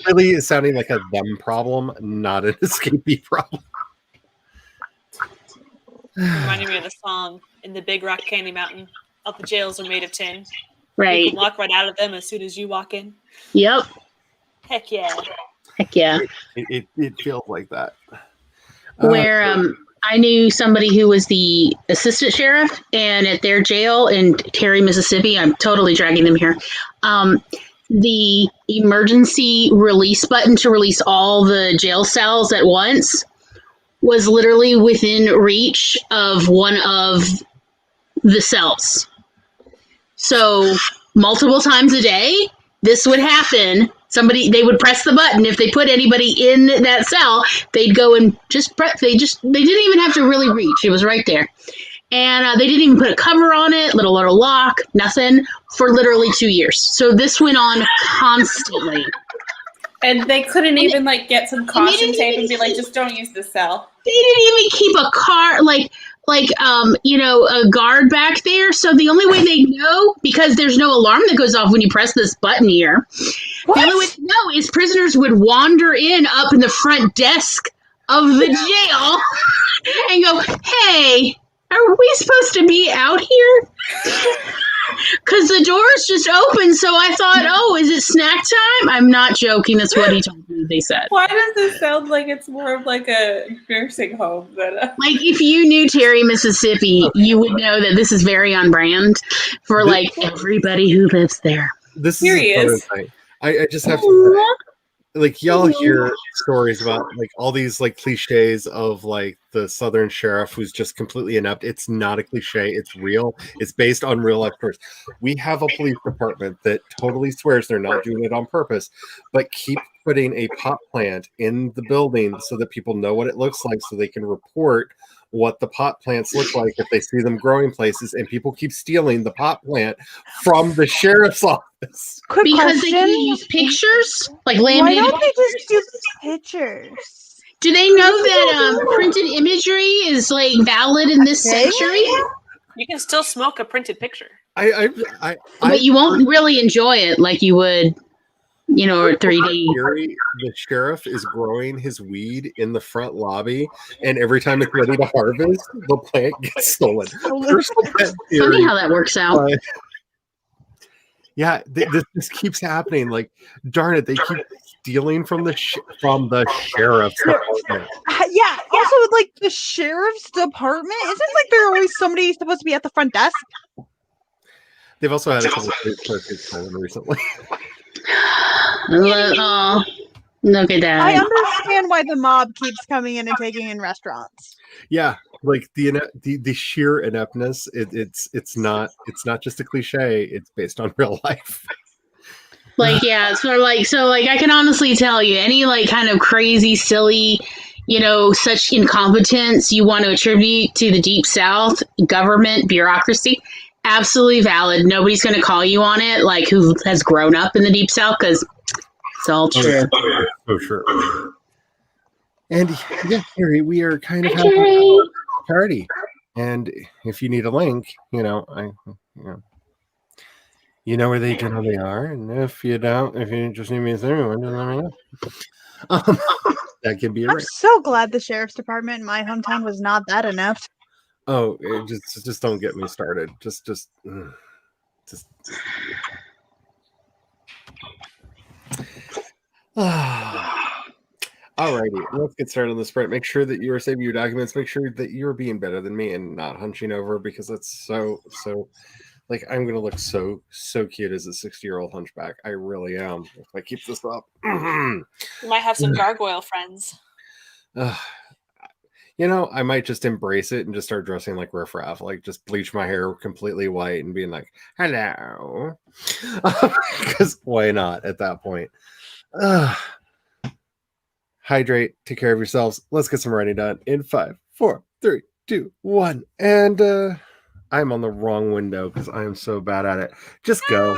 Really is sounding like a them problem, not an escapee problem. Reminding me of the song in the Big Rock Candy Mountain. All the jails are made of tin. Right. You can walk right out of them as soon as you walk in. Yep. Heck yeah. Heck yeah. It feels like that. Where I knew somebody who was the assistant sheriff, and at their jail in Terry, Mississippi, I'm totally dragging them here. The emergency release button to release all the jail cells at once was literally within reach of one of the cells. So multiple times a day, this would happen. They would press the button. If they put anybody in that cell, they'd go and just press. They didn't even have to really reach. It was right there. And they didn't even put a cover on it, little lock, nothing, for literally 2 years. So this went on constantly. And they couldn't even like get some they caution didn't tape even and be like, just don't use the cell. They didn't even keep a car a guard back there. So the only way they know, because there's no alarm that goes off when you press this button here, the only way to know is prisoners would wander in up in the front desk of the jail and go, "Hey, are we supposed to be out here?" Because the doors just opened, so I thought, "Oh, is it snack time?" I'm not joking. That's what he told me. They said. Why does this sound like it's more of like a nursing home than a... Like, if you knew Terry, Mississippi, you would know that this is very on brand for like everybody who lives there. This Here is he another is. thing. I just have to say, like, y'all hear stories about like all these like cliches of like the Southern sheriff who's just completely inept. It's not a cliche, it's real. It's based on real life stories. We have a police department that totally swears they're not doing it on purpose, but keep putting a pot plant in the building so that people know what it looks like so they can report what the pot plants look like if they see them growing places, and people keep stealing the pot plant from the sheriff's office. Quick Because they question. can't use pictures, like Why laminated. don't they just do pictures? Do they know that printed imagery is like valid in this Okay. century? You can still smoke a printed picture. But you won't really enjoy it like you would, or 3D. Gary, the sheriff is growing his weed in the front lobby, and every time it's ready to harvest, the plant gets stolen. Personal pet theory. Funny how that works out. Yeah, this keeps happening. Like, darn it, they keep stealing from the sheriff's department. Yeah. Also, like the sheriff's department, isn't like there always somebody supposed to be at the front desk? They've also had a couple of police cars get stolen recently. Oh, look at that. I understand why the mob keeps coming in and taking in restaurants. Yeah, like the sheer ineptness. It's not just a cliche. It's based on real life. Like, yeah, so I can honestly tell you, any like kind of crazy, silly, such incompetence you want to attribute to the Deep South government bureaucracy, absolutely valid. Nobody's going to call you on it, like who has grown up in the Deep South, because it's all true. So true. And yeah, Carrie, we are kind of Hi, having Carrie. a party. And if you need a link, you know where they generally are. And if you just need me through, just let me know. That could be a I'm ring. so glad the sheriff's department in my hometown was not that inept. Oh, just don't get me started. Just. Alrighty, let's get started on the sprint. Make sure that you are saving your documents. Make sure that you're being better than me and not hunching over, because that's so like I'm gonna look so cute as a 60-year-old hunchback. I really am if I keep this up. You might have some gargoyle friends. I might just embrace it and just start dressing like riffraff, like just bleach my hair completely white and being like, hello. Because why not at that point? Hydrate, take care of yourselves. Let's get some writing done in 5, 4, 3, 2, 1. And I'm on the wrong window because I am so bad at it. Just go.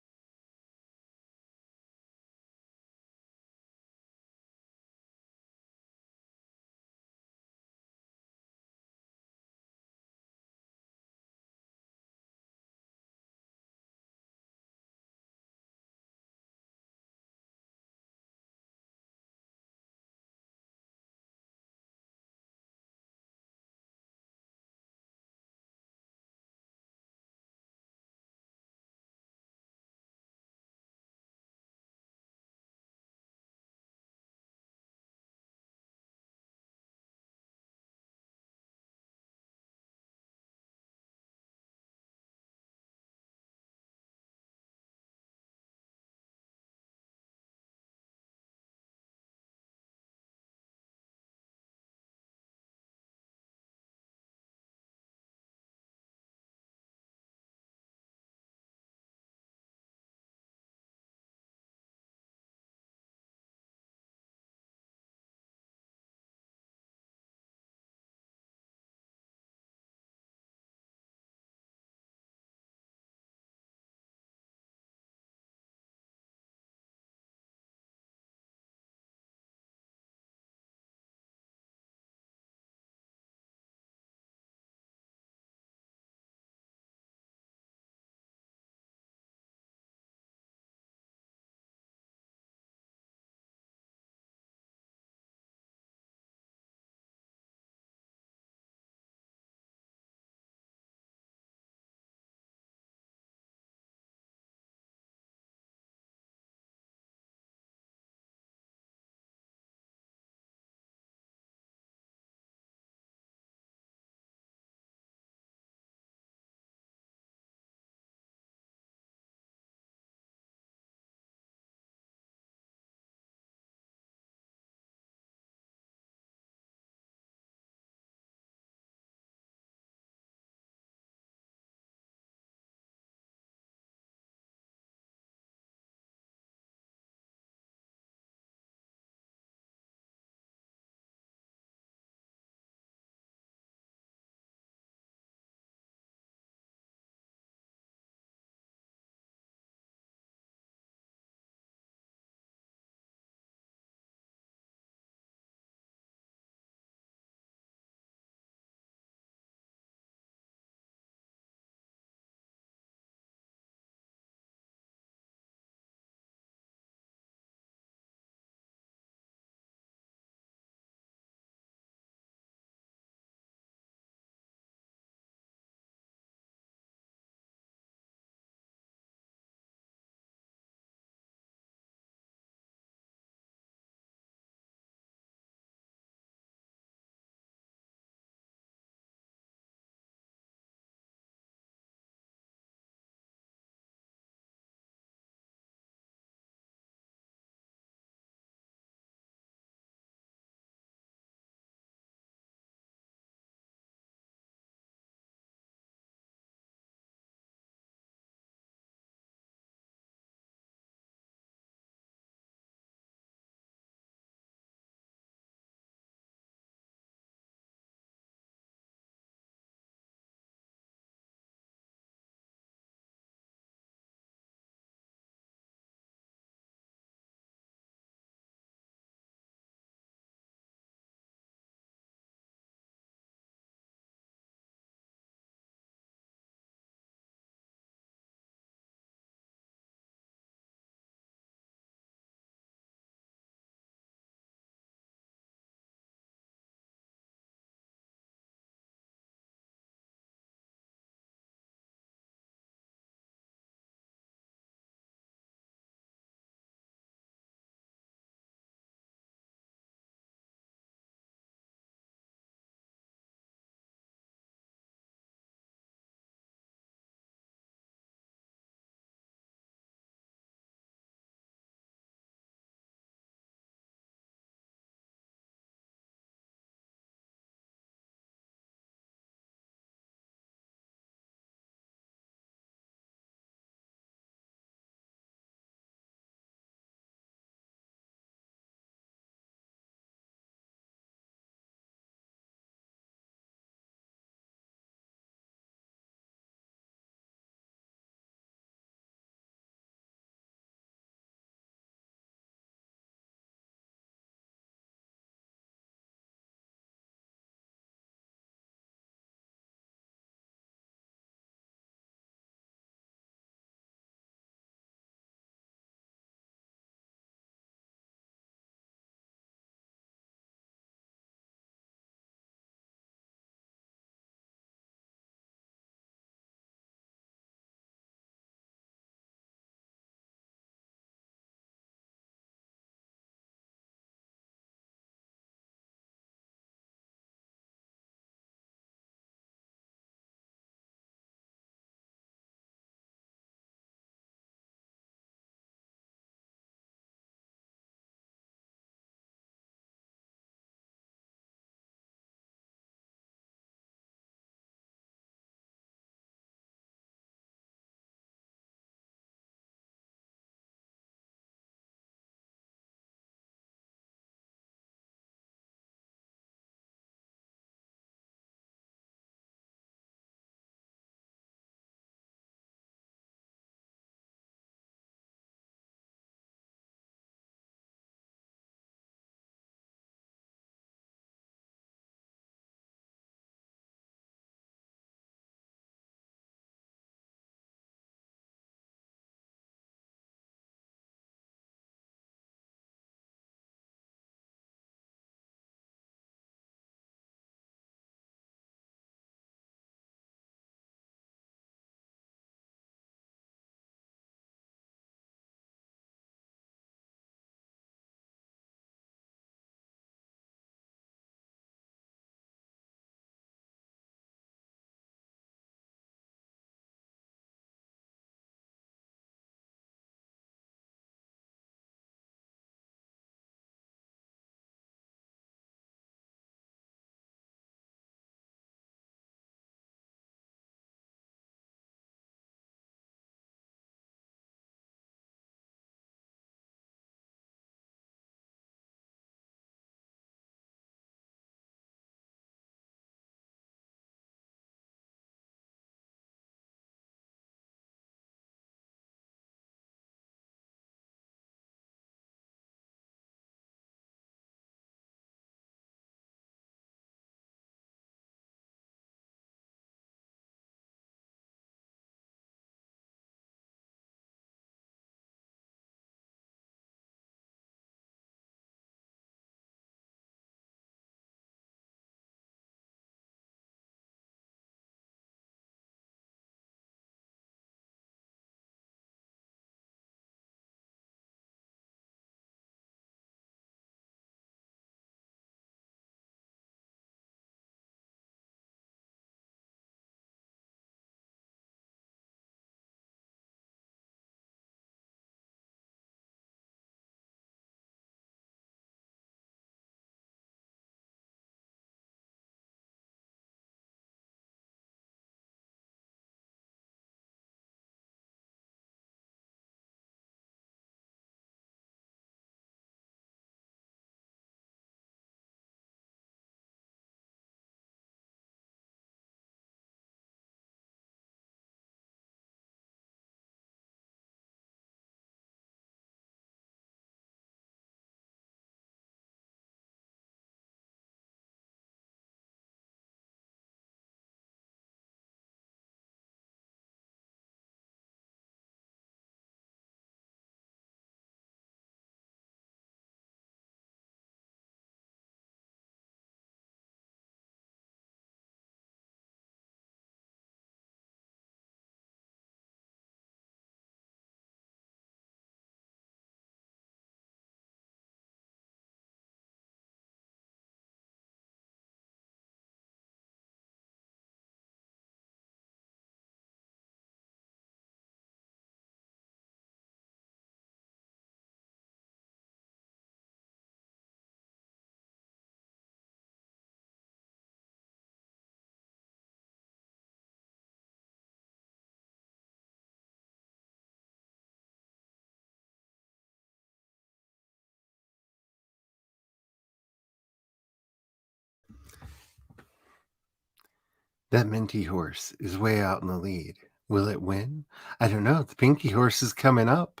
That minty horse is way out in the lead. Will it win? I don't know. The pinky horse is coming up.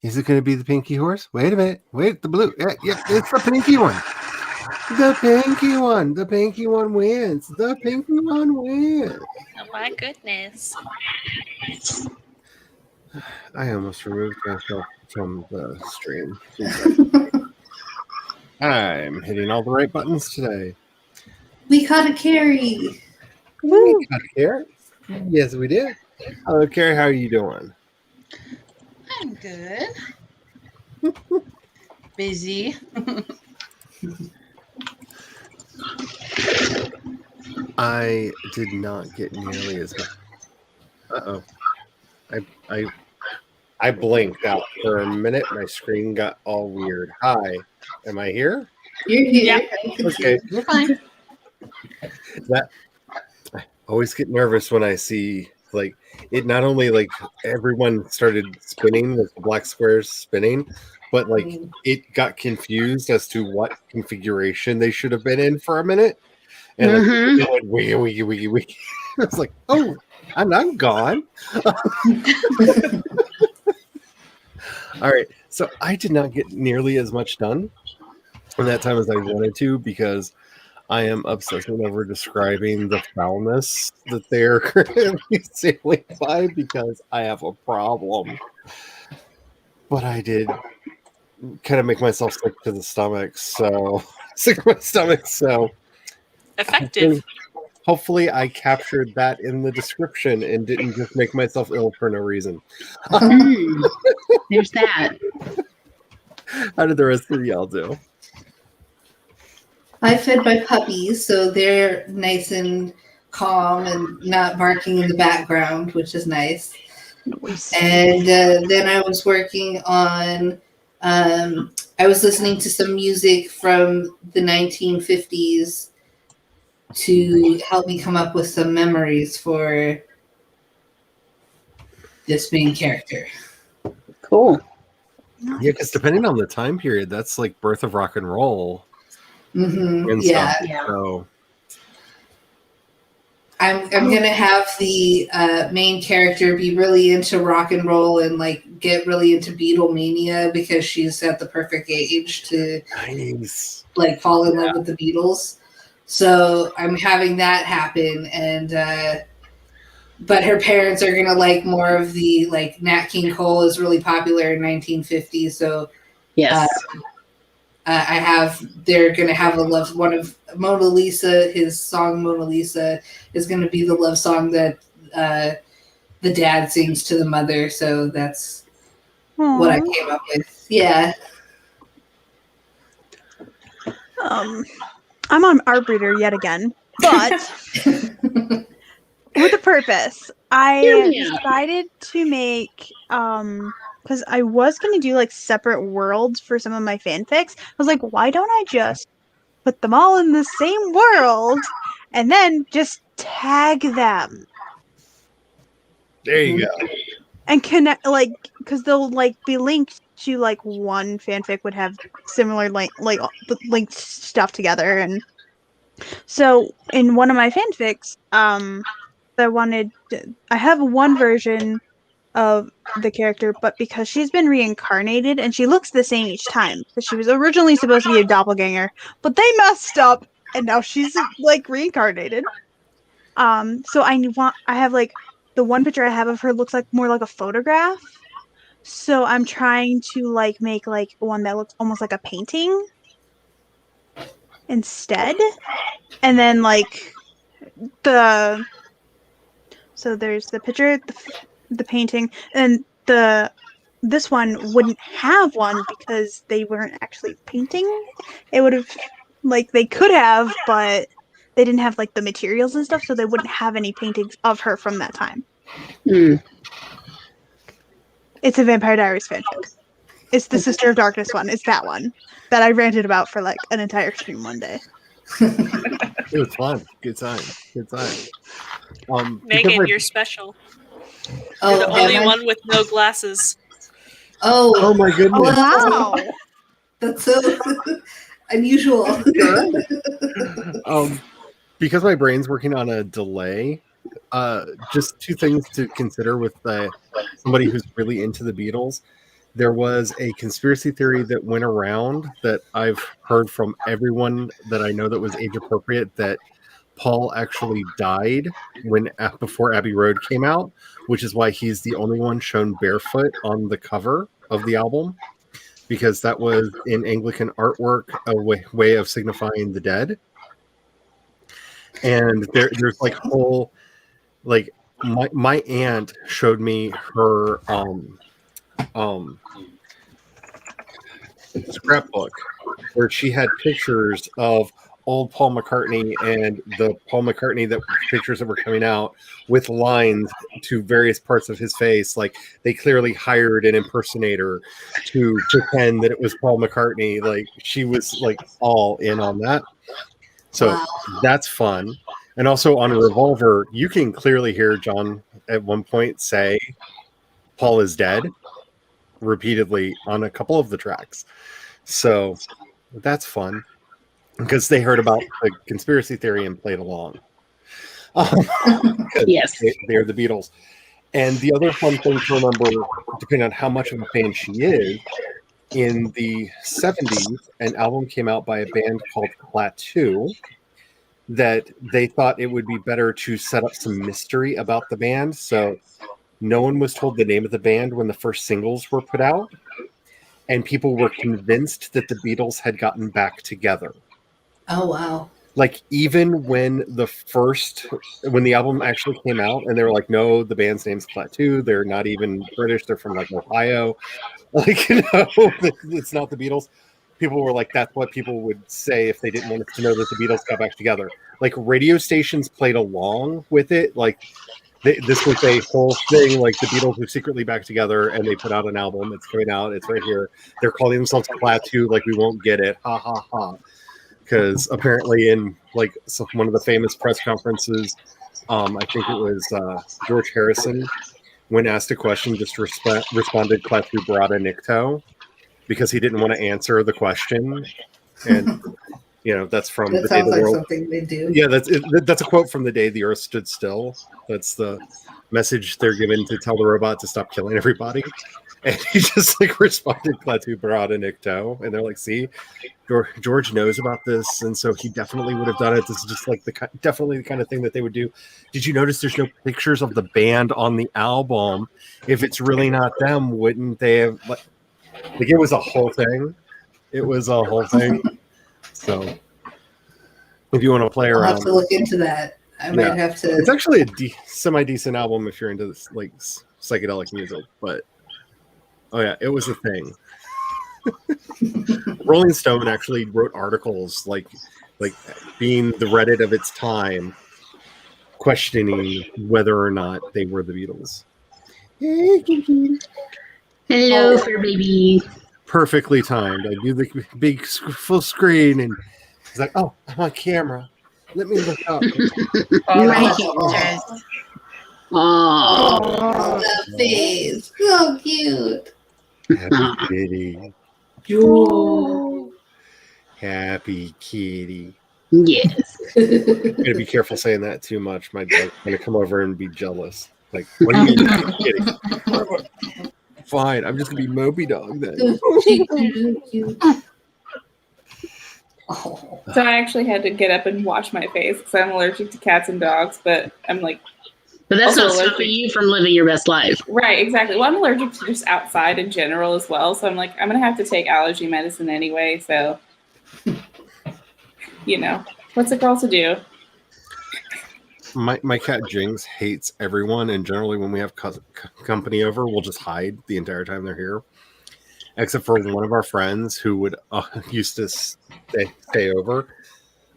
Is it going to be the pinky horse? Wait a minute. Wait, the blue. Yeah, it's the pinky one. The pinky one. The pinky one wins. The pinky one wins. Oh my goodness. I almost removed myself from the stream. I'm hitting all the right buttons today. We caught a Carrie. We got Carrie. Yes, we did. Hello, Carrie. How are you doing? I'm good. Busy. I did not get nearly as much. I blinked out for a minute. My screen got all weird. Hi, am I here? You're here. Yeah. Okay. You're fine. That I always get nervous when I see like it. Not only like everyone started spinning with the black squares spinning, but like it got confused as to what configuration they should have been in for a minute, and Mhm. it went wiggy. I was like, oh, I'm gone. All right, so I did not get nearly as much done in that time as I wanted to because I am obsessing over describing the foulness that they're currently sailing by because I have a problem. But I did kind of make myself sick to the stomach, so Effective. hopefully I captured that in the description and didn't just make myself ill for no reason. There's that. How did the rest of y'all do? I fed my puppies, so they're nice and calm and not barking in the background, which is nice. And then I was working on, I was listening to some music from the 1950s to help me come up with some memories for this main character. Cool. Yeah, because depending on the time period, that's like birth of rock and roll and Yeah. stuff. Yeah. So I'm gonna have the main character be really into rock and roll and like get really into Beatlemania because she's at the perfect age to nice. like fall in love with the Beatles. So I'm having that happen, and but her parents are gonna like more of the like Nat King Cole is really popular in 1950, so Yes. they're gonna have one of Mona Lisa. His song Mona Lisa is gonna be the love song that the dad sings to the mother. So that's what I came up with. Yeah. I'm on Arbiter yet again, but with a purpose. I Yeah. decided to make because I was gonna do like separate worlds for some of my fanfics. I was like, why don't I just put them all in the same world and then just tag them There you go. and connect like because they'll like be linked to like one fanfic would have similar like the linked stuff together. And so in one of my fanfics I have one version of the character, but because she's been reincarnated and she looks the same each time because she was originally supposed to be a doppelganger, but they messed up and now she's like reincarnated. So I have like the one picture I have of her looks like more like a photograph. So I'm trying to like make like one that looks almost like a painting instead. And then like so there's the picture, the painting, and this one wouldn't have one because they weren't actually painting. It would have like they could have, but they didn't have like the materials and stuff, so they wouldn't have any paintings of her from that time. Mm. It's a Vampire Diaries fanfic. It's the Sister of Darkness one. It's that one that I ranted about for like an entire stream one day. It was fun. Good time. Good time. Megan, you're special. Oh, You're the only am I? one with no glasses. Oh my goodness. Wow. That's so unusual. because my brain's working on a delay, just two things to consider with somebody who's really into the Beatles. There was a conspiracy theory that went around that I've heard from everyone that I know that was age appropriate, that Paul actually died before Abbey Road came out, which is why he's the only one shown barefoot on the cover of the album, because that was in Anglican artwork a way of signifying the dead. And there's like whole, like my aunt showed me her scrapbook where she had pictures of old Paul McCartney and the Paul McCartney pictures that were coming out with lines to various parts of his face. Like they clearly hired an impersonator to pretend that it was Paul McCartney. Like she was like all in on that. So that's fun. And also on Revolver, you can clearly hear John at one point say Paul is dead repeatedly on a couple of the tracks. So that's fun because they heard about the conspiracy theory and played along. Yes. They're the Beatles. And the other fun thing to remember, depending on how much of a fan she is, in the 70s, an album came out by a band called Plateau that they thought it would be better to set up some mystery about the band. So no one was told the name of the band when the first singles were put out. And people were convinced that the Beatles had gotten back together. Oh, wow. Like even when the album actually came out and they were like, no, the band's name's Plateau. They're not even British. They're from like Ohio. Like, you know, it's not the Beatles. People were like, that's what people would say if they didn't want us to know that the Beatles got back together. Like radio stations played along with it. Like this was a whole thing. Like the Beatles were secretly back together and they put out an album. It's coming out. It's right here. They're calling themselves Plateau. Like we won't get it. Ha ha ha. Because apparently in like one of the famous press conferences, I think it was George Harrison, when asked a question, just responded Plateau Barada Nikto, because he didn't want to answer the question. And you know, that's from That the day sounds the like world. something they do. Yeah, that's a quote from The Day the Earth Stood Still. That's the message they're given to tell the robot to stop killing everybody. And he just like responded Plateau Barada Nikto. And they're like, see, George knows about this, and so he definitely would have done it. This is just like definitely the kind of thing that they would do. Did you notice there's no pictures of the band on the album? If it's really not them, wouldn't they have like it was a whole thing? It was a whole thing. So if you want to play I'll around, have to look into that. I might have to. It's actually a semi-decent album if you're into this like psychedelic music, but oh yeah, it was a thing. Rolling Stone actually wrote articles like being the Reddit of its time, questioning whether or not they were the Beatles. Hello, fur baby. Perfectly timed. I do the big full screen, and he's like, "Oh, I'm on camera. Let me look up." Right. Oh, that face. So cute. Happy kitty. Oh. Happy kitty. Yes. I'm gonna be careful saying that too much. My dog's gonna come over and be jealous. Like, what do you mean, happy kitty? Fine, I'm just gonna be Moby Dog then. Oh. So I actually had to get up and wash my face because I'm allergic to cats and dogs, but I'm like, But that's Also not allergic. stopping you from living your best life. right, exactly. Well, I'm allergic to just outside in general as well. So I'm like, I'm going to have to take allergy medicine anyway. So, you know, what's a girl to do? My cat Jinx hates everyone, and generally when we have company over, we'll just hide the entire time they're here. Except for one of our friends who would used to stay over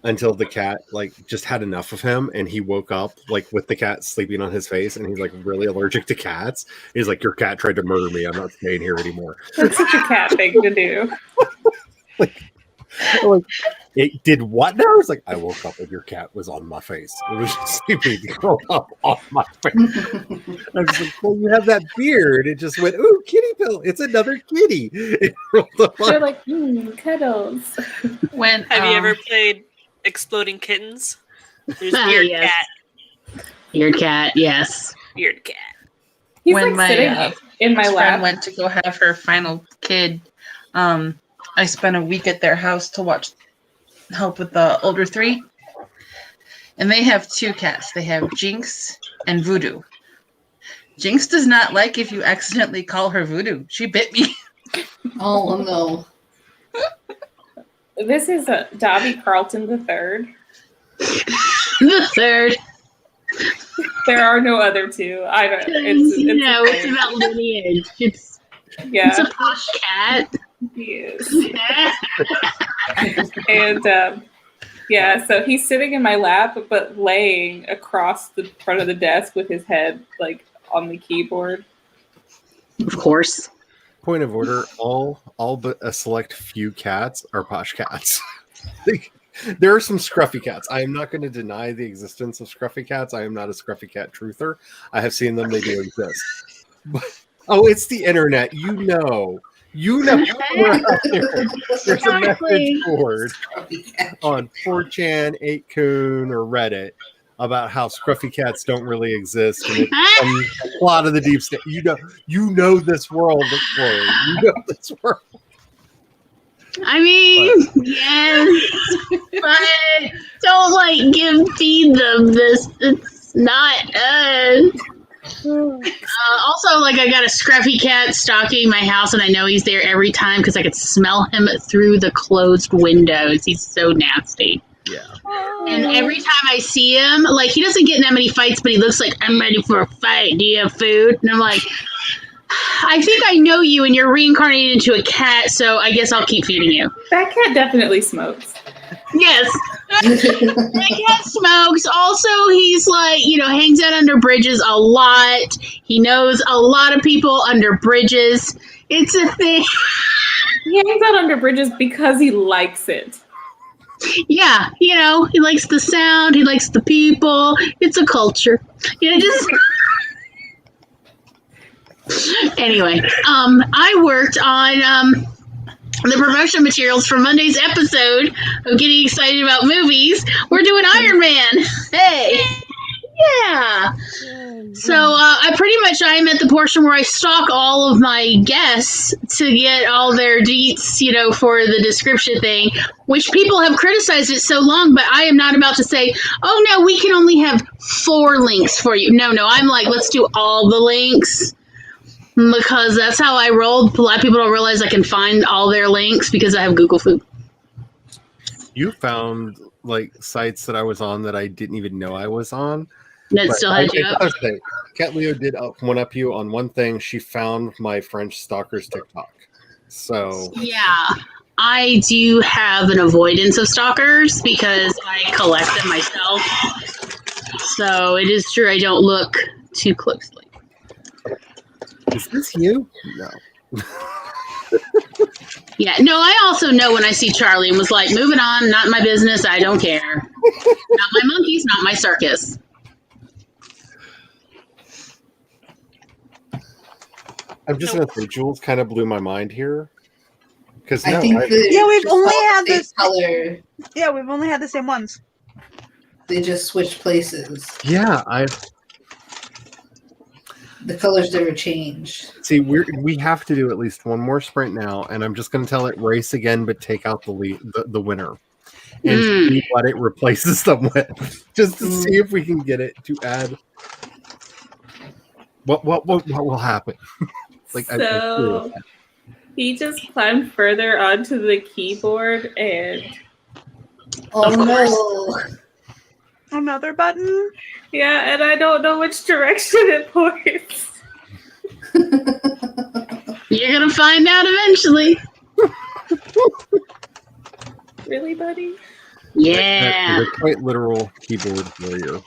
until the cat like just had enough of him, and he woke up like with the cat sleeping on his face, and he's like really allergic to cats. He's like, "Your cat tried to murder me. I'm not staying here anymore." That's such a cat thing to do. Like, it did what now? It's like, I woke up and your cat was on my face. It was just sleeping curled up on my face. I was like, well, you have that beard. It just went, ooh, kitty pill. It's another kitty. It rolled up They're on- like, cuddles. When Have you ever played Exploding Kittens? There's Beard Yes. Cat. Beard cat, yes. Beard Cat. He's When like my, sitting in my Friend lap. went to go have her final kid. I spent a week at their house to help with the older three. And they have 2 cats. They have Jinx and Voodoo. Jinx does not like if you accidentally call her Voodoo. She bit me. Oh no. This is Dobby Carlton III. The third. There are no other two. I don't. It's about lineage. It's yeah. a posh cat. He is. And yeah, so he's sitting in my lap, but laying across the front of the desk with his head like on the keyboard. Of course. Point of order: all but a select few cats are posh cats. There are some scruffy cats. I am not going to deny the existence of scruffy cats. I am not a scruffy cat truther. I have seen them; they do exist. But, it's the internet. You know we're out there. There's a message board on 4chan, 8kun, or Reddit about how scruffy cats don't really exist, and it's a plot of the deep state. You know this world, Victoria. You know this world. I mean, yes, but don't feed them this. It's not also, I got a scruffy cat stalking my house, and I know he's there every time because I could smell him through the closed windows. He's so nasty. Yeah. And every time I see him, he doesn't get in that many fights, but he looks like, I'm ready for a fight. Do you have food? And I'm like, I think I know you, and you're reincarnated into a cat, so I guess I'll keep feeding you. That cat definitely smokes. Yes. That cat smokes. Also, he's hangs out under bridges a lot. He knows a lot of people under bridges. It's a thing. He hangs out under bridges because he likes it. Yeah, he likes the sound. He likes the people. It's a culture. Just... Anyway, I worked on the promotion materials for Monday's episode of Getting Excited About Movies. We're doing Iron Man. Hey! Yeah! So I'm at the portion where I stalk all of my guests to get all their deets, for the description thing, which people have criticized it so long, but I am not about to say, oh no, we can only have 4 links for you. No, I'm let's do all the links. Because that's how I roll. A lot of people don't realize I can find all their links because I have Google Food. You found sites that I was on that I didn't even know I was on. That still had you up. Cat Leo did one up you on one thing. She found my French stalkers TikTok. So yeah, I do have an avoidance of stalkers because I collect them myself. So it is true I don't look too closely. Is this you? No. Yeah, no, I also know when I see Charlie and was like, moving on, not my business, I don't care. Not my monkeys, not my circus. I'm just going to say, Jules kind of blew my mind here. Because I think we've only had this color. Yeah, we've only had the same ones. They just switched places. Yeah, The colors never change. See, we have to do at least one more sprint now, and I'm just going to tell it race again, but take out the winner, and see what it replaces them with, just to see if we can get it to add. What will happen? So he just climbed further onto the keyboard, and Oh no! Another button? yeah, and I don't know which direction it points. You're going to find out eventually. Really, buddy? Yeah. That is a quite literal keyboard warrior.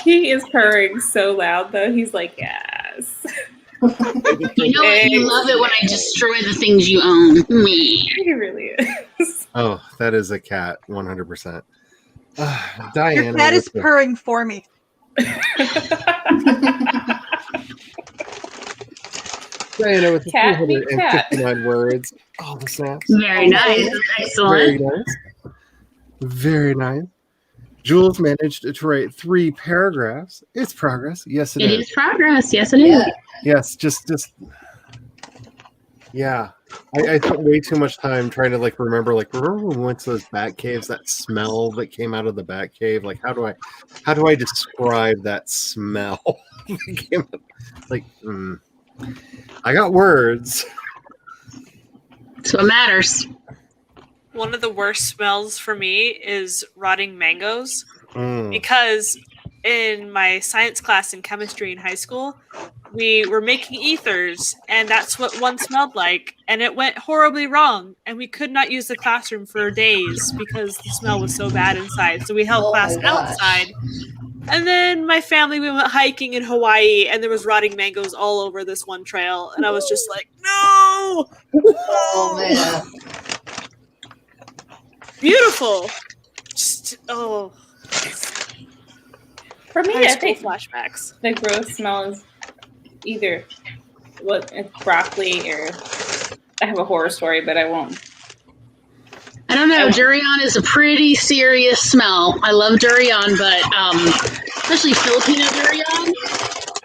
He is purring so loud, though. He's like, yes. You know what? You love it when I destroy the things you own. Me. He really is. Oh, that is a cat, 100%. Diana, Your cat is purring for me. Diana with the Cat be cat. 359 words. Oh, the snaps. Very nice. Excellent. Very nice. Very nice. Jules managed to write 3 paragraphs. It's progress. Yes, It is progress. Yes, it is. Yeah. Yes, just yeah. I spent way too much time trying to remember when we went to those bat caves, that smell that came out of the bat cave. Like how do I describe that smell? I got words. That's what matters. One of the worst smells for me is rotting mangoes Mm. because in my science class in chemistry in high school, we were making ethers, and that's what one smelled like, and it went horribly wrong, and we could not use the classroom for days because the smell was so bad inside. So we held Oh class my gosh. outside. And then my family, we went hiking in Hawaii, and there was rotting mangoes all over this one trail, and I was just like, no! Oh man. Beautiful. Just For me, high I school think flashbacks. the gross smell is either it's broccoli or I have a horror story, but I won't. I don't know. Durian is a pretty serious smell. I love durian, but especially Filipino durian.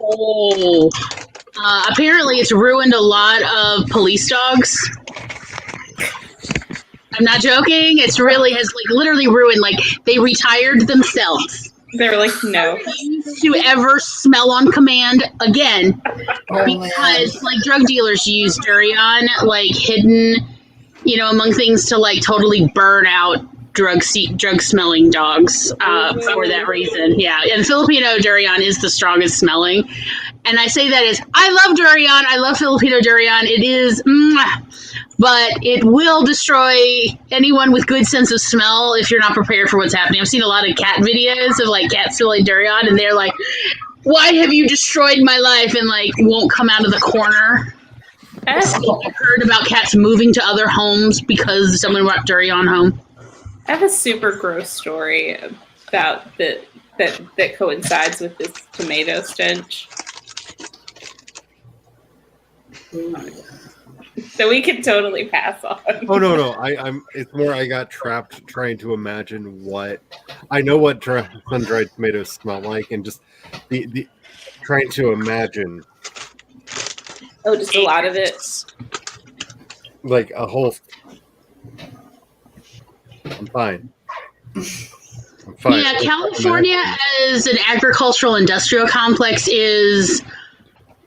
Oh, apparently it's ruined a lot of police dogs. I'm not joking. It's really has literally ruined. They retired themselves. They were like, no. To ever smell on command again, Oh, because drug dealers use durian hidden, among things to totally burn out drug smelling dogs for that reason. Yeah, and Filipino durian is the strongest smelling, and I say that as I love durian. I love Filipino durian. It is. But it will destroy anyone with good sense of smell if you're not prepared for what's happening. I've seen a lot of cat videos of cats smelling durian, and they're like, "Why have you destroyed my life?" and won't come out of the corner. I've heard about cats moving to other homes because someone brought durian home. I have a super gross story about that coincides with this tomato stench. So we can totally pass on. Oh no! I'm. It's more. I got trapped trying to imagine what I know what sun-dried tomatoes smell like, and just the trying to imagine Oh, just a lot of it. a whole. I'm fine. I'm fine. Yeah, California as an agricultural industrial complex is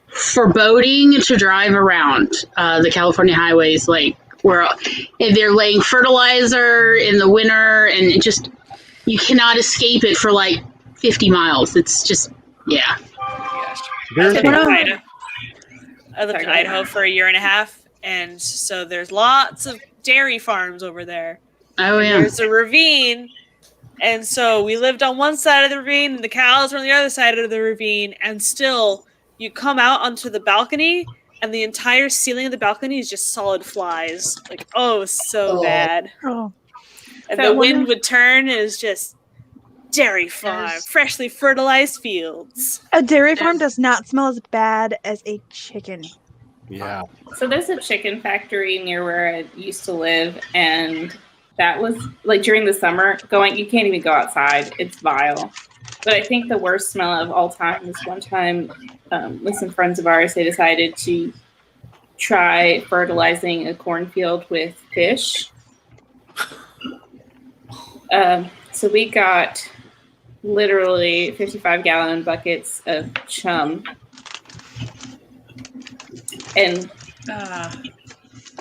foreboding to drive around the California highways, where they're laying fertilizer in the winter, and it just you cannot escape it for 50 miles. It's just yeah. There's I lived in Idaho for a year and a half, and so there's lots of dairy farms over there. Oh yeah. There's a ravine, and so we lived on one side of the ravine, and the cows were on the other side of the ravine, and still, you come out onto the balcony, and the entire ceiling of the balcony is just solid flies. So bad. Oh. And So the wind would turn, and it's just dairy farm, freshly fertilized fields. A dairy farm does not smell as bad as a chicken. Yeah. So there's a chicken factory near where I used to live, and that was during the summer you can't even go outside. It's vile. But I think the worst smell of all time is one time with some friends of ours, they decided to try fertilizing a cornfield with fish. So we got literally 55-gallon buckets of chum. And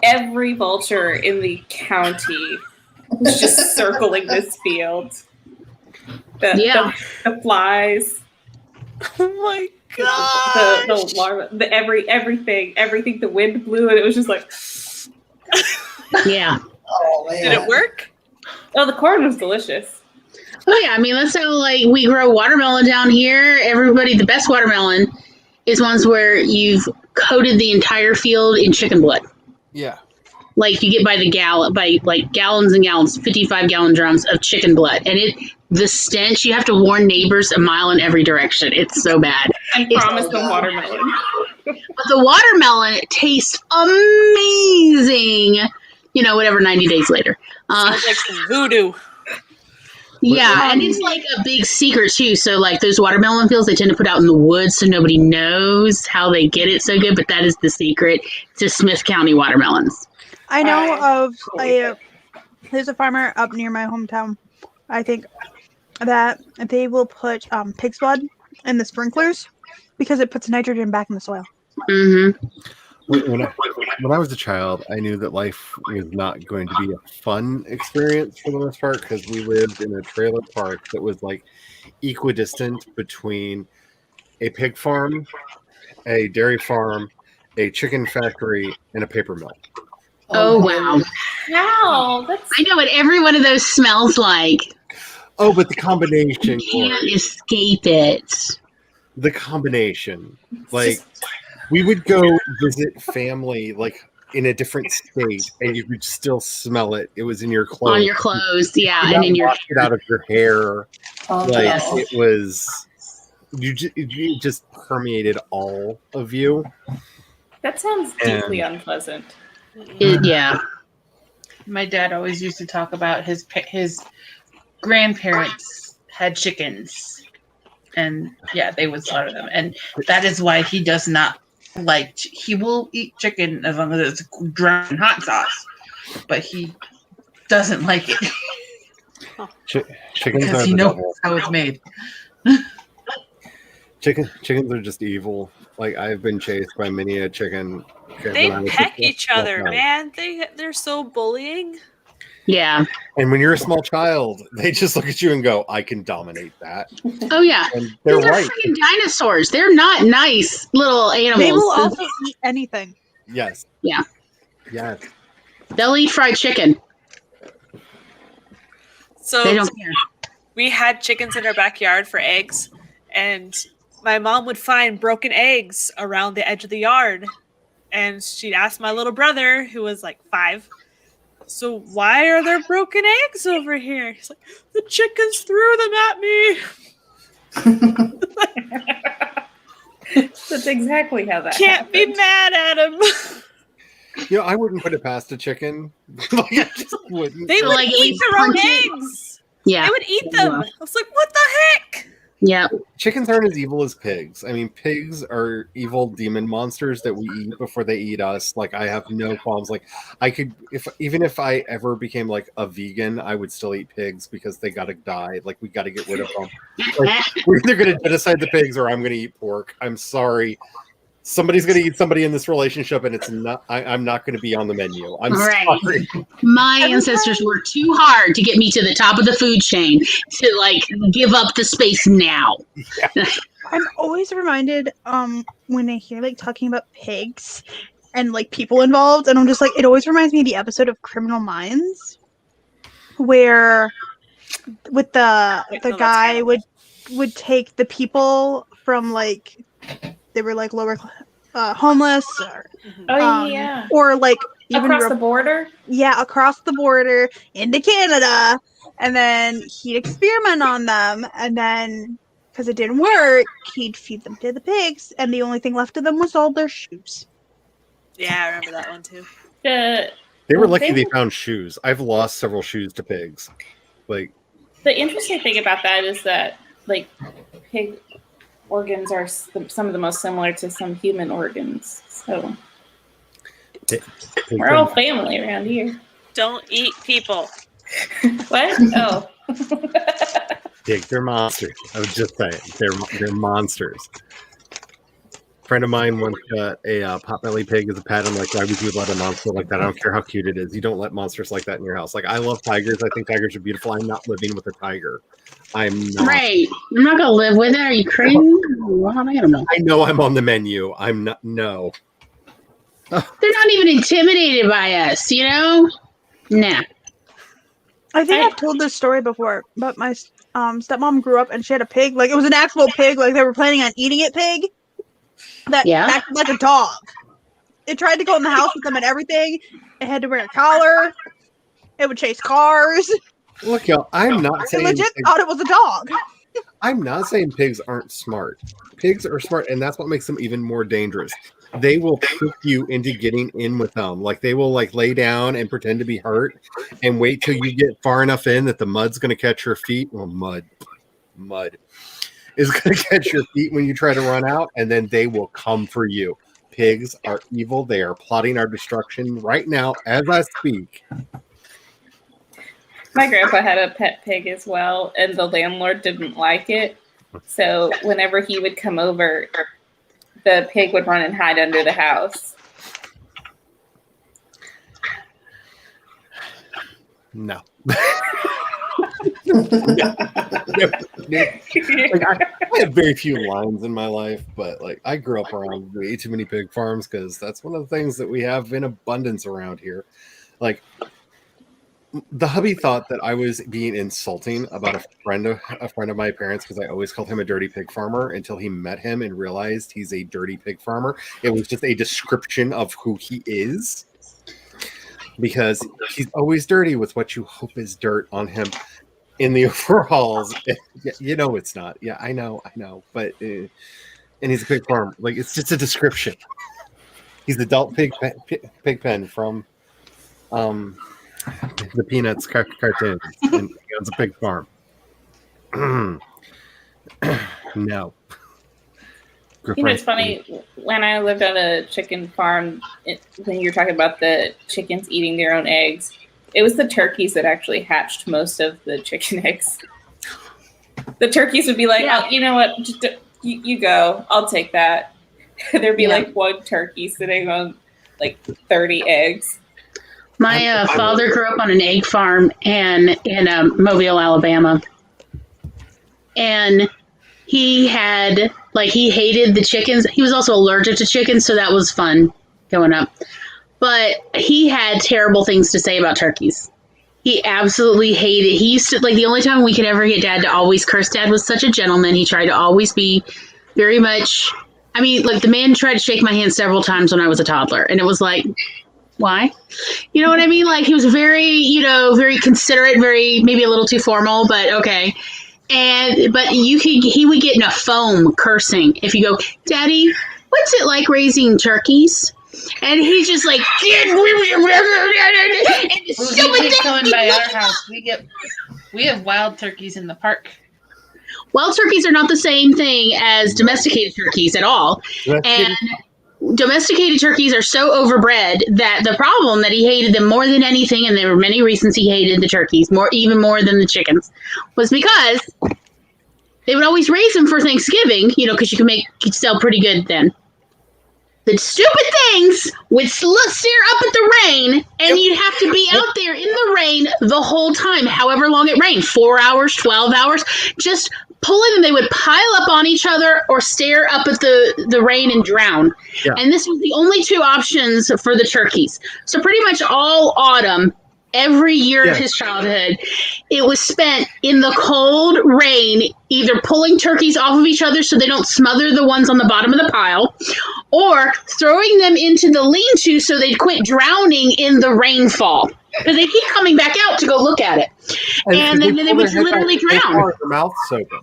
every vulture in the county was just circling this field. The flies. Oh my god! The larvae, everything. The wind blew, and it was just like. Yeah. Oh man. Did it work? Oh, the corn was delicious. Oh yeah. I mean, that's how we grow watermelon down here. The best watermelon is ones where you've coated the entire field in chicken blood. Yeah. You get by the gallons and gallons, 55-gallon drums of chicken blood, and the stench. You have to warn neighbors a mile in every direction. It's so bad. And promise them watermelon. But the watermelon tastes amazing. 90 days later. Sounds like some voodoo. Yeah, and it's like a big secret too. So like those watermelon fields they tend to put out in the woods so nobody knows how they get it so good, but that is the secret to Smith County watermelons. I know of there's a farmer up near my hometown, I think, that they will put pig's blood in the sprinklers because it puts nitrogen back in the soil. Mm-hmm. When I was a child, I knew that life was not going to be a fun experience for the most part because we lived in a trailer park that was like equidistant between a pig farm, a dairy farm, a chicken factory, and a paper mill. Oh wow! Wow, I know what every one of those smells like. Oh, but the combination. You can't escape it. The combination, like. We would go visit family like in a different state, and you could still smell it. It was in your clothes. On your clothes, yeah, You and in your wash it out of your hair. Oh, Like yes. it was, you just permeated all of you. that sounds deeply unpleasant. Yeah. My dad always used to talk about his grandparents had chickens, and yeah, they would slaughter them, and that is why he does not like. He will eat chicken as long as it's drowned in hot sauce, but he doesn't like it Chickens because are he the knows devil. how it's made. Chickens are just evil. Like I've been chased by many a chicken. They when I was peck a each small other, child. man. They're so bullying. Yeah. And when you're a small child, they just look at you and go, "I can dominate that." Oh yeah. And they're These are right. freaking dinosaurs. They're not nice little animals. They will also eat anything. Yes. Yeah. Yes. They'll eat fried chicken. So They don't care. we had chickens in our backyard for eggs, and my mom would find broken eggs around the edge of the yard, and she'd ask my little brother, who was like 5, "So why are there broken eggs over here?" He's like, "The chickens threw them at me." That's exactly how that Can't be happened. mad at him. You know, I wouldn't put it past a chicken. Like, I just wouldn't. They So, would like, eat it's their own punching- eggs. Yeah. They would eat them. I was like, "What the heck?" Yeah. Chickens aren't as evil as pigs. I mean, pigs are evil demon monsters that we eat before they eat us. Like, I have no qualms. Like, I could, even if I ever became like a vegan, I would still eat pigs because they gotta die. Like, we gotta get rid of them. Like, we're either gonna genocide the pigs or I'm gonna eat pork. I'm sorry. Somebody's gonna eat somebody in this relationship, and it's not. I'm not gonna be on the menu. I'm Right. sorry. My ancestors worked too hard to get me to the top of the food chain to like give up the space now. I'm always reminded when I hear like talking about pigs and like people involved, and I'm just like, it always reminds me of the episode of Criminal Minds where with the that's guy Hannibal. would take the people from like they were like lower homeless Oh yeah. or like even Across the border. across the border into Canada, and then he'd experiment on them, and then because it didn't work, he'd feed them to the pigs, and the only thing left of them was all their shoes. Yeah, I remember that one too. The They were lucky They- they found shoes. I've lost several shoes to pigs. Like, the interesting thing about that is that like pig organs are some of the most similar to some human organs. So we're all family around here. Don't eat people. What? Oh. they're monsters. I was just saying, they're monsters. A friend of mine once got a potbelly pig as a pet. I'm like, why would you let a monster like that? I don't care how cute it is. You don't let monsters like that in your house. Like, I love tigers. I think tigers are beautiful. I'm not living with a tiger. I'm not. Right. I'm not gonna live with it. Are you crazy? Well, I don't know. I know I'm on the menu. I'm not. No. They're not even intimidated by us, you know? Nah. I think I've told this story before, but my stepmom grew up and she had a pig. Like, it was an actual pig. Like, they were planning on eating it pig. That acted like a dog. It tried to go in the house with them and everything. It had to wear a collar. It would chase cars. Look, y'all. I'm not I saying legit pigs- thought it was a dog. I'm not saying pigs aren't smart. Pigs are smart, and that's what makes them even more dangerous. They will trick you into getting in with them. Like they will like lay down and pretend to be hurt and wait till you get far enough in that the mud's going to catch your feet. Well, mud is going to catch your feet when you try to run out, and then they will come for you. Pigs are evil. They are plotting our destruction right now as I speak. My grandpa had a pet pig as well, and the landlord didn't like it. So whenever he would come over, the pig would run and hide under the house. No. No. Like I have very few lines in my life, but like I grew up around way too many pig farms because that's one of the things that we have in abundance around here. Like the hubby thought that I was being insulting about a friend of my parents because I always called him a dirty pig farmer until he met him and realized he's a dirty pig farmer. It was just a description of who he is because he's always dirty with what you hope is dirt on him in the overalls. You know it's not. Yeah, I know. But and he's a pig farmer. Like it's just a description. He's adult pig pen from the Peanuts cartoons, and he owns a pig farm. No. You know, it's funny, when I lived at a chicken farm, when you were talking about the chickens eating their own eggs, it was the turkeys that actually hatched most of the chicken eggs. The turkeys would be like, oh, you know what, just, you go, I'll take that. There'd be like one turkey sitting on like 30 eggs. My father grew up on an egg farm in Mobile, Alabama. And he had, like, he hated the chickens. He was also allergic to chickens, so that was fun going up. But he had terrible things to say about turkeys. He absolutely hated. He used to, like, the only time we could ever get Dad to always curse. Dad was such a gentleman. He tried to always be very much, I mean, like, the man tried to shake my hand several times when I was a toddler. And it was like, why? You know what I mean? Like, he was very, very considerate, very, maybe a little too formal, but okay. But he would get in a foam cursing if you go, Daddy, what's it like raising turkeys? And he's just like, Who's coming by our house? We have wild turkeys in the park. Wild turkeys are not the same thing as domesticated turkeys at all. And domesticated turkeys are so overbred that the problem that he hated them more than anything, and there were many reasons he hated the turkeys even more than the chickens, was because they would always raise them for Thanksgiving, because you could sell pretty good then. The stupid things would stare up at the rain, and you'd have to be out there in the rain the whole time, however long it rained, 4 hours, 12 hours, just pulling them. They would pile up on each other or stare up at the rain and drown. Yeah. And this was the only two options for the turkeys. So pretty much all autumn, every year of his childhood, it was spent in the cold rain, either pulling turkeys off of each other so they don't smother the ones on the bottom of the pile, or throwing them into the lean-to so they'd quit drowning in the rainfall. Because they keep coming back out to go look at it. And then they would literally drown. Their mouths open.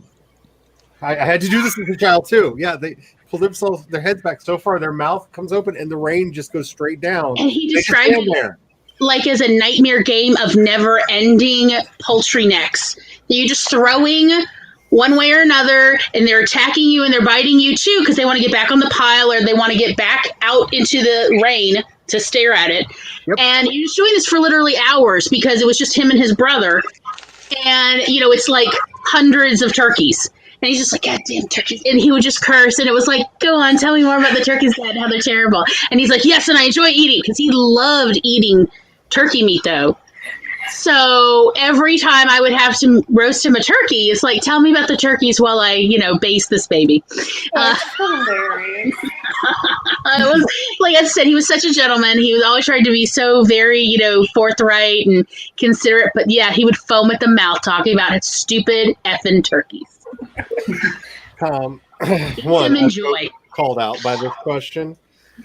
I had to do this as a child too. Yeah, they pull their heads back so far, their mouth comes open, and the rain just goes straight down. And he described it like as a nightmare game of never-ending poultry necks. You're just throwing one way or another, and they're attacking you and they're biting you too because they want to get back on the pile or they want to get back out into the rain to stare at it. Yep. And he was doing this for literally hours because it was just him and his brother. And, it's like hundreds of turkeys. And he's just like, God damn turkeys. And he would just curse. And it was like, go on, tell me more about the turkeys, Dad, how they're terrible. And he's like, yes, and I enjoy eating. Because he loved eating turkey meat, though. So every time I would have to roast him a turkey, it's like, tell me about the turkeys while I, baste this baby. Hilarious. It was, like I said, he was such a gentleman. He was always trying to be so very, forthright and considerate. But yeah, he would foam at the mouth talking about his stupid effing turkeys. One, enjoy. Called out by this question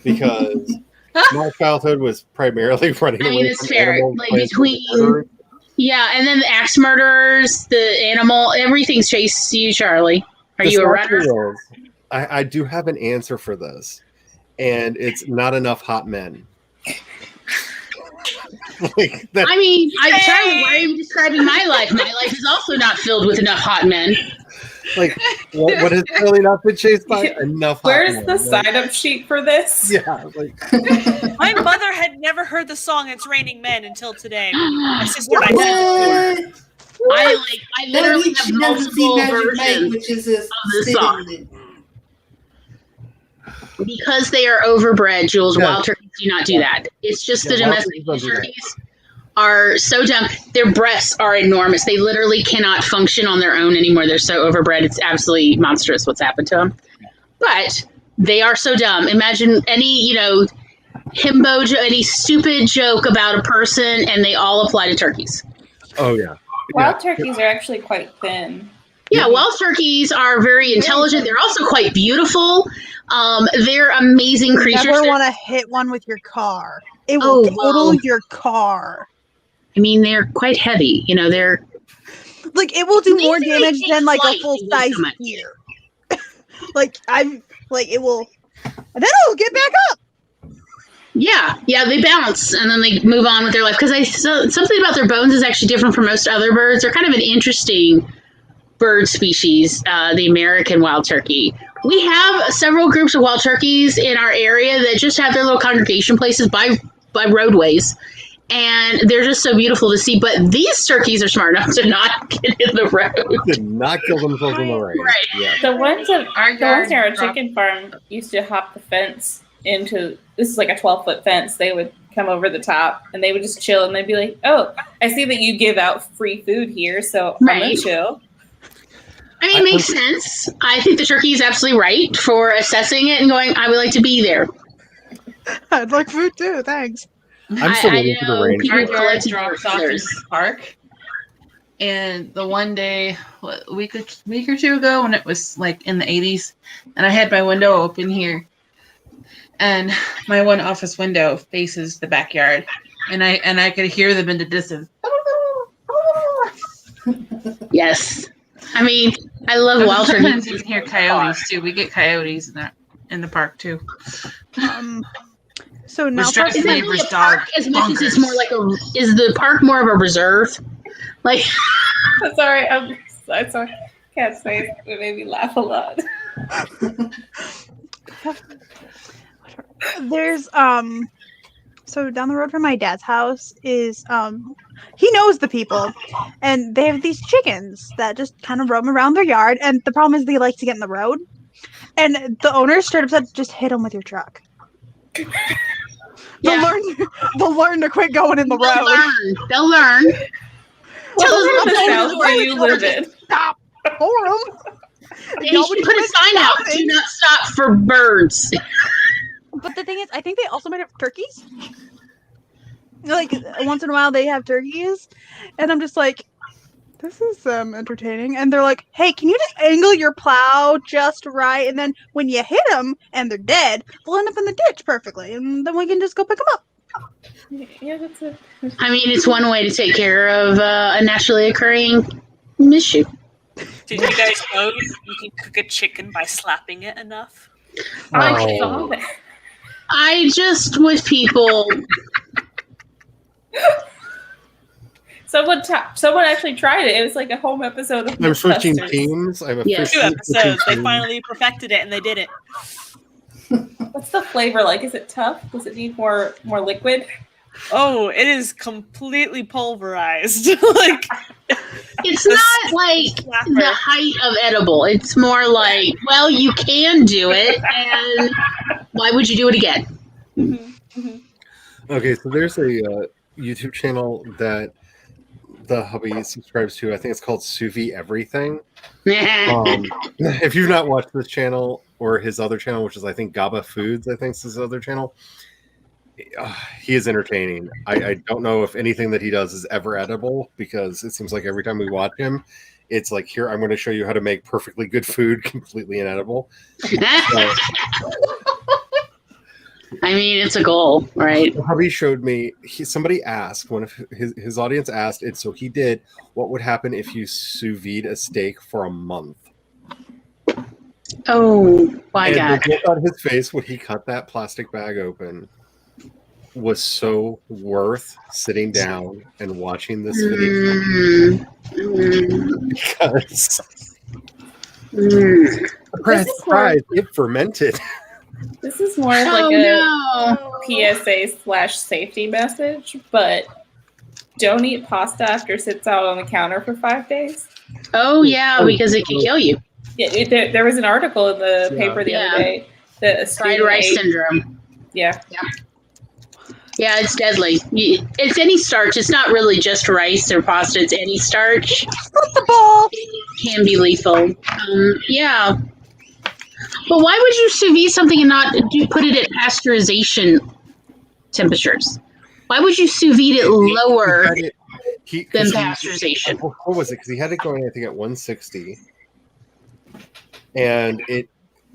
because my childhood was primarily running away it's from fair. animals, Like between Yeah, and then the axe murderers, the animal, everything's chased you, Charlie. Are The you a structure runner? is, I do have an answer for this, and it's not enough hot men. Like that, I mean, Charlie, why are you describing my life? My life is also not filled with enough hot men. like what has really not been chased by enough hot Where's men. the Like, sign-up sheet for this? yeah, like My mother had never heard the song "It's Raining Men" until today. My sister and I sang it to her. What? I literally That have means she doesn't see multiple Magic Mike, versions which is a the song. sitting. because they are overbred. Jules, Yeah. wild turkeys do not do that. It's just the Yeah, wild domestic turkeys don't do that. turkeys are so dumb. Their breasts are enormous. They literally cannot function on their own anymore. They're so overbred. It's absolutely monstrous what's happened to them. But they are so dumb. Imagine any, himbo, any stupid joke about a person, and they all apply to turkeys. oh yeah. Wild turkeys are actually quite thin. Yeah, wild turkeys are very intelligent. They're also quite beautiful. They're amazing creatures. Never They're- want to hit one with your car. It will total your car. I mean, they're quite heavy. They're Like it will do more They damage take than like flight, a full they size weigh so much. deer. It will, and then it'll get back up. yeah, they bounce and then they move on with their life because something about their bones is actually different from most other birds. They're kind of an interesting bird species, the American wild turkey. We have several groups of wild turkeys in our area that just have their little congregation places by roadways. And they're just so beautiful to see. But these turkeys are smart enough to not get in the road. Did not kill themselves in the rain. Right. Yeah. The ones near our yard chicken farm used to hop the fence into, this is like a 12-foot fence. They would come over the top and they would just chill and they'd be like, oh, I see that you give out free food here, so I'm Right. gonna chill. I mean, it makes sense. I think the turkey is absolutely right for assessing it and going, I would like to be there. I'd like food too. Thanks. I'm still waiting for the know rain. people Our yard collect drops off in feathers. the park. And the one day, a week or two ago, when it was like in the 80s, and I had my window open here, and my one office window faces the backyard, and I could hear them in the distance. Yes. I mean, I love wild Sometimes turkeys. you can hear coyotes too. We get coyotes in the park too. So now Which drives Is the it neighbor's really a dog park as much as it's bonkers. more like is the park more of a reserve? Like, Sorry, I'm sorry. Can't say it. It made me laugh a lot. there's so down the road from my dad's house is he knows the people, and they have these chickens that just kind of roam around their yard, and the problem is they like to get in the road, and the owner straight up said, just hit them with your truck. Yeah. They'll learn to quit going in the road. They'll learn. Tell us What what house where you live in? Stop for them. They should put a sign out. Do not stop for birds. But the thing is, I think they also might have turkeys. Like once in a while, they have turkeys, and I'm just like, this is entertaining. And they're like, hey, can you just angle your plow just right? And then when you hit them and they're dead, they'll end up in the ditch perfectly, and then we can just go pick them up. Yeah, that's it. I mean, it's one way to take care of a naturally occurring issue. Did you guys know you can cook a chicken by slapping it enough? I saw that. I just with people. Someone actually tried it. It was like a home episode of I'm switching Mythbusters. teams. I'm Yes. 2 officially switching episodes. They teams. finally perfected it, and they did it. What's the flavor like? Is it tough? Does it need more liquid? Oh, it is completely pulverized. like It's not like slapper. the height of edible. It's more like, well, you can do it, and why would you do it again? Okay, so there's a YouTube channel that the hubby subscribes to. I think it's called Suvi Everything. If you've not watched this channel or his other channel, which is I think Gaba Foods, I think is his other channel, he is entertaining. I don't know if anything that he does is ever edible because it seems like every time we watch him, it's like, here, I'm going to show you how to make perfectly good food completely inedible. So, I mean, it's a goal, right? Hubby showed me. Somebody asked, one of his audience asked it, so he did. What would happen if you sous vide a steak for a month? Oh my And God! the look on his face when he cut that plastic bag open was so worth sitting down and watching this video because surprise, it fermented. This is more of like PSA/safety message, but don't eat pasta after it sits out on the counter for 5 days. Oh yeah, because it can kill you. Yeah, there was an article in the paper the other day that a Fried student rice ate- syndrome. Yeah. Yeah, it's deadly. It's any starch. It's not really just rice or pasta. It's any starch. It can be lethal. Yeah. But why would you sous vide something and not put it at pasteurization temperatures? Why would you sous vide it lower than pasteurization? What was it? Because he had it going, I think, at 160. And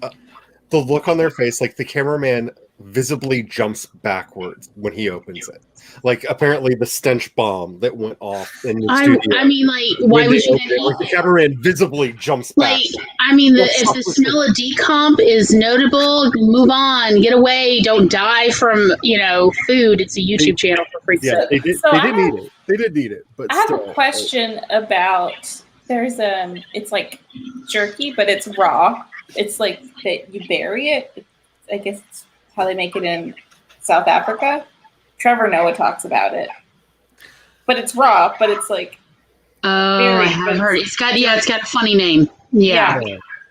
the look on their face, like the cameraman visibly jumps backwards when he opens it. Like apparently the stench bomb that went off in the studio. I mean, like, why would you? Like the cameraman visibly jumps back. I mean, if the smell of decomp is notable, move on, get away, don't die from food. It's a YouTube channel for free. Yeah, they did. So They did need it. They did need it. But I have still, a question about there's it's like jerky, but it's raw. It's like that you bury it. I guess it's how they make it in South Africa. Trevor Noah talks about it, but it's raw. But it's like I have heard. It's got a funny name. Yeah.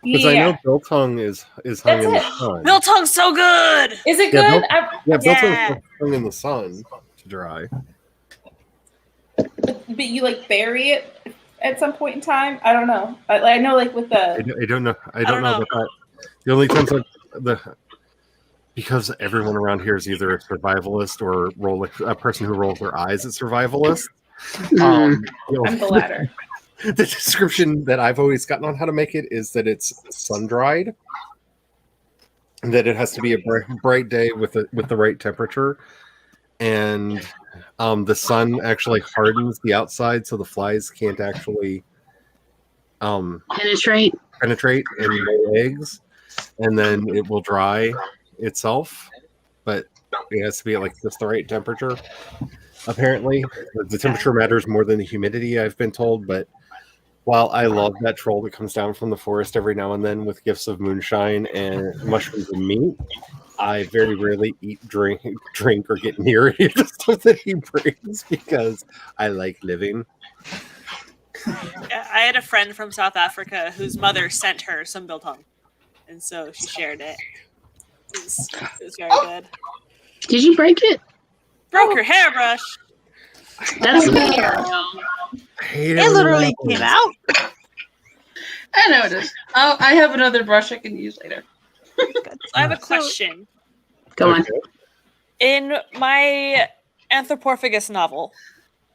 Because I know biltong is hung in the sun. Biltong's so good. Is it good? Biltong is hung in the sun to dry. But you like bury it at some point in time. I don't know. I know like with the. I don't know. I don't know about that. The only times because everyone around here is either a survivalist or a person who rolls their eyes at survivalists. I'm the latter. The description that I've always gotten on how to make it is that it's sun dried, and that it has to be a bright day with the right temperature, and the sun actually hardens the outside so the flies can't actually penetrate and lay eggs, and then it will dry itself, but it has to be at like just the right temperature. Apparently, the temperature matters more than the humidity, I've been told. But while I love that troll that comes down from the forest every now and then with gifts of moonshine and mushrooms and meat, I very rarely eat, drink, or get near any of the stuff that he brings because I like living. I had a friend from South Africa whose mother sent her some biltong, and so she shared it. It was very good. Did you break it? Broke her hairbrush. That's It literally came out. I know it is. I have another brush I can use later. I have a question. Go on. In my Anthropophagus novel,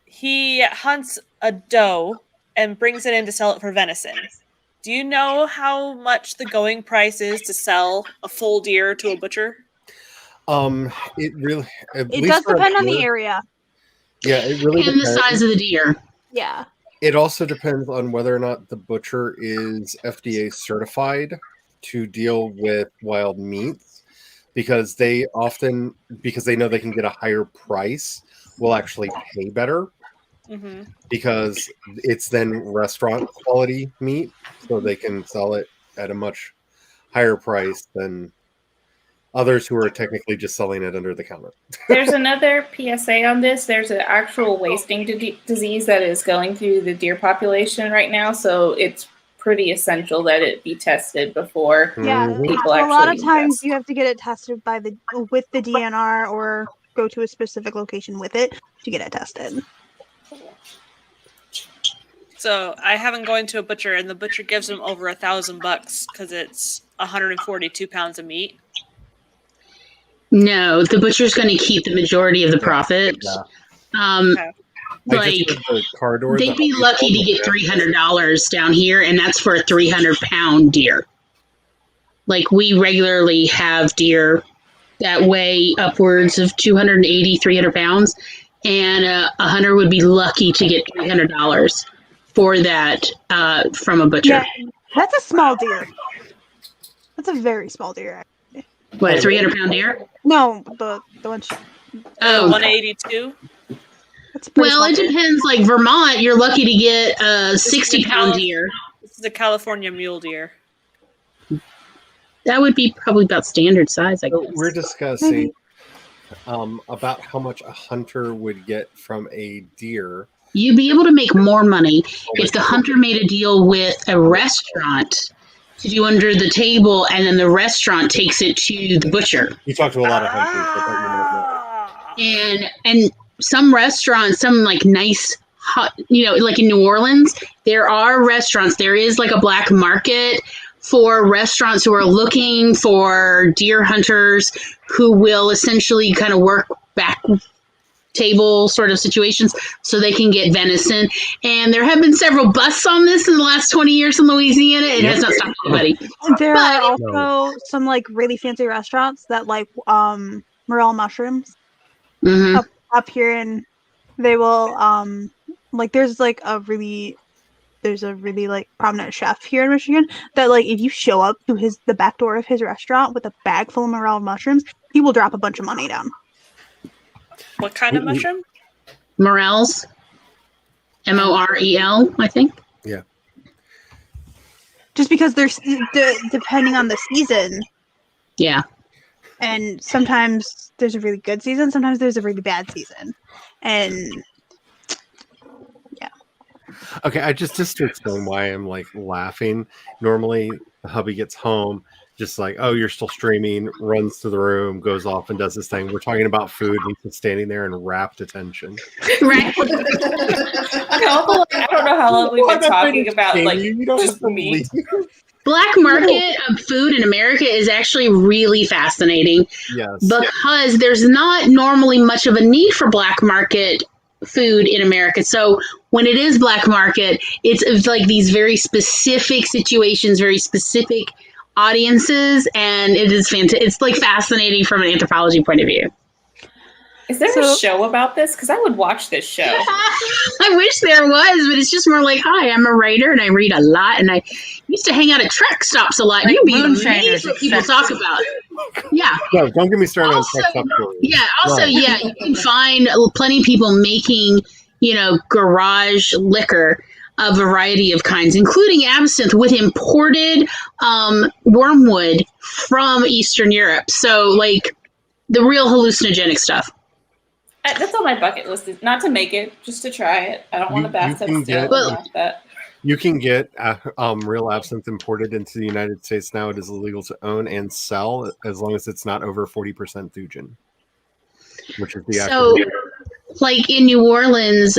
he hunts a doe and brings it in to sell it for venison. Do you know how much the going price is to sell a full deer to a butcher? It really. It does depend on the area. Yeah, it really And depends. the size of the deer. Yeah. It also depends on whether or not the butcher is FDA certified to deal with wild meats, because they often, because they know they can get a higher price, will actually pay better. Mm-hmm. Because it's then restaurant quality meat, so they can sell it at a much higher price than others who are technically just selling it under the counter. There's another PSA on this. There's an actual wasting disease that is going through the deer population right now, so it's pretty essential that it be tested before Yeah. people A actually lot of times invest. you have to get it tested with the DNR or go to a specific location with it to get it tested. So I have him going to a butcher, and the butcher gives him over $1,000 because it's 142 pounds of meat. No, the butcher's going to keep the majority of the profits. Okay. Like, the car door, they'd be lucky to get $300 down here, and that's for a 300-pound deer. Like, we regularly have deer that weigh upwards of 280, 300 pounds. And a hunter would be lucky to get $300 for that from a butcher. Yeah, that's a small deer. That's a very small deer. What, a 300-pound deer? No, the one. Oh, 182. That's a pretty well, small it deer. depends. Like Vermont, you're lucky to get a 60-pound deer. This is a California mule deer. That would be probably about standard size, I guess. So we're discussing about how much a hunter would get from a deer. You'd be able to make more money if the hunter made a deal with a restaurant to do under the table, and then the restaurant takes it to the butcher. You talk to a lot of hunters, but you know that. And some restaurants, some like nice, like in New Orleans, there are restaurants. There is like a black market for restaurants who are looking for deer hunters who will essentially kind of work back table sort of situations so they can get venison. And there have been several busts on this in the last 20 years in Louisiana. It has not stopped anybody. There But- are also some like really fancy restaurants that like morel mushrooms Hmm. up here, and they will like there's a really like prominent chef here in Michigan that like if you show up to the back door of his restaurant with a bag full of morel mushrooms, he will drop a bunch of money down. What kind of mushroom? Morels, Morel, I think. Just because there's depending on the season, Yeah. and sometimes there's a really good season, sometimes there's a really bad season, and Okay, I just to explain why I'm like laughing. Normally, the hubby gets home, just like, oh, you're still streaming, runs to the room, goes off and does this thing. We're talking about food, and he's just standing there in rapt attention. Right. I don't know how long we've been talking about like You don't just have to meat. leave. Black market of food in America is actually really fascinating Yes. because there's not normally much of a need for black market food in America. So when it is black market, it's like these very specific situations, very specific audiences, and it is fantastic. It's like fascinating from an anthropology point of view. Is there a show about this? Because I would watch this show. I wish there was, but it's just more like, hi, I'm a writer and I read a lot, and I used to hang out at truck stops a lot. Like You'd be moonshiners, amazed what people except- talk about. Yeah. No, don't get me started Also- on sex up stories. Yeah. Also, Right. yeah, you can find plenty of people making, garage liquor, a variety of kinds, including absinthe with imported wormwood from Eastern Europe. So, like, the real hallucinogenic stuff. That's on my bucket list. Is not to make it, just to try it. I don't want a You bathtub can still. get- Well- that. You can get real absinthe imported into the United States now. It is illegal to own and sell as long as it's not over 40% thujan, which is the So, actual. like in New Orleans,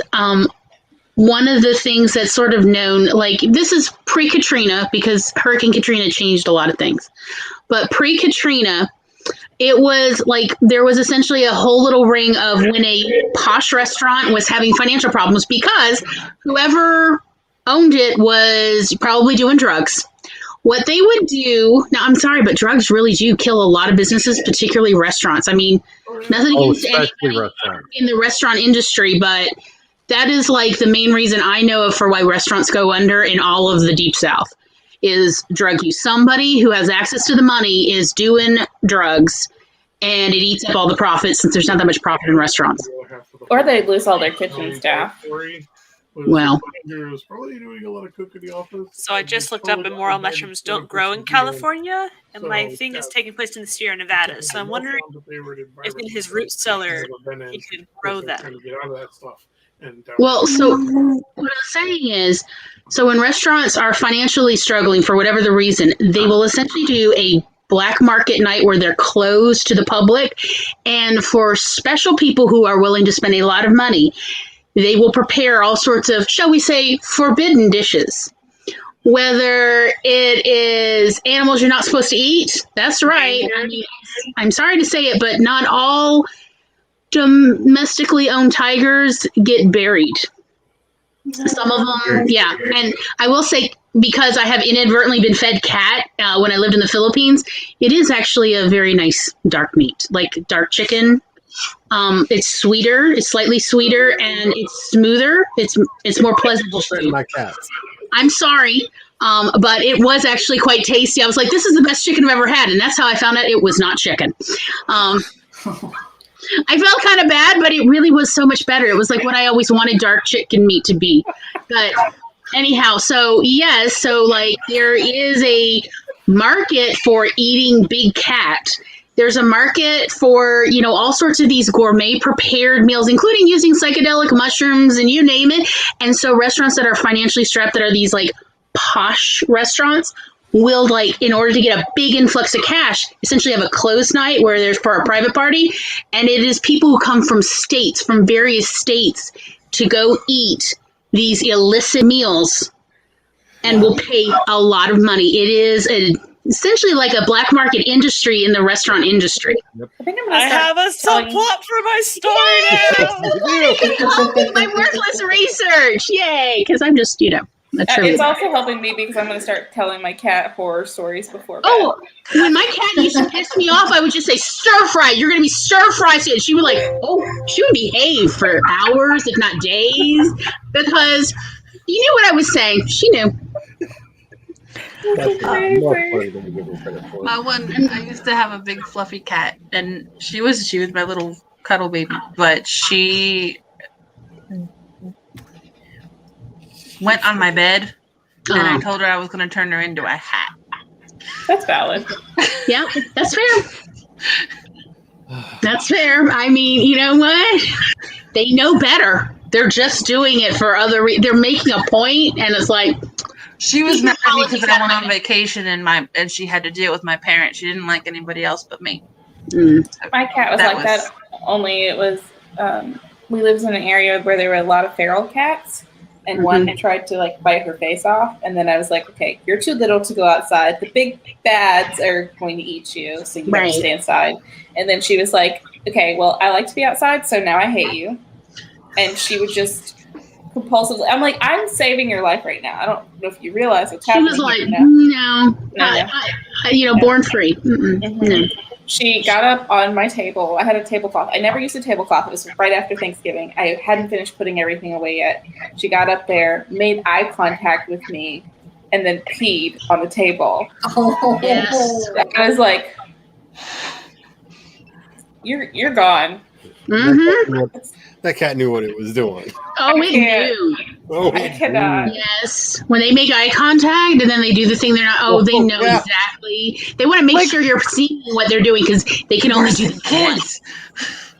one of the things that's sort of known, like this is pre-Katrina because Hurricane Katrina changed a lot of things. But pre-Katrina, it was like there was essentially a whole little ring of when a posh restaurant was having financial problems because whoever owned it was probably doing drugs. What they would do, now I'm sorry, but drugs really do kill a lot of businesses, particularly restaurants. I mean, nothing Oh, against especially anybody restaurants. in the restaurant industry, but that is like the main reason I know of for why restaurants go under in all of the Deep South is drug use. Somebody who has access to the money is doing drugs, and it eats up all the profits since there's not that much profit in restaurants. Or they lose all their kitchen staff. Well. So I just looked up, and morel mushrooms don't grow in California, and my thing is taking place in the Sierra Nevada. So I'm wondering if in his root cellar he could grow them. Well, so what I'm saying is, so when restaurants are financially struggling for whatever the reason, they will essentially do a black market night where they're closed to the public. And for special people who are willing to spend a lot of money, they will prepare all sorts of, shall we say, forbidden dishes. Whether it is animals you're not supposed to eat, that's right. I mean, I'm sorry to say it, but not all domestically owned tigers get buried. Some of them, yeah. And I will say because I have inadvertently been fed cat when I lived in the Philippines, it is actually a very nice dark meat, like dark chicken. It's sweeter, it's slightly sweeter, and it's smoother. It's more pleasant to chew. My cats. I'm sorry, but it was actually quite tasty. I was like, this is the best chicken I've ever had, and that's how I found out it was not chicken. I felt kind of bad, but it really was so much better. It was like what I always wanted dark chicken meat to be. But anyhow, so yes, so like there is a market for eating big cat. There's a market for, you know, all sorts of these gourmet prepared meals, including using psychedelic mushrooms and you name it. And so restaurants that are financially strapped, that are these like posh restaurants, will, like, in order to get a big influx of cash, essentially have a closed night where there's for a private party. And it is people who come from states, from various states, to go eat these illicit meals and will pay a lot of money. It is essentially like a black market industry in the restaurant industry. I think I'm gonna I start have a telling- subplot for my story now. My worthless research. Yay. Because I'm just, you know, a trivia. It's also helping me because I'm going to start telling my cat horror stories before bed. Oh, when my cat used to piss me off, I would just say, stir fry. You're going to be stir fry. And she would she would behave for hours, if not days, because you knew what I was saying. She knew. That's more funny than we give her credit for. My one, I used to have a big fluffy cat, and she was my little cuddle baby, but she went on my bed, and I told her I was going to turn her into a hat. That's valid. Yeah, that's fair. That's fair. I mean, you know what? They know better. They're just doing it for other they're making a point, and it's like, She was mad at me because I went on vacation and she had to deal with my parents. She didn't like anybody else but me. My cat was That like that, only it was, we lived in an area where there were a lot of feral cats, and one tried to like bite her face off, and then I was like, okay, you're too little to go outside. The big bads are going to eat you, so you have to stay inside. And then she was like, okay, well, I like to be outside, so now I hate you. And she would just compulsively, I'm like, I'm saving your life right now. I don't know if you realize what's she happening. was like, No. no, born free. No. She got up on my table. I had a tablecloth. I never used a tablecloth. It was right after Thanksgiving. I hadn't finished putting everything away yet. She got up there, made eye contact with me, and then peed on the table. Oh, Yes. I was like, "You're gone." Mm-hmm. That cat knew what it was doing. Oh, I it can't. knew. Oh, I cannot. Yes. When they make eye contact and then they do the thing they're not, they know yeah. exactly. They want to make sure you're seeing what they're doing because they can only do the once.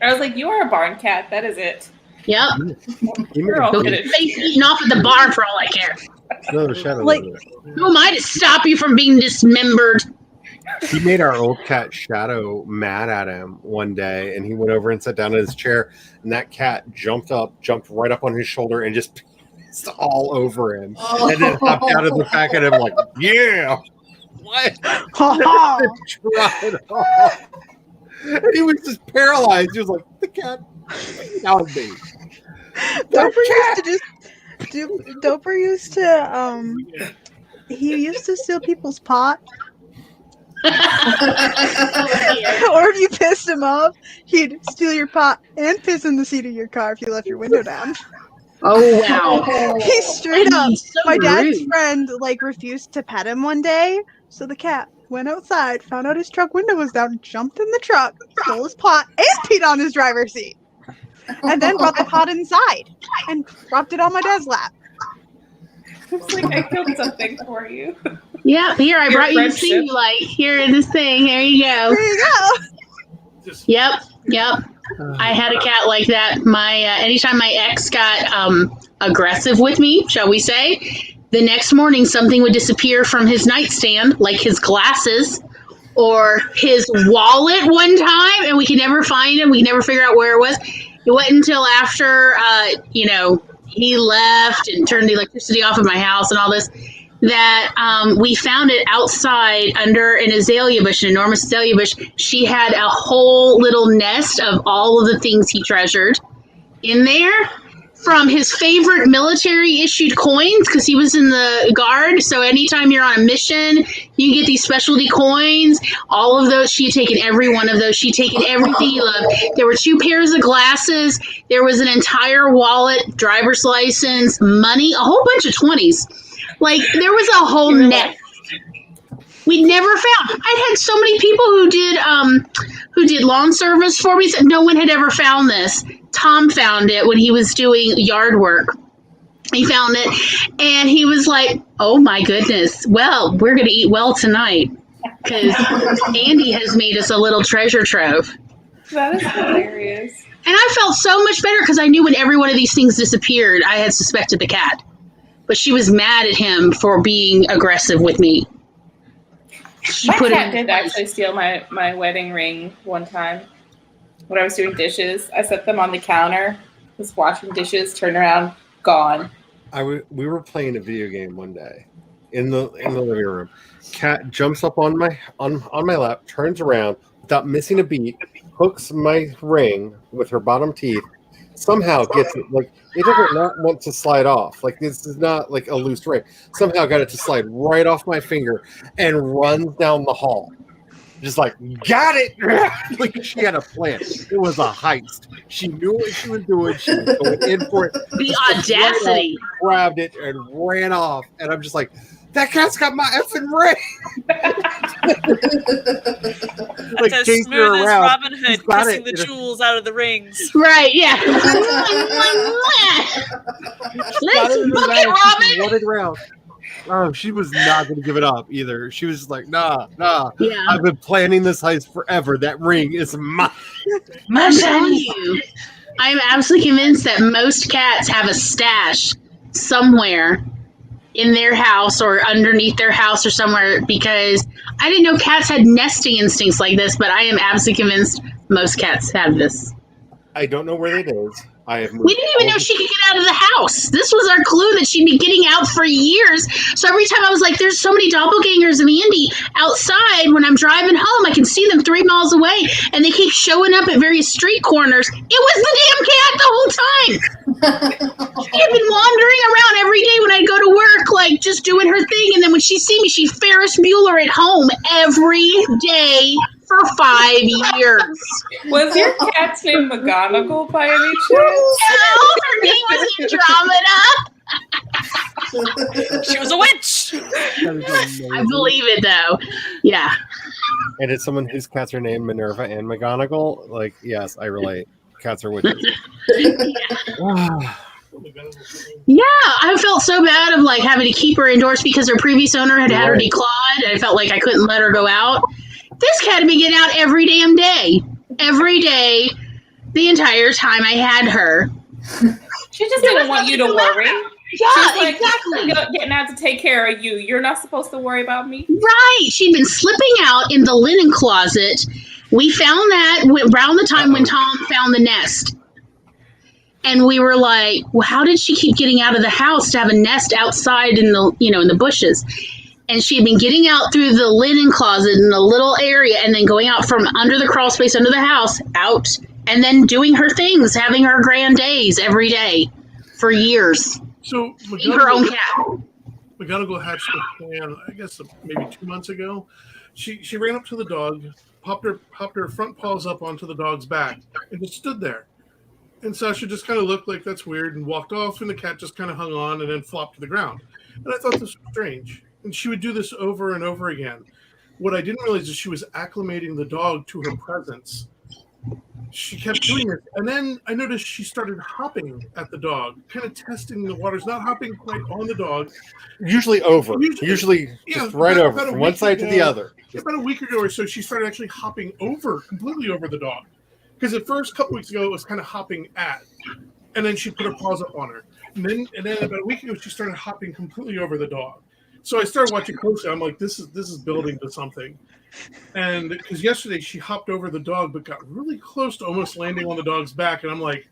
I was like, "You are a barn cat. That is it." Yep. You're all Go good get at your face eaten off at the barn for all I care. Another shadow. Like- over there. Who am I to stop you from being dismembered? He made our old cat Shadow mad at him one day, and he went over and sat down in his chair, and that cat jumped right up on his shoulder, and just pissed all over him, and then hopped out of the back at him like, "Yeah, what?" Tried off. And he was just paralyzed. He was like, "The cat found me." Doper used to he used to steal people's pot. Or if you pissed him off, he'd steal your pot and piss in the seat of your car if you left your window down. Oh, wow. He straight up. So My dad's rude. friend refused to pet him one day, so the cat went outside, found out his truck window was down, jumped in the truck, stole his pot, and peed on his driver's seat. And then brought the pot inside and dropped it on my dad's lap. It's like I killed something for you. Yeah, here, I Your brought you to friendship. see you. Like, here in this thing. Here you go. There you go. Yep. I had a cat like that. My anytime my ex got aggressive with me, shall we say, the next morning something would disappear from his nightstand, like his glasses or his wallet one time, and we could never find him. We could never figure out where it was. It wasn't until after, he left and turned the electricity off of my house and all this, that we found it outside under an azalea bush, an enormous azalea bush. She had a whole little nest of all of the things he treasured in there. from his favorite military issued coins because he was in the guard. So anytime you're on a mission, you get these specialty coins. All of those, she had taken every one of those. She'd taken everything he loved. There were 2 pairs of glasses. There was an entire wallet, driver's license, money, a whole bunch of 20s. Like, there was a whole net. We never found. I had so many people who did lawn service for me. No one had ever found this. Tom found it when he was doing yard work. He found it, and he was like, "Oh my goodness! Well, we're gonna eat well tonight because Andy has made us a little treasure trove." That is hilarious. And I felt so much better because I knew when every one of these things disappeared, I had suspected the cat, but she was mad at him for being aggressive with me. She My put cat it did actually steal my wedding ring one time when I was doing dishes. I set them on the counter, was washing dishes, turned around, gone. We were playing a video game one day in the living room. Cat jumps up on my lap, turns around without missing a beat, hooks my ring with her bottom teeth, somehow gets it, like, it doesn't not want to slide off. Like, this is not like a loose ring. Somehow got it to slide right off my finger and runs down the hall. Just like, got it! Like, she had a plan. It was a heist. She knew what she was doing. She was going in for it. The Just audacity. grabbed it and ran off. And I'm just like, that cat's got my effing ring. Like, That's as chasing her smooth as around. Robin Hood She's got kissing it. the jewels out of the rings. Right, yeah. Let's book it, Robin. Running around. Oh, she was not going to give it up either. She was just like, nah. Yeah. I've been planning this heist forever. That ring is mine. I'm telling you, I'm absolutely convinced that most cats have a stash somewhere in their house or underneath their house or somewhere, because I didn't know cats had nesting instincts like this, but I am absolutely convinced most cats have this. I don't know where it is. I have moved. We didn't even know she could get out of the house. This was our clue that she'd be getting out for years. So every time I was like, there's so many doppelgangers of Andy outside when I'm driving home. I can see them 3 miles away, and they keep showing up at various street corners. It was the damn cat the whole time. She had been wandering around every day when I'd go to work, like just doing her thing. And then when she'd see me, she'd Ferris Bueller at home every day for 5 years. Was your cat's name McGonagall by any chance? No, her name was Andromeda. She was a witch. I believe it though. Yeah. And it's someone whose cats are named Minerva and McGonagall. Like, yes, I relate. Cats are witches. Yeah, I felt so bad of like having to keep her indoors because her previous owner had her declawed, and I felt like I couldn't let her go out. This cat had been getting out every damn day. Every day, the entire time I had her. She just didn't want you to worry. Yeah, She's like, exactly. getting out to take care of you. You're not supposed to worry about me. Right. She'd been slipping out in the linen closet. We found that around the time when Tom found the nest. And we were like, well, how did she keep getting out of the house to have a nest outside in the, in the bushes? And she had been getting out through the linen closet in a little area and then going out from under the crawl space under the house out and then doing her things, having her grand days every day for years. So Her own cat. McGonagall hatched a plan, I guess maybe 2 months ago. She ran up to the dog, popped her front paws up onto the dog's back, and just stood there. And Sasha just kind of looked like that's weird and walked off, and the cat just kind of hung on and then flopped to the ground. And I thought this was strange. And she would do this over and over again. What I didn't realize is she was acclimating the dog to her presence. She kept doing this. And then I noticed she started hopping at the dog, kind of testing the waters, not hopping quite on the dog. Usually over. Usually just right over, from one side to the other. About a week ago or so, she started actually hopping completely over the dog. Because at first, a couple weeks ago, it was kind of hopping at. And then she put her paws up on her. And then about a week ago, she started hopping completely over the dog. So I started watching closely. I'm like, this is building to something. And because yesterday she hopped over the dog, but got really close to almost landing on the dog's back. And I'm like,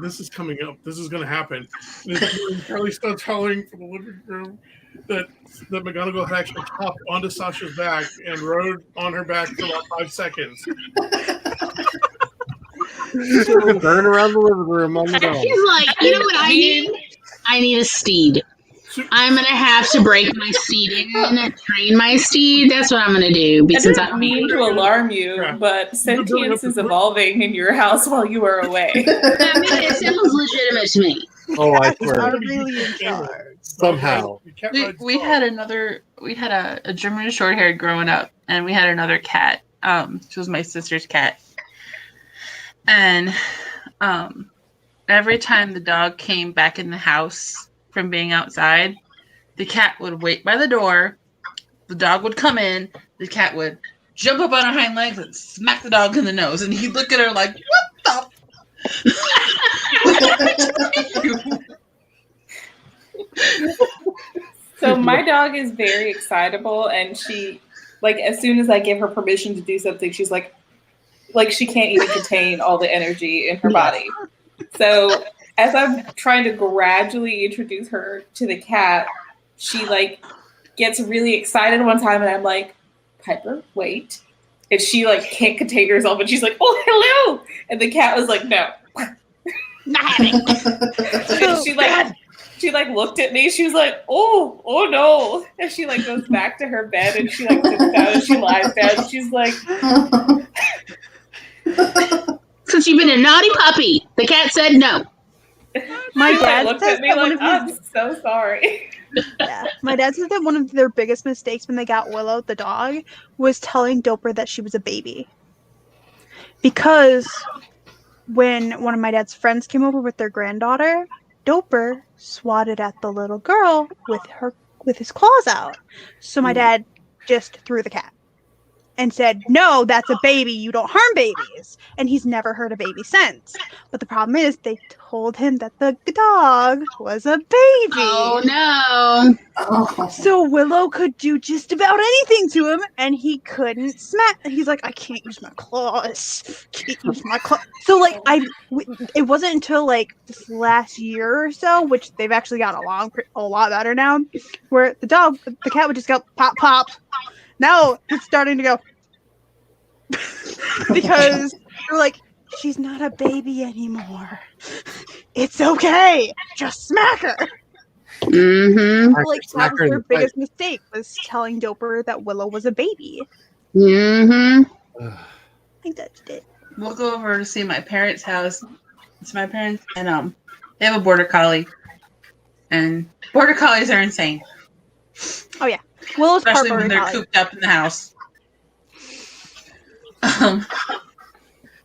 this is coming up. This is going to happen. And Charlie starts hollering from the living room that McGonagall had actually hopped onto Sasha's back and rode on her back for about 5 seconds. Burn around the living room on the dog. He's like, you know what I need? I need a steed. I'm gonna have to break my steed in, train my steed. That's what I'm gonna do. I Since didn't mean to alarm you, but sentience is evolving in your house while you are away. I mean, it sounds legitimate to me. Oh, I Are swear. really in charge. Somehow. We had a German short haired growing up, and we had another cat. She was my sister's cat. And every time the dog came back in the house from being outside, the cat would wait by the door. The dog would come in. The cat would jump up on her hind legs and smack the dog in the nose. And he'd look at her like, "What the?" So my dog is very excitable, and she, like, as soon as I give her permission to do something, she's like she can't even contain all the energy in her body. So as I'm trying to gradually introduce her to the cat, she like gets really excited one time, and I'm like, Piper, wait. And she like can't contain herself, and she's like, oh, hello. And the cat was like, no. Not having. And she looked at me. She was like, oh no. And she like goes back to her bed, and she like sits down and she lies down. And she's like, since you've been a naughty puppy, the cat said no. My she dad looked says at me that like, one of I'm his so sorry. my dad says that one of their biggest mistakes when they got Willow the dog was telling Doper that she was a baby. Because when one of my dad's friends came over with their granddaughter, Doper swatted at the little girl with his claws out. So my dad just threw the cat and said, no, that's a baby. You don't harm babies. And he's never heard a baby since. But the problem is they told him that the dog was a baby. Oh, no. Oh. So Willow could do just about anything to him, and he couldn't smack. He's like, I can't use my claws. Can't use my claws. So, like, it wasn't until, like, this last year or so, which they've actually gotten along a lot better now, where the cat would just go, pop, pop. Now it's starting to go because they're like, she's not a baby anymore. It's okay. Just smack her. Mm-hmm. Like, that was their biggest mistake, was telling Doper that Willow was a baby. Mm-hmm. I think that's it. We'll go over to see my parents' house. It's my parents, and they have a border collie, and border collies are insane. Oh yeah, Willow's part Especially when border they're collie. cooped up in the house.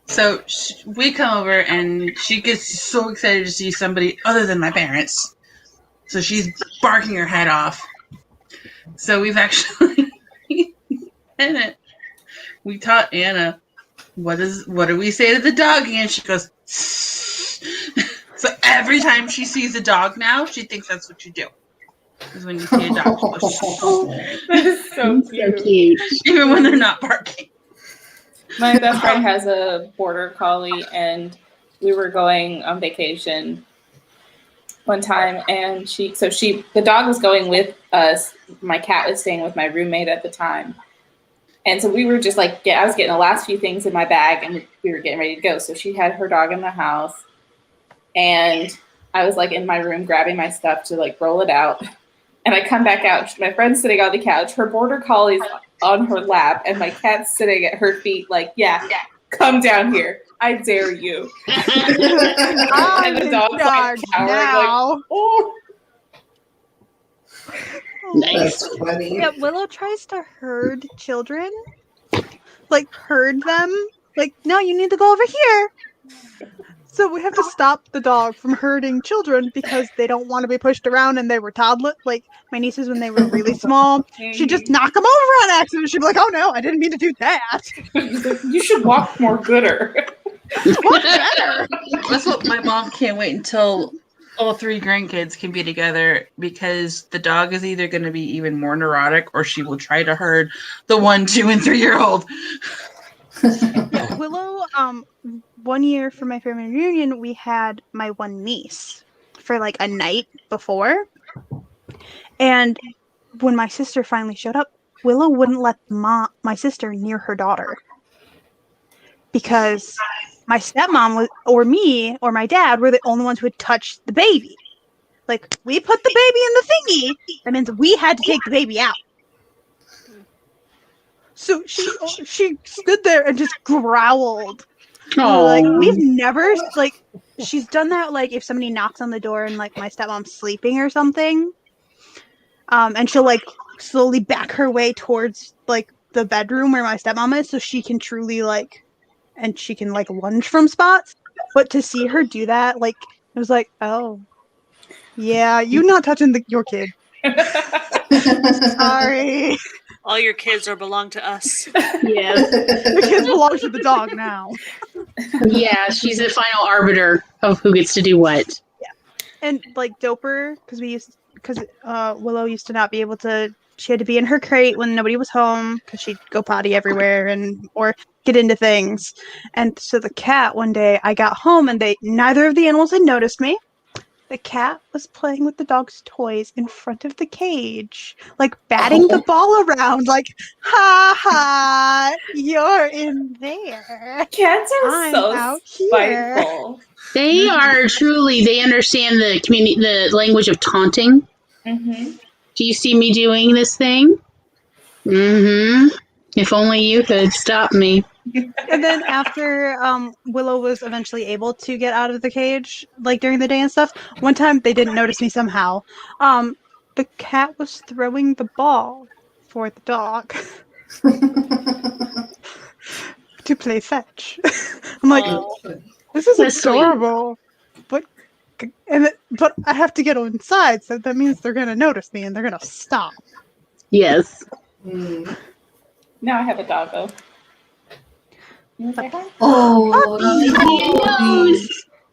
So we come over, and she gets so excited to see somebody other than my parents. So she's barking her head off. So we've actually we taught Anna what do we say to the doggy, and she goes. So every time she sees a dog now, she thinks that's what you do. Is when you see a dog. That is so cute. Even when they're not barking. My best friend has a border collie, and we were going on vacation one time, and the dog was going with us. My cat was staying with my roommate at the time. And so we were just like, I was getting the last few things in my bag, and we were getting ready to go. So she had her dog in the house, and I was like in my room grabbing my stuff to like roll it out. And I come back out. My friend's sitting on the couch. Her border collie's on her lap, and my cat's sitting at her feet like, yeah, come down here. I dare you. And the dog's like cowering, like, oh. Nice. That's funny. Yeah, Willow tries to herd children. Like, herd them. Like, no, you need to go over here. So we have to stop the dog from herding children because they don't want to be pushed around, and they were toddler. Like, my nieces, when they were really small, she'd just knock them over on accident. She'd be like, oh no, I didn't mean to do that. You should walk more gooder. What better? That's what my mom can't wait until all three grandkids can be together, because the dog is either going to be even more neurotic, or she will try to herd the 1, 2, and 3-year-old. Yeah, Willow, 1 year for my family reunion, we had my one niece for like a night before. And when my sister finally showed up, Willow wouldn't let my sister near her daughter. Because my stepmom was, or me or my dad were the only ones who would touch the baby. Like, we put the baby in the thingy, that means we had to take the baby out. So she stood there and just growled. Like, we've never, like, she's done that, like, if somebody knocks on the door and, like, my stepmom's sleeping or something, and she'll, like, slowly back her way towards, like, the bedroom where my stepmom is so she can truly, like, and she can, like, lunge from spots. But to see her do that, like, it was like, oh, yeah, you're not touching your kid. Sorry. All your kids are belong to us. Yeah. The kids belong to the dog now. Yeah, she's the final arbiter of who gets to do what. And like Doper, because Willow used to not be able to. She had to be in her crate when nobody was home because she'd go potty everywhere or get into things. And so the cat, one day I got home and neither of the animals had noticed me. The cat was playing with the dog's toys in front of the cage, like batting the ball around, like, ha ha, you're in there. Cats are I'm so out here. spiteful. They are truly, they understand the language of taunting. Mm-hmm. Do you see me doing this thing? Mm-hmm. If only you could stop me. And then after Willow was eventually able to get out of the cage, like during the day and stuff, one time they didn't notice me somehow. The cat was throwing the ball for the dog to play fetch. I'm like, this is That's sweet. adorable, but I have to get inside, so that means they're gonna notice me and they're gonna stop. Yes. Now I have a doggo. You wanna say hi?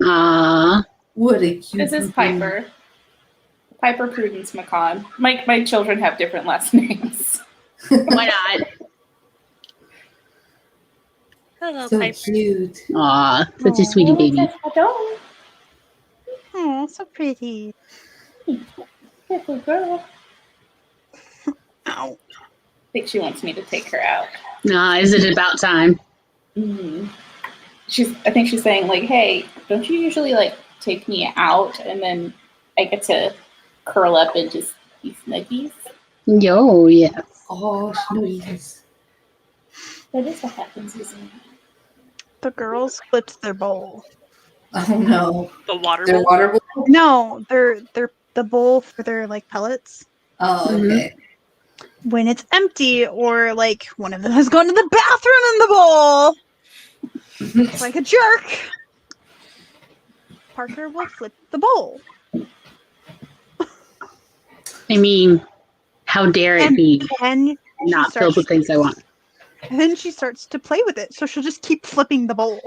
Aww. What a cute. This is Piper. Piper Prudence McCon. My children have different last names. Why not? Hello, So Piper. cute. Aw, such a sweetie baby. Oh, so pretty. Little girl. Ow. I think she wants me to take her out. Is it about time? Mm-hmm. I think she's saying like, "Hey, don't you usually like take me out and then I get to curl up and just be snuggies?" Yo, yes. Oh, snuggies. That is what happens, isn't it? The girls flipped their bowl. Oh no. The water Their bowl. water bowl? No, they're the bowl for their like pellets. Oh, okay. When it's empty, or like one of them has gone to the bathroom in the bowl, like a jerk, Parker will flip the bowl. I mean, how dare it be And not filled with things I want? And then she starts to play with it, so she'll just keep flipping the bowl.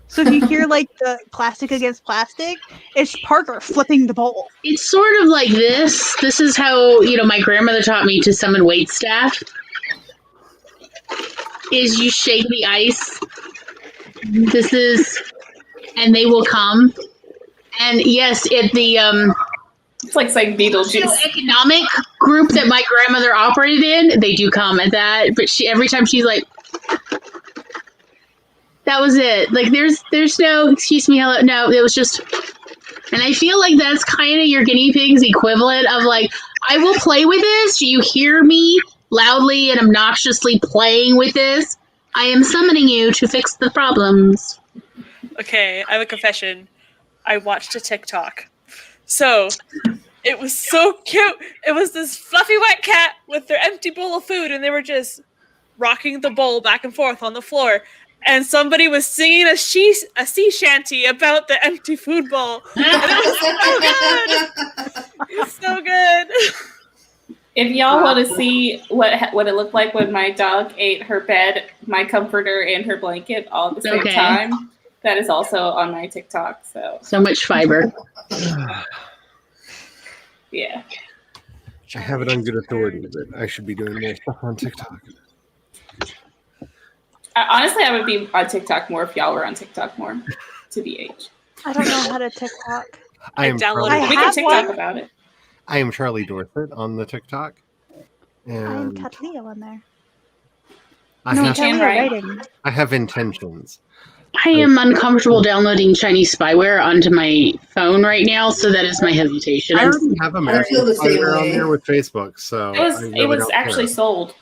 So if you hear like the plastic against plastic, it's Parker flipping the bowl. It's sort of like this. This is how, my grandmother taught me to summon waitstaff. Is you shake the ice. And they will come. And yes, It's like saying Beetlejuice. economic group that my grandmother operated in, they do come at that. But every time she's like, that was it. Like there's no excuse me, hello. No, it was just. And I feel like that's kind of your guinea pig's equivalent of like, I will play with this. Do you hear me loudly and obnoxiously playing with this? I am summoning you to fix the problems. Okay, I have a confession. I watched a TikTok. So, it was so cute. It was this fluffy white cat with their empty bowl of food, and they were just rocking the bowl back and forth on the floor. And somebody was singing a sea shanty about the empty food bowl. And it was so good. It was so good. If y'all want to see what it looked like when my dog ate her bed, my comforter, and her blanket all at the same time, that is also on my TikTok. So much fiber. Yeah. I have it on good authority that I should be doing more stuff on TikTok. Honestly, I would be on TikTok more if y'all were on TikTok more, to BH. I don't know how to TikTok. I am downloaded We can TikTok about it. I am Charlie Dorset on the TikTok. I am And Katleo on there. I No, have, Katleo right. writing. I have intentions. I am uncomfortable downloading Chinese spyware onto my phone right now, so that is my hesitation. I already have feel American the same spyware on way. there with Facebook, so It was actually sold.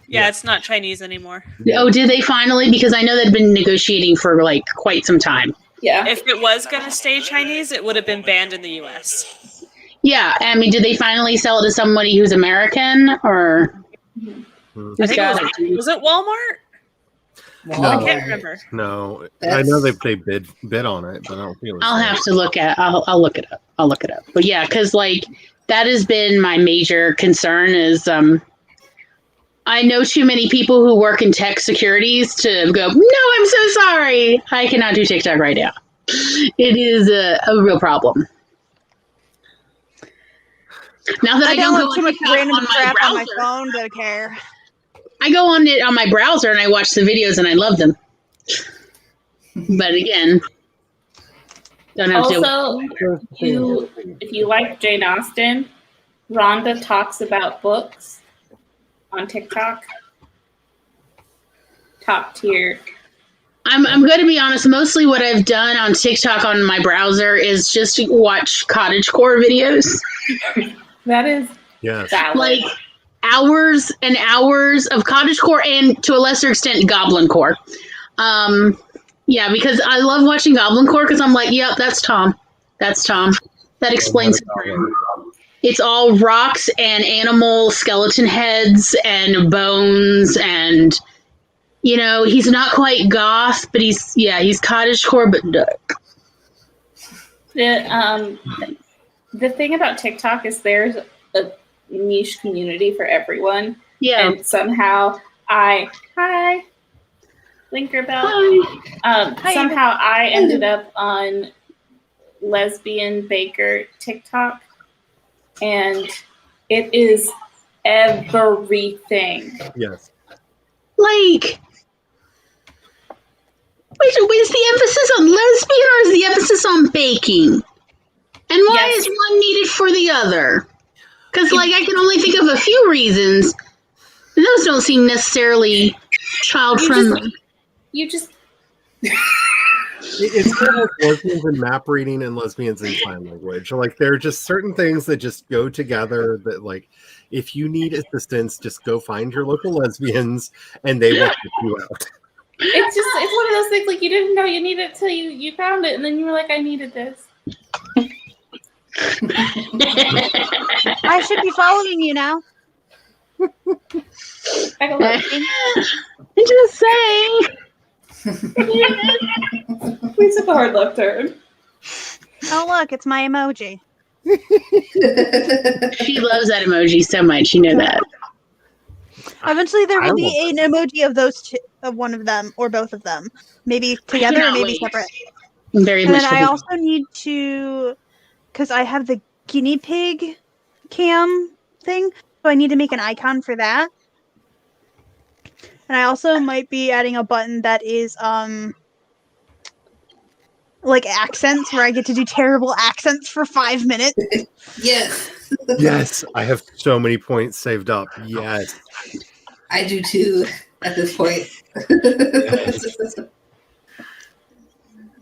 Yeah, it's not Chinese anymore. Oh, did they finally? Because I know they'd been negotiating for like quite some time. Yeah. If it was going to stay Chinese, it would have been banned in the US. Yeah, I mean, did they finally sell it to somebody who's American or? I think was it Walmart? I can't remember. No, I know they bid on it, but I don't feel. I'll have to look at. I'll look it up. I'll look it up. But yeah, because like that has been my major concern is I know too many people who work in tech securities to go. No, I'm so sorry. I cannot do TikTok right now. It is a real problem. Now that I don't go download too much TikTok random on my crap on my browser, phone to care. I go on it on my browser and I watch the videos and I love them. But again, don't have Also, if you like Jane Austen, Rhonda talks about books on TikTok. Top tier. I'm going to be honest. Mostly what I've done on TikTok on my browser is just watch cottagecore videos. That is valid. Like hours and hours of cottagecore and to a lesser extent goblincore. Yeah, because I love watching goblincore because I'm like, yep, that's Tom. That's Tom. That explains it. It's all rocks and animal skeleton heads and bones and, you know, he's not quite goth, but he's cottagecore but dark. The thing about TikTok is there's a niche community for everyone. Yeah. And somehow hi, Linkerbell. Hi. Somehow I ended up on Lesbian Baker TikTok, and it is everything. Yes. Like, wait, is the emphasis on lesbian or is the emphasis on baking? And why Yes. is one needed for the other? Because, like, I can only think of a few reasons. And those don't seem necessarily child-friendly. You just It's kind of like lesbians in map reading and lesbians in sign language. Like, there are just certain things that just go together that, like, if you need assistance, just go find your local lesbians and they will help you out. it's one of those things, like, you didn't know you needed it till you found it, and then you were like, I needed this. I should be following you now. I go, look. Just saying. We took a hard left turn. Oh, look, it's my emoji. She loves that emoji so much. You know that. Eventually, there I will be love an emoji of those two, of one of them or both of them, maybe together or cannot maybe wait. separate. I'm very And much. then I looking- also need to, because I have the guinea pig cam thing, so I need to make an icon for that. And I also might be adding a button that is like accents, where I get to do terrible accents for 5 minutes. Yes, Yes, I have so many points saved up. Yes. I do too at this point.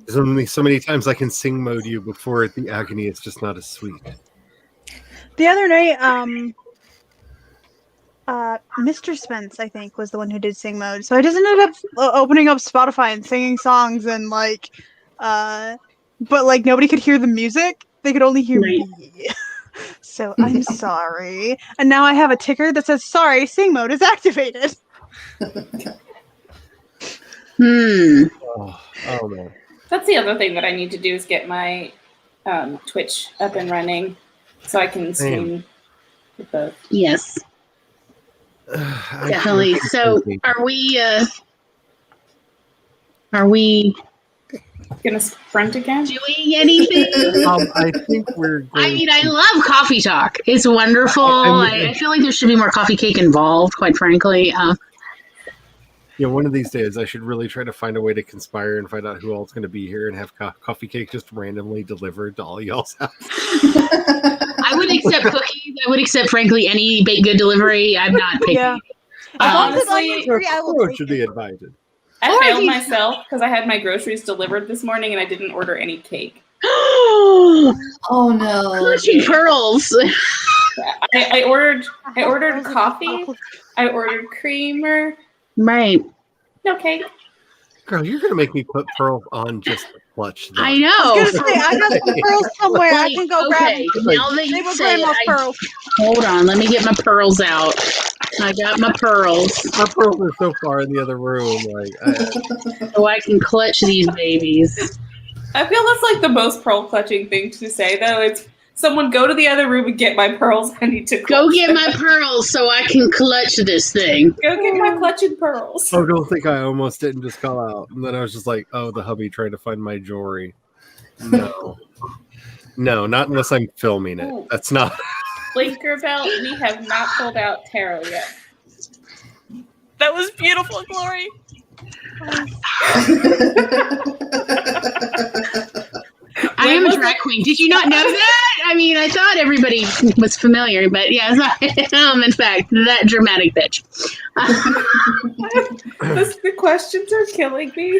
There's only so many times I can sing mode you before the agony is just not as sweet. The other night, Mr. Spence, I think, was the one who did sing mode. So I just ended up opening up Spotify and singing songs and like, but like nobody could hear the music. They could only hear me. So I'm sorry. And now I have a ticker that says, sorry, sing mode is activated. Oh man. That's the other thing that I need to do is get my Twitch up and running so I can stream with both. Yes. Definitely. So, are we Gonna sprint again? doing anything? I think we're going I mean, I love coffee talk. It's wonderful. I feel like there should be more coffee cake involved, quite frankly. Yeah, one of these days I should really try to find a way to conspire and find out who all's going to be here and have coffee cake just randomly delivered to all y'all's house. I would accept cookies. I would accept, frankly, any baked good delivery. I'm not picky. Yeah. As long as it's Honestly, gluten-free, I will Who take should it. be invited? I failed myself because I had my groceries delivered this morning and I didn't order any cake. Oh no. Clutching pearls. I ordered coffee. I ordered creamer. Right. No cake. Girl, you're gonna make me put pearls on just to clutch them. I know. I was gonna say, I got some pearls somewhere. I can go grab Okay, them. now that They you were say grandma's it, pearls. hold on. Let me get my pearls out. I got my pearls My pearls are so far in the other room. Like, so I can clutch these babies. I feel that's like the most pearl clutching thing to say, though. It's someone go to the other room and get my pearls. I need to Go clutch get them. my pearls so I can clutch this thing. Go get my clutching pearls. oh, don't think I almost didn't just call out. And then I was just like, oh, the hubby trying to find my jewelry. No. No, not unless I'm filming it. Ooh. That's not. Blinkerbell, we have not pulled out tarot yet. That was beautiful, Glory. I am a drag queen. Did you not know that? I mean, I thought everybody was familiar, but yeah, it's not, in fact, that dramatic bitch. The questions are killing me.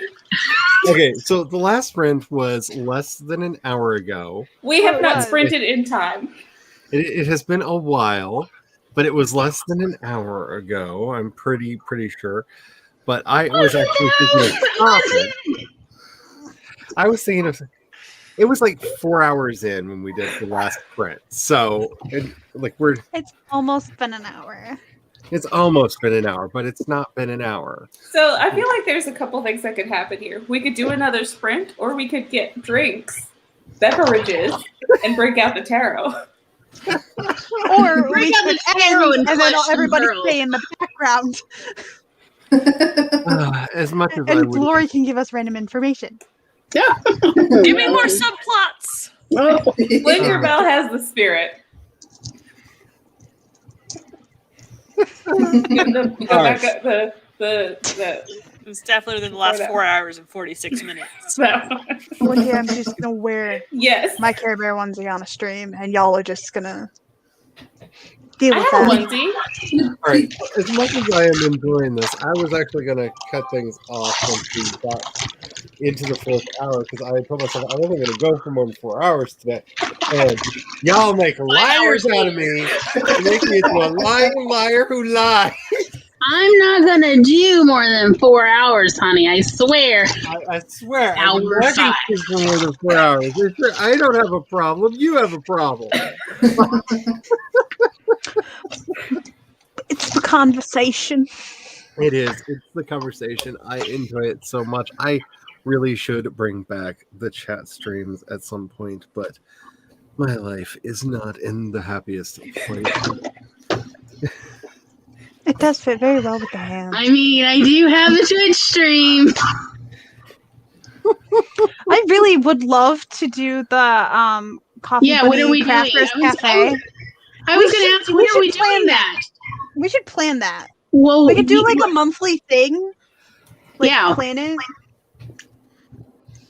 Okay, so the last sprint was less than an hour ago. We have not was. sprinted in time. It has been a while, but it was less than an hour ago. I'm pretty sure. But I was actually thinking of stopping. I was thinking of. It was like 4 hours in when we did the last sprint. So, It's almost been an hour. it's almost been an hour, but it's not been an hour. So I feel like there's a couple things that could happen here. We could do another sprint, or we could get drinks, beverages, and break out the tarot. Or Break we out could the tarot and end, and then clutch some everybody pearls. stay in the background. As much as I And would. Glory can give us random information. Give me more subplots. Blinkerbell has the spirit. It's definitely the last 4 hours and 46 minutes. One day I'm just gonna wear Yes. my Care Bear onesie on a stream, and y'all are just gonna deal I with have a that. onesie. All right, as much as I am enjoying this, I was actually going to cut things off once we got into the fourth hour because I told myself I wasn't going to go for more than 4 hours today. And y'all make liars out of me. You make me into a lying liar who lies. I'm not gonna do more than 4 hours, honey. I swear. I swear. Hour I'm not five. going to for more than 4 hours. I don't have a problem. You have a problem. It's the conversation. It is. It's the conversation. I enjoy it so much. I really should bring back the chat streams at some point, but my life is not in the happiest place. It does fit very well with the hand. I mean, I do have a Twitch stream. I really would love to do the coffee. Yeah, what are Bunny we doing? Crafters Cafe. I was going to ask, when are we should plan doing that? We should plan that. Well, We could do like a monthly thing. Yeah. Plan it.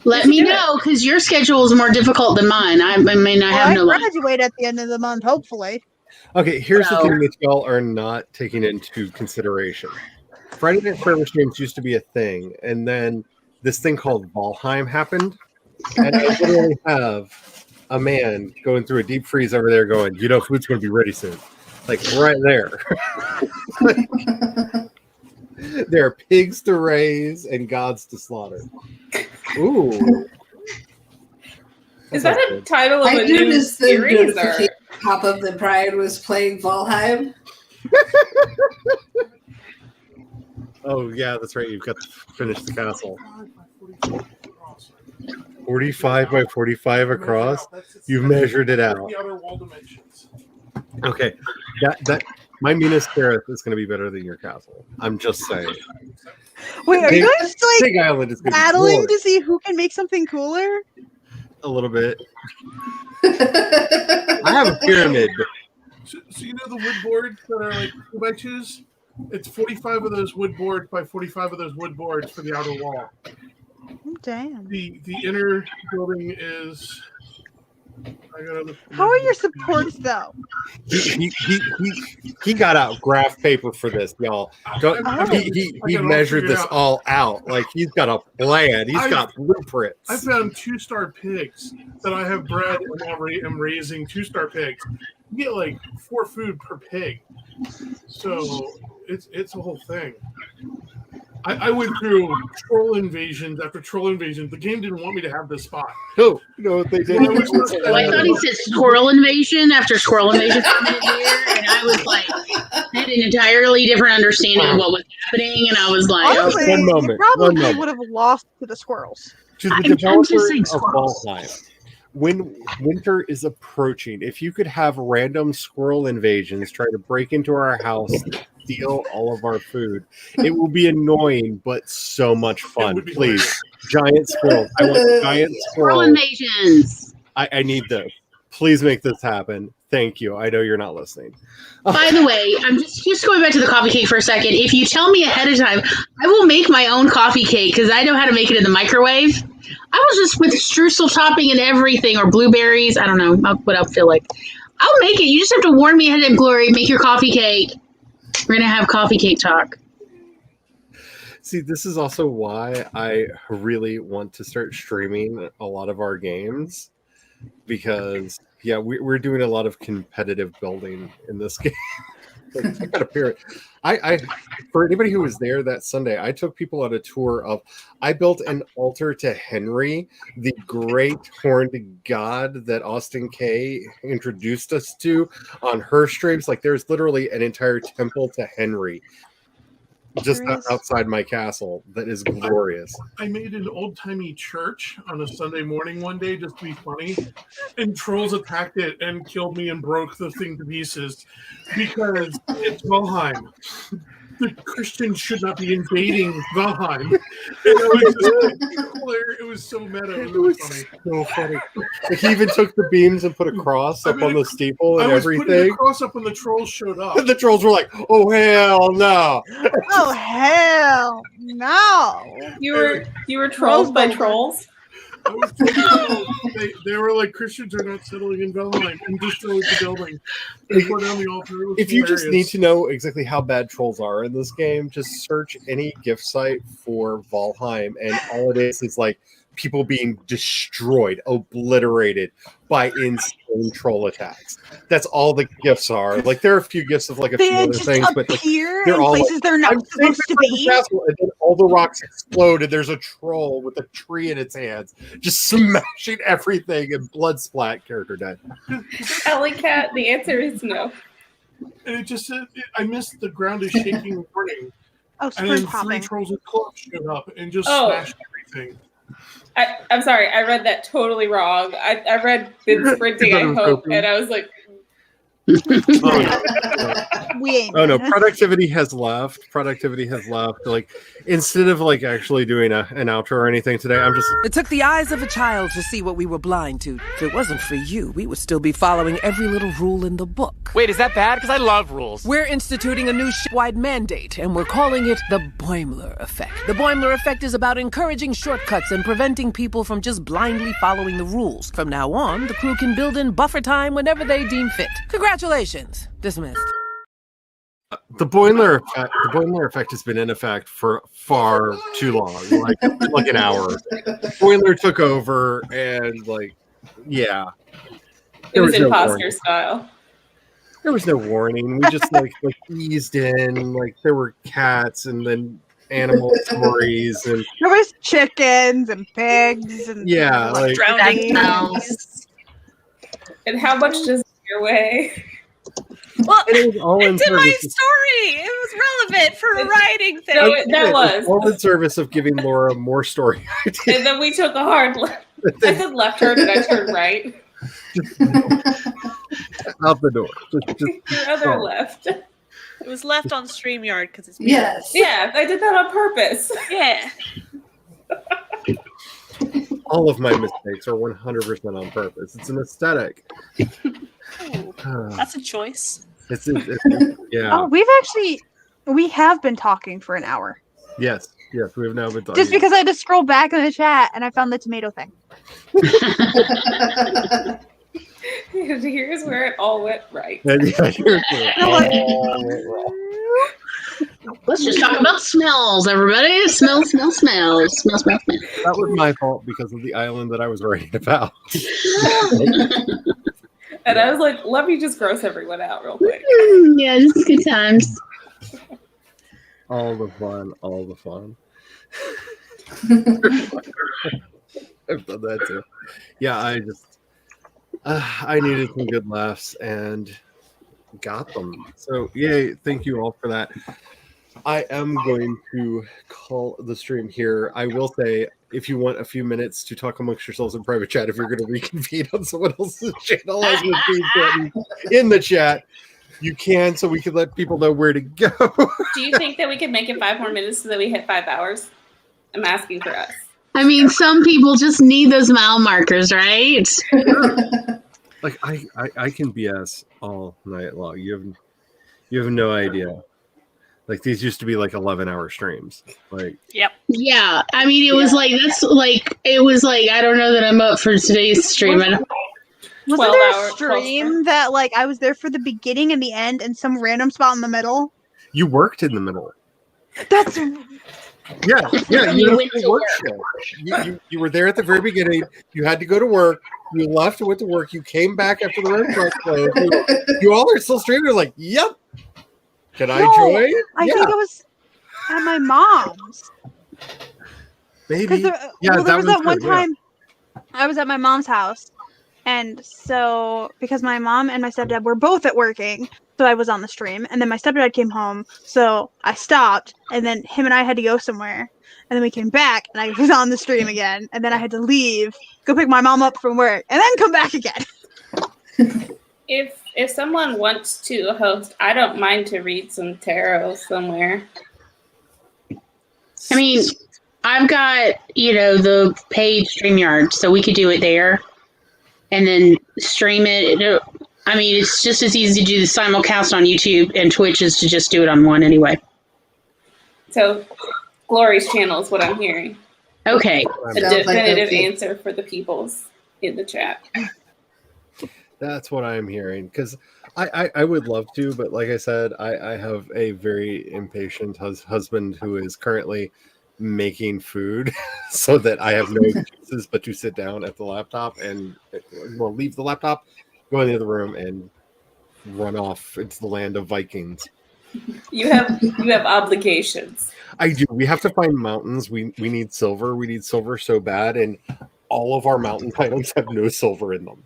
Let me know, because your schedule is more difficult than mine. I mean, I Well, have no life. graduate at the end of the month, hopefully. Okay, here's the So- thing that y'all are not taking into consideration. Friday Night Server streams used to be a thing, and then this thing called Valheim happened, and I literally have a man going through a deep freeze over there going, you know, food's going to be ready soon. Like, right there. There are pigs to raise and gods to slaughter. Ooh. Is that a title of I a new noticed the series? Or? notification pop up that Brian was playing Valheim. Oh, yeah, that's right. You've got to finish the castle. 45 by 45 across? You've measured it out. The outer wall dimensions. Okay. That my Minas Tirith is going to be better than your castle. I'm just saying. Wait, are you Big- guys like Big Island is going to be battling boring. to see who can make something cooler? A little bit. I have a pyramid. So you know the wood boards that are like 2x2s? It's 45 of those wood boards by 45 of those wood boards for the outer wall. Oh, damn. The inner building is I gotta look. How are your supports though? He got out graph paper for this, y'all. He measured this all out. Like he's got a plan. He's got blueprints. I found 2-star pigs that I have bred and am raising 2-star pigs. You get like 4 food per pig, so it's a whole thing. I went through troll invasions after troll invasions. The game didn't want me to have this spot. Oh, you know what they did? Oh, I thought he said squirrel invasion after squirrel invasion happened here, and I was like, I had an entirely different understanding of what was happening, and I was like, Honestly, one moment, you probably one moment. would have lost to the squirrels. To the I'm just developers saying of squirrels. Valheim, when winter is approaching, if you could have random squirrel invasions try to break into our house, steal all of our food, it will be annoying, but so much fun. would be Please, giant squirrels. I want giant squirrel squirrels. invasions. I need those. Please make this happen. Thank you. I know you're not listening. By the way, I'm just going back to the coffee cake for a second. If you tell me ahead of time, I will make my own coffee cake because I know how to make it in the microwave. I was just with streusel topping and everything, or blueberries. I don't know what I feel like. I'll make it. You just have to warn me ahead of time, Glory. Make your coffee cake. We're going to have coffee cake talk. See, this is also why I really want to start streaming a lot of our games, because we're doing a lot of competitive building in this game. I got a period. I for anybody who was there that Sunday, I took people on a tour of. I built an altar to Henry, the great horned god that Austin K introduced us to on her streams. Like, there's literally an entire temple to Henry just outside my castle that is glorious. I made an old-timey church on a Sunday morning one day just to be funny, and trolls attacked it and killed me and broke the thing to pieces because it's Valheim. The Christians should not be invading Valheim. And it was so meta. It was funny. So funny. Like, he even took the beams and put a cross up on the steeple and I was putting everything. the cross up when the trolls showed up. And the trolls were like, "Oh hell no!" Oh hell no! You were trolled by trolls. I was they were like, Christians are not settling in Valheim, and destroyed the building. They put down the altar. It was If you just need hilarious. to know exactly how bad trolls are in this game, just search any gift site for Valheim, and all it is like people being destroyed, obliterated by insane troll attacks. That's all the gifts are. Like, there are a few gifts of like a few They other just things, but like, appear they're in all places like, they're not I'm supposed to be. castle, and then all the rocks explode, and there's a troll with a tree in its hands, just smashing everything, and blood splat. Character dead. Alley Cat, the answer is no. And it just said, I missed the ground is shaking warning. Oh, And spring then 3 popping. trolls with clubs showed up and just Oh. smashed everything. I'm sorry, I read that totally wrong. I read been sprinting, I hope, and I was like, We ain't. Oh no, productivity has left. Productivity has left. Like, instead of like actually doing an outro or anything today, I'm just It took the eyes of a child to see what we were blind to. If it wasn't for you, we would still be following every little rule in the book. Wait, is that bad? Because I love rules. We're instituting a new ship-wide mandate, and we're calling it the Boimler Effect. The Boimler Effect is about encouraging shortcuts and preventing people from just blindly following the rules. From now on, the crew can build in buffer time whenever they deem fit. Congratulations. Dismissed. the Boimler effect. The Boimler effect has been in effect for far too long, like an hour. Boimler took over, and like, yeah, it was no imposter warning. style. There was no warning. We just like eased in. Like, there were cats, and then animal stories, and There was chickens and pigs and yeah, like Drowning That trees. And how much does your way? Well, and it was all in it's in my service. story. It was relevant for a writing thing. No, that was. all in service of giving Laura more story ideas. And then we took a hard left. I said left turn and I turned right. Out the door. Just Your other oh. left. It was left on StreamYard because it's Yes. Yeah, I did that on purpose. Yeah. all of my mistakes are 100% on purpose. It's an aesthetic. Ooh, that's a choice. It's yeah. Oh, we have been talking for an hour. Yes, we have now been talking. Just because I had to scroll back in the chat and I found the tomato thing. Here's where it all went right. And yeah, here's where all went wrong. Let's just talk about smells, everybody. Smell, smell, smell. Smell, smell, smell. That was my fault because of the island that I was writing about. And I was like, let me just gross everyone out real quick. Yeah, just good times. All the fun, all the fun. I've done that too. Yeah, I needed some good laughs and got them. So yay, thank you all for that. I am going to call the stream here. I will say, if you want a few minutes to talk amongst yourselves in private chat, if you're going to reconvene on someone else's channel as was being written in the chat, you can, so we can let people know where to go. Do you think that we can make it 5 more minutes so that we hit 5 hours? I'm asking for us. I mean, some people just need those mile markers, right? Like I can BS all night long. You have no idea. Like these used to be like 11-hour streams. Like Yep. Yeah, I mean, it was like I don't know that I'm up for today's stream. Wasn't 12 there hour- a stream that like I was there for the beginning and the end and some random spot in the middle? you worked in the middle. That's Yeah. You know, went the to work show. You were there at the very beginning. You had to go to work. You left and went to work. You came back after the restaurant closed. You all are still streaming. You're like, yep. Can I join? I think I was at my mom's. Maybe. There was was that one good, yeah. time I was at my mom's house, and so because my mom and my stepdad were both at working, so I was on the stream, and then my stepdad came home, so I stopped, and then him and I had to go somewhere, and then we came back, and I was on the stream again, and then I had to leave, go pick my mom up from work, and then come back again. If someone wants to host, I don't mind to read some tarot somewhere. I mean, I've got, the paid StreamYard, so we could do it there and then stream it. I mean, it's just as easy to do the simulcast on YouTube and Twitch as to just do it on one anyway. So, Glory's channel is what I'm hearing. Okay. A definitive answer for the peoples in the chat. That's what I'm hearing. Because I would love to, but like I said, I have a very impatient husband who is currently making food so that I have no excuses but to sit down at the laptop and leave the laptop, go in the other room, and run off into the land of Vikings. You have obligations. I do. We have to find mountains. We need silver. We need silver so bad, and all of our mountain items have no silver in them.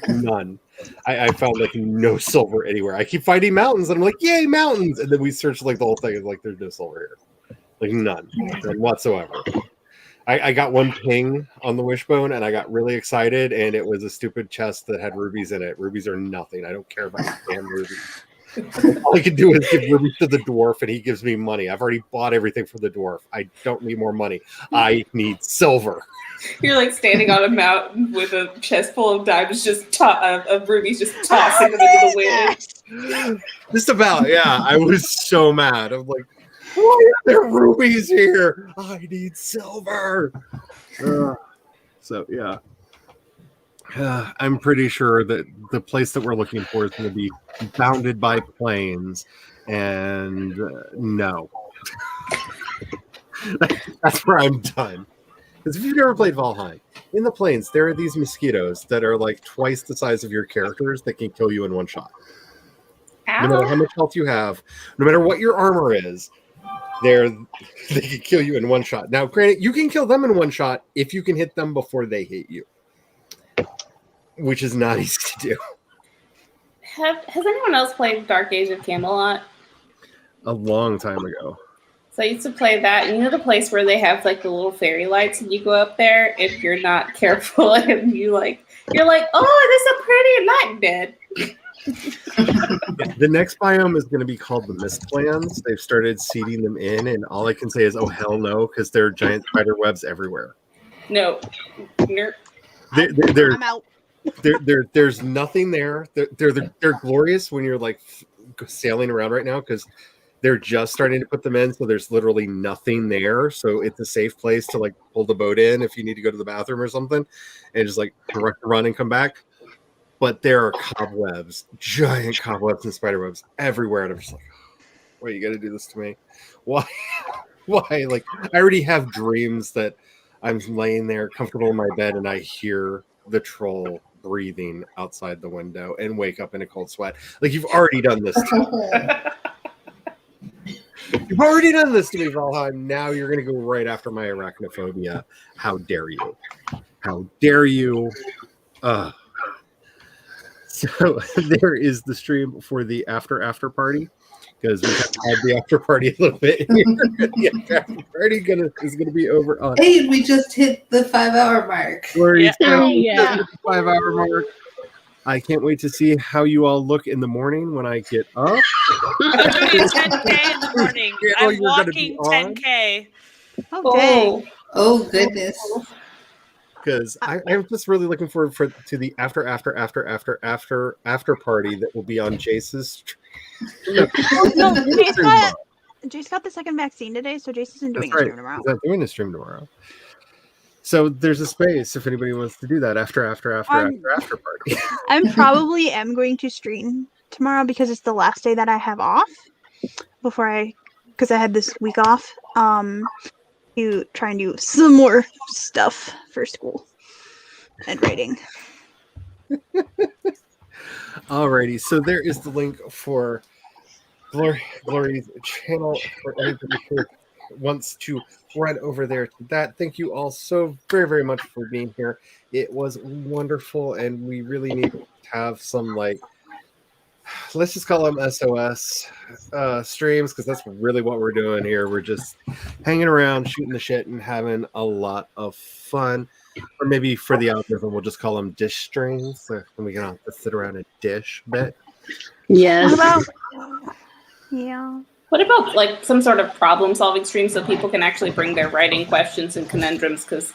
None. I found like no silver anywhere. I keep finding mountains, and I'm like, "Yay, mountains!" And then we search like the whole thing, and like, there's no silver here, like none whatsoever. I got one ping on the wishbone, and I got really excited, and it was a stupid chest that had rubies in it. Rubies are nothing. I don't care about damn rubies. All I can do is give rubies to the dwarf, and he gives me money. I've already bought everything for the dwarf. I don't need more money. I need silver. You're like standing on a mountain with a chest full of diamonds, of rubies, just tossing them into the wind. Just about, yeah. I was so mad. I'm like, why are there rubies here? I need silver. So yeah. I'm pretty sure that the place that we're looking for is going to be bounded by plains, and no. That's where I'm done. Because if you've never played Valheim, in the plains, there are these mosquitoes that are like twice the size of your characters that can kill you in one shot. Ow. No matter how much health you have, no matter what your armor is, they can kill you in one shot. Now, granted, you can kill them in one shot if you can hit them before they hit you, which is not easy to do. Has anyone else played Dark Age of Camelot? A long time ago. So I used to play that, and you know the place where they have like the little fairy lights, and you go up there if you're not careful, and you're like, oh, this is a pretty night, dead. The next biome is going to be called the Mistlands. They've started seeding them in, and all I can say is, oh hell no, because there are giant spider webs everywhere. No, Nerp. I'm out. There's nothing there. They're glorious when you're like sailing around right now because they're just starting to put them in, so there's literally nothing there. So it's a safe place to like pull the boat in if you need to go to the bathroom or something, and just like run and come back. but there are cobwebs, giant cobwebs and spider webs everywhere, and I'm just like, why you got to do this to me? Why? Why? Like, I already have dreams that I'm laying there comfortable in my bed and I hear the troll breathing outside the window and wake up in a cold sweat. Like, you've already done this to me. You've already done this to me, Valheim. Now you're going to go right after my arachnophobia. How dare you? How dare you? So there is the stream for the after party, because we have had the after party a little bit here. The after party is gonna be over on. Hey, we just hit the 5-hour mark. Yeah. Yeah. 5-hour mark. I can't wait to see how you all look in the morning when I get up. I'm doing 10K in the morning. I'm You're gonna be walking on? 10K. Okay. Oh goodness. Because I'm just really looking forward to the after party that will be on Jace's. No, Jace got the second vaccine today, so Jace isn't doing That's right. a stream tomorrow. He's not doing a stream tomorrow. So there's a space if anybody wants to do that after party. I'm probably am going to stream tomorrow because it's the last day that I have off because I had this week off. To try and do some more stuff for school and writing. Alrighty, so there is the link for Glory's channel for anybody who wants to run over there to that. Thank you all so very, very much for being here. It was wonderful, and we really need to have some, like, let's just call them SOS streams, because that's really what we're doing here. We're just hanging around, shooting the shit, and having a lot of fun. Or maybe for the algorithm, we'll just call them dish streams, so we can all just sit around and dish a bit. Yes. What about like some sort of problem-solving stream so people can actually bring their writing questions and conundrums? Because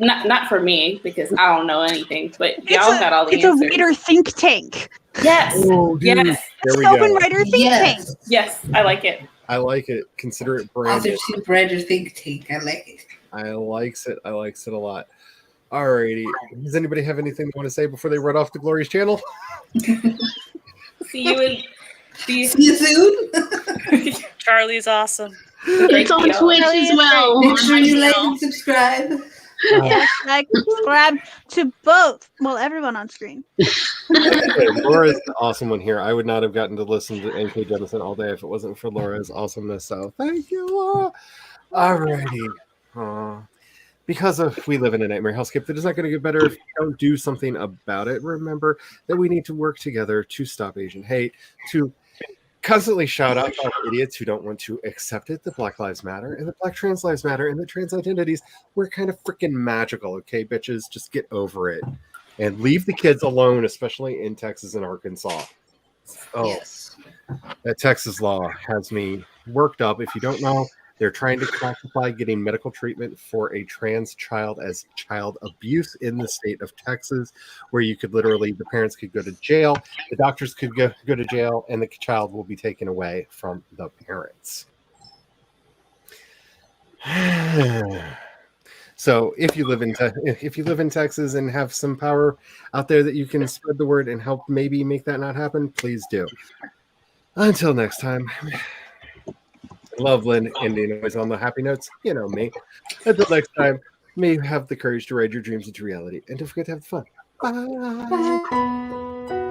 not for me, because I don't know anything, but y'all got all the answers. It's a reader think tank. Yes. Oh, dude. Yes. There we Open go. writer think tank. Yes, I like it. I like it. Consider it branded. Authorship writer think tank. I like it. I likes it. I likes it a lot. Alrighty. Does anybody have anything they want to say before they run off to Glory's channel? See you soon. Charlie's awesome. It's on Twitch as well. Make sure you like and subscribe. Yes, like, subscribe to both. Well, everyone on screen. Laura's an awesome one here. I would not have gotten to listen to NK Jemison all day if it wasn't for Laura's awesomeness. So thank you, Laura. Alrighty. Because we live in a nightmare hellscape that is not going to get better if we don't do something about it. Remember that we need to work together to stop Asian hate, to constantly shout out to idiots who don't want to accept it, that Black Lives Matter and that Black Trans Lives Matter and that trans identities, we're kind of freaking magical, okay, bitches? Just get over it and leave the kids alone, especially in Texas and Arkansas. Oh, Yes. that Texas law has me worked up. If you don't know, they're trying to classify getting medical treatment for a trans child as child abuse in the state of Texas, where you could literally, the parents could go to jail, the doctors could go to jail, and the child will be taken away from the parents. So if you live in Texas and have some power out there that you can spread the word and help maybe make that not happen, please do. Until next time. Loveland ending always on the happy notes. You know me. Until next time, may you have the courage to ride your dreams into reality. And don't forget to have fun. Bye. Bye.